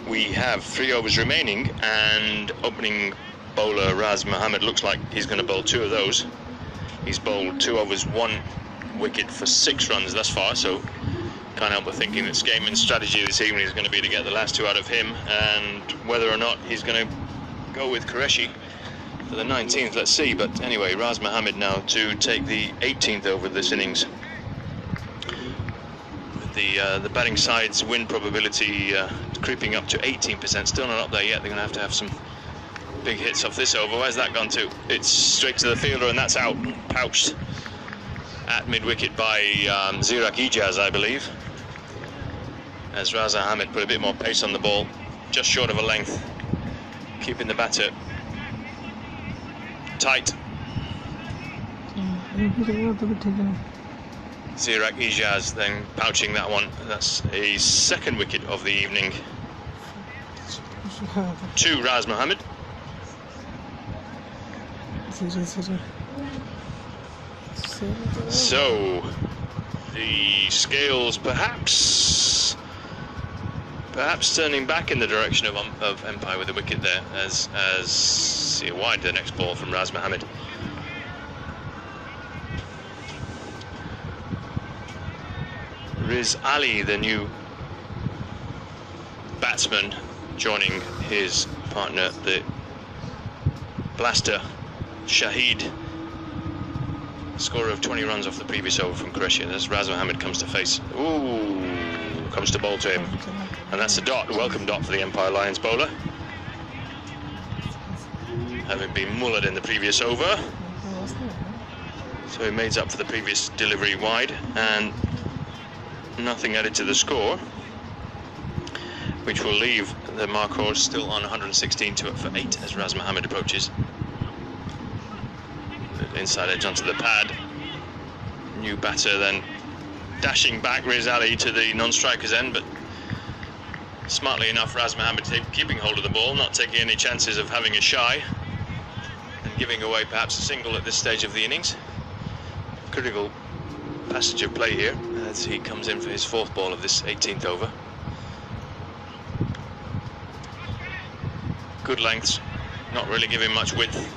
we have 3 overs remaining, and opening bowler Raz Mohammed looks like he's going to bowl 2 of those. He's bowled 2 overs, 1 wicket for 6 runs thus far, so can't help but thinking that Skaman's strategy this evening is going to be to get the last 2 out of him, and whether or not he's going to go with Qureshi for the 19th, let's see. But anyway, Raz Mohammed now to take the 18th over of this innings. The batting side's win probability creeping up to 18%, still not up there yet. They're going to have some big hits off this over. Where's that gone to? It's straight to the fielder, and that's out, pouched at mid-wicket by Zirak Ijaz, I believe, as Raz Ahmed put a bit more pace on the ball, just short of a length, keeping the batter tight. Zirak Ijaz then pouching that one. That's a 2nd wicket of the evening to Raz Mohammed. So the scales perhaps turning back in the direction of Empire with the wicket there, as see wide the next ball from Raz Mohammed. Riz Ali, the new batsman, joining his partner, the blaster Shahid. Scorer of 20 runs off the previous over from Qureshi. As Raz Mohammed comes to face, comes to bowl to him, and that's a dot, a welcome dot for the Empire Lions bowler, having been mullered in the previous over. So he made up for the previous delivery wide, and nothing added to the score, which will leave the Mark Horse still on 116 to it for 8 as Raz Mohammed approaches. Inside edge onto the pad. New batter then dashing back Riz Ali to the non-striker's end, but Smartly enough, Raz Mohammed keeping hold of the ball, not taking any chances of having a shy, and giving away perhaps a single at this stage of the innings. Critical passage of play here as he comes in for his 4th ball of this 18th over. Good lengths, not really giving much width.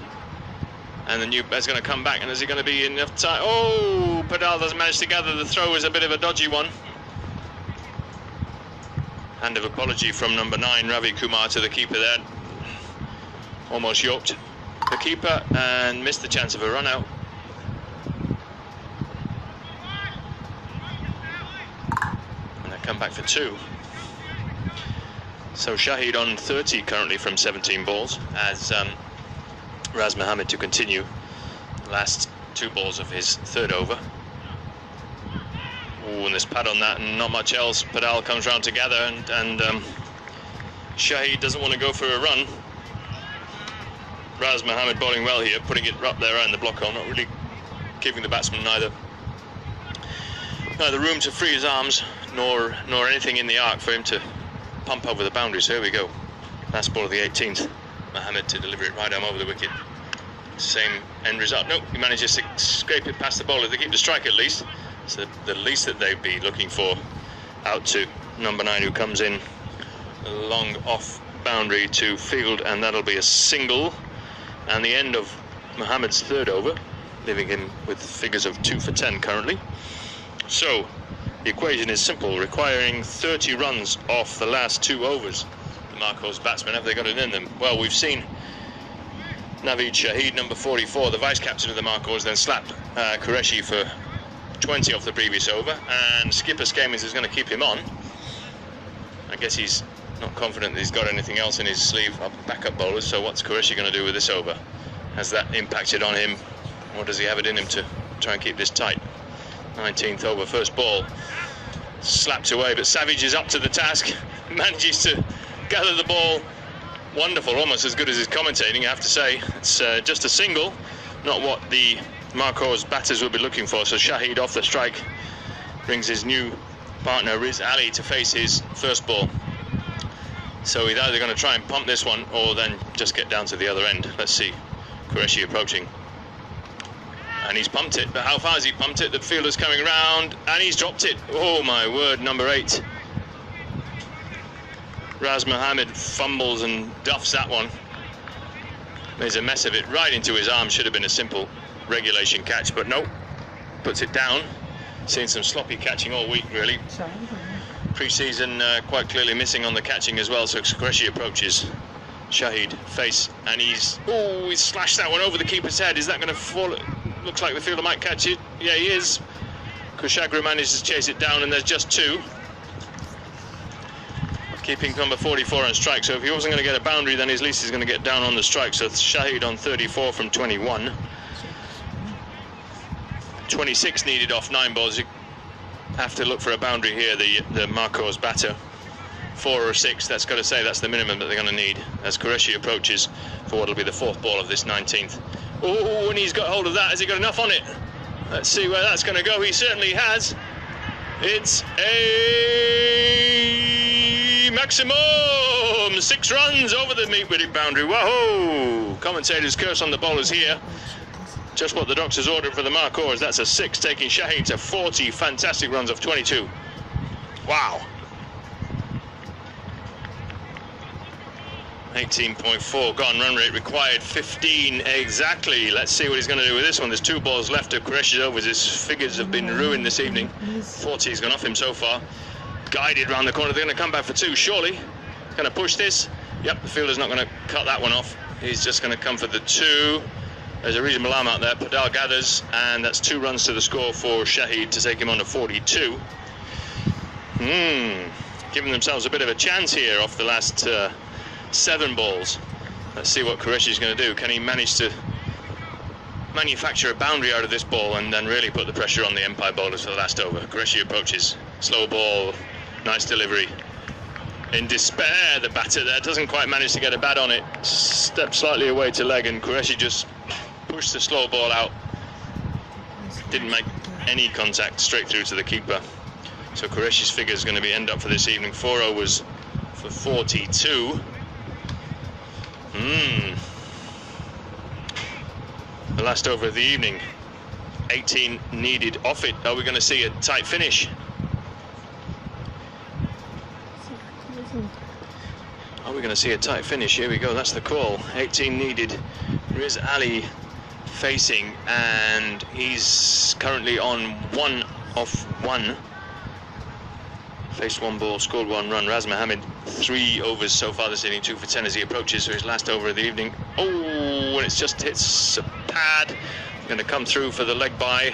And the new bat's going to come back, and is he going to be enough time? Oh, Padal doesn't manage to gather. The throw is a bit of a dodgy one. Hand of apology from number 9, Ravi Kumar, to the keeper there. Almost yoked the keeper and missed the chance of a run out. And they come back for 2. So Shahid on 30 currently from 17 balls, as Raz Mohammed to continue the last 2 balls of his 3rd over. Ooh, and there's pad on that and not much else. Padal comes round to gather, and Shahid doesn't want to go for a run. Raz Mohammed bowling well here, putting it up there around the block hole, not really giving the batsman neither room to free his arms nor anything in the arc for him to pump over the boundary. So here we go, last ball of the 18th. Mohammed to deliver it right arm over the wicket. Same end result. Nope, he manages to scrape it past the bowler. They keep the strike at least. So the least that they'd be looking for, out to number 9, who comes in long off boundary to field, and that'll be a single. And the end of Mohammed's 3rd over, leaving him with figures of 2 for 10 currently. So the equation is simple, requiring 30 runs off the last 2 overs. The Marcos batsmen, have they got it in them? Well, we've seen Naveed Shahid, number 44, the vice-captain of the Marcos, then slapped Qureshi for 20 off the previous over, and skipper Skamins is going to keep him on. I guess he's not confident that he's got anything else in his sleeve of backup bowlers, so what's Qureshi going to do with this over? Has that impacted on him, or does he have it in him to try and keep this tight? 19th over, 1st ball, slapped away, but Savage is up to the task, manages to gather the ball. Wonderful, almost as good as his commentating, I have to say. It's just a single, not what the Marcos batters will be looking for. So Shahid off the strike brings his new partner Riz Ali to face his 1st ball. So he's either going to try and pump this one or then just get down to the other end. Let's see. Qureshi approaching, and he's pumped it, but how far has he pumped it? The fielder's coming round and he's dropped it. Oh my word, number 8. Raz Mohammed fumbles and duffs that one. There's a mess of it right into his arm. Should have been a simple regulation catch, but nope, puts it down. Seen some sloppy catching all week, really. Pre-season quite clearly missing on the catching as well. So Qureshi approaches Shahid face, and he's slashed that one over the keeper's head. Is that going to fall? Looks like the fielder might catch it. Yeah, he is. Kushagra manages to chase it down, and there's just 2. Keeping number 44 on strike, so if he wasn't going to get a boundary, then at least he's going to get down on the strike. So Shahid on 34 from 21. 26 needed off 9 balls. You have to look for a boundary here, the Marcos batter. 4 or 6, that's got to say that's the minimum that they're going to need as Qureshi approaches for what will be the 4th ball of this 19th. Oh, and he's got hold of that. Has he got enough on it? Let's see where that's going to go. He certainly has. It's a maximum 6 runs over the meat-witted boundary. Whoa! Commentators curse on the bowlers here. Just what the doctors ordered for the Marcos. That's a 6, taking Shahid to 40 fantastic runs of 22. Wow. 18.4 gone, run rate required 15 exactly. Let's see what he's going to do with this one. There's 2 balls left of Qureshi's overs. His figures have been ruined this evening. 40's gone off him so far. Guided round the corner. They're going to come back for 2, surely. Going to push this. Yep, the fielder's not going to cut that one off. He's just going to come for the 2. There's a reasonable arm out there. Padal gathers, and that's 2 runs to the score for Shahid to take him on to 42. Giving themselves a bit of a chance here off the last 7 balls. Let's see what Qureshi's going to do. Can he manage to manufacture a boundary out of this ball and then really put the pressure on the Empire bowlers for the last over? Qureshi approaches, slow ball, nice delivery. In despair, the batter there doesn't quite manage to get a bat on it. Steps slightly away to leg, and Qureshi just pushed the slow ball out. Didn't make any contact, straight through to the keeper. So Qureshi's figure is going to be end up for this evening. 4 overs for for 42. The last over of the evening. 18 needed off it. Are we going to see a tight finish? Are we going to see a tight finish? Here we go, that's the call. 18 needed. Riz Ali facing, and he's currently on 1 off 1. Faced 1 ball, scored 1 run. Raz Mohammed, 3 overs so far this inning, 2 for 10 as he approaches for his last over of the evening. Oh, and it's just hits a pad. Going to come through for the leg bye.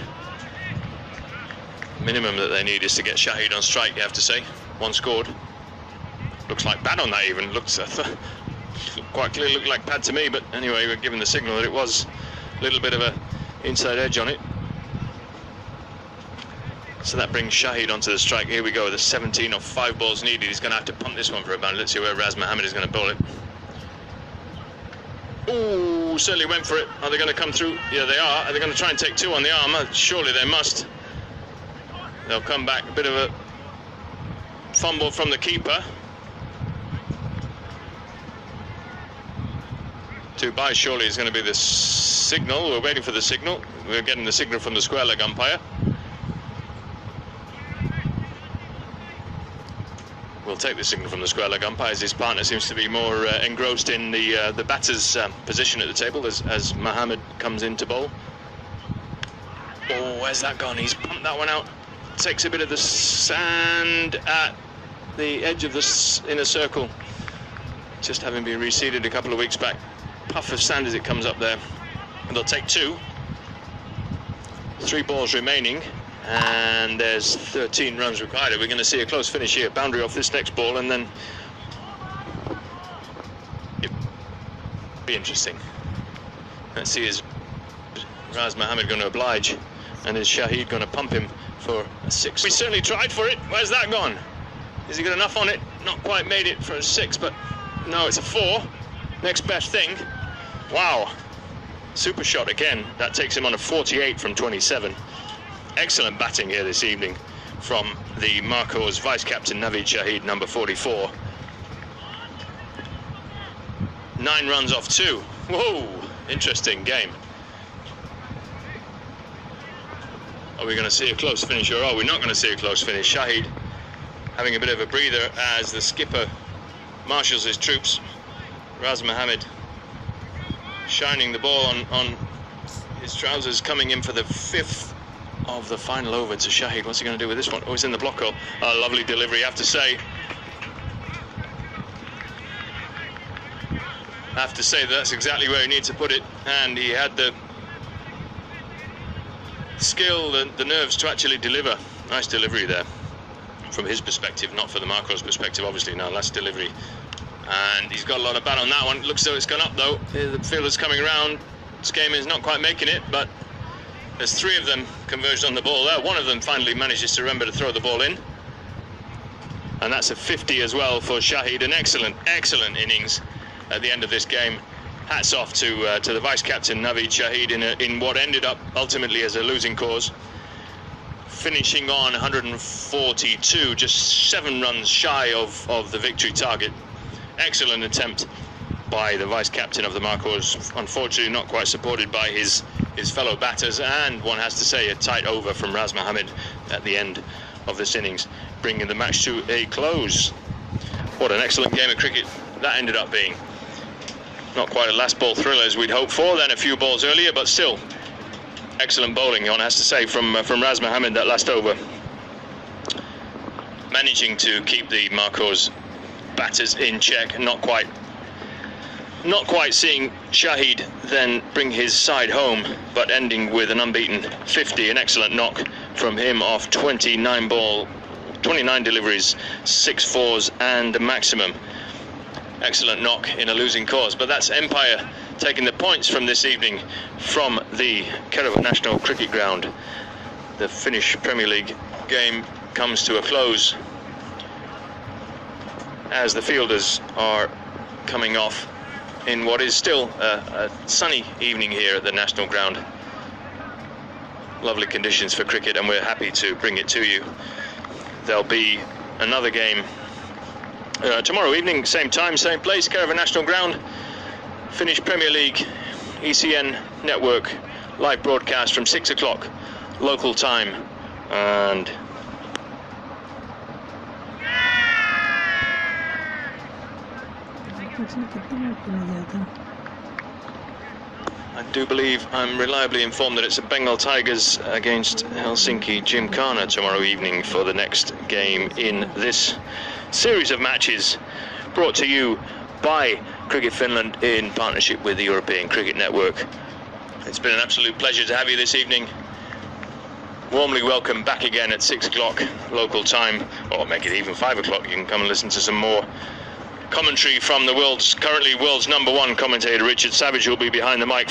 Minimum that they need is to get Shahid on strike, you have to say. 1 scored. Looks like pad on that even. Looks quite clearly looked like pad to me, but anyway, we're given the signal that it was a little bit of a inside edge on it. So that brings Shahid onto the strike. Here we go, the 17 of 5 balls needed. He's going to have to punt this one for a bound. Let's see where Raz Mohammed is going to bowl it. Ooh, certainly went for it. Are they going to come through? Yeah, they are. Are they going to try and take 2 on the arm? Surely they must. They'll come back. A bit of a fumble from the keeper. 2 by surely is going to be the signal. We're waiting for the signal. We're getting the signal from the square leg umpire. We'll take the signal from the square leg umpire, as his partner seems to be more engrossed in the batter's position at the table as Mohammed comes in to bowl. Oh, where's that gone? He's pumped that one out. Takes a bit of the sand at the edge of the inner circle, just having been reseeded a couple of weeks back. Puff of sand as it comes up there. And they'll take 2. 3 balls remaining. And there's 13 runs required. We're going to see a close finish here. Boundary off this next ball, and then it'll be interesting. Let's see, is Raz Mohammed going to oblige, and is Shahid going to pump him for a 6? We certainly tried for it. Where's that gone? Is he got enough on it? Not quite made it for a 6, but no, it's a 4. Next best thing. Wow. Super shot again. That takes him on a 48 from 27. Excellent batting here this evening from the Marcos vice-captain Naveed Shahid, number 44. 9 runs off 2. Whoa, interesting game. Are we going to see a close finish, or are we not going to see a close finish? Shahid having a bit of a breather as the skipper marshals his troops. Raz Mohammed shining the ball on his trousers, coming in for the 5th of the final over to Shahid. What's he going to do with this one? Oh, he's in the block hole. A lovely delivery, I have to say. That's exactly where he needs to put it, and he had the skill and the nerves to actually deliver. Nice delivery there from his perspective, not for the Marcos perspective, obviously. No, last delivery, and he's got a lot of bat on that one. It looks as though it's gone up though. The fielder's coming around. Skaman is not quite making it, but there's 3 of them converged on the ball there. One of them finally manages to remember to throw the ball in, and that's a 50 as well for Shahid. An excellent innings at the end of this game. Hats off to the vice-captain Naveed Shahid in what ended up ultimately as a losing cause. Finishing on 142, just 7 runs shy of the victory target. Excellent attempt by the vice-captain of the Marcos, unfortunately not quite supported by his fellow batters, and one has to say a tight over from Raz Mohammed at the end of this innings, bringing the match to a close. What an excellent game of cricket that ended up being. Not quite a last ball thriller as we'd hoped for, then a few balls earlier, but still excellent bowling, one has to say, from Raz Mohammed that last over, managing to keep the Marcos batters in check. Not quite seeing Shahid then bring his side home, but ending with an unbeaten 50. An excellent knock from him off 29 deliveries, 6 fours and a maximum. Excellent knock in a losing cause, but that's Empire taking the points from this evening from the Kerala National Cricket Ground. The Finnish Premier League game comes to a close as the fielders are coming off in what is still a sunny evening here at the National Ground. Lovely conditions for cricket, and we're happy to bring it to you. There'll be another game tomorrow evening, same time, same place, care of a National Ground, Finnish Premier League, ECN network, live broadcast from 6 o'clock local time. And I do believe I'm reliably informed that it's a Bengal Tigers against Helsinki Gymkhana tomorrow evening for the next game in this series of matches brought to you by Cricket Finland in partnership with the European Cricket Network. It's been an absolute pleasure to have you this evening. Warmly welcome back again at 6 o'clock local time, or make it even 5 o'clock. You can come and listen to some more commentary from the currently world's #1 commentator, Richard Savage, who will be behind the mic.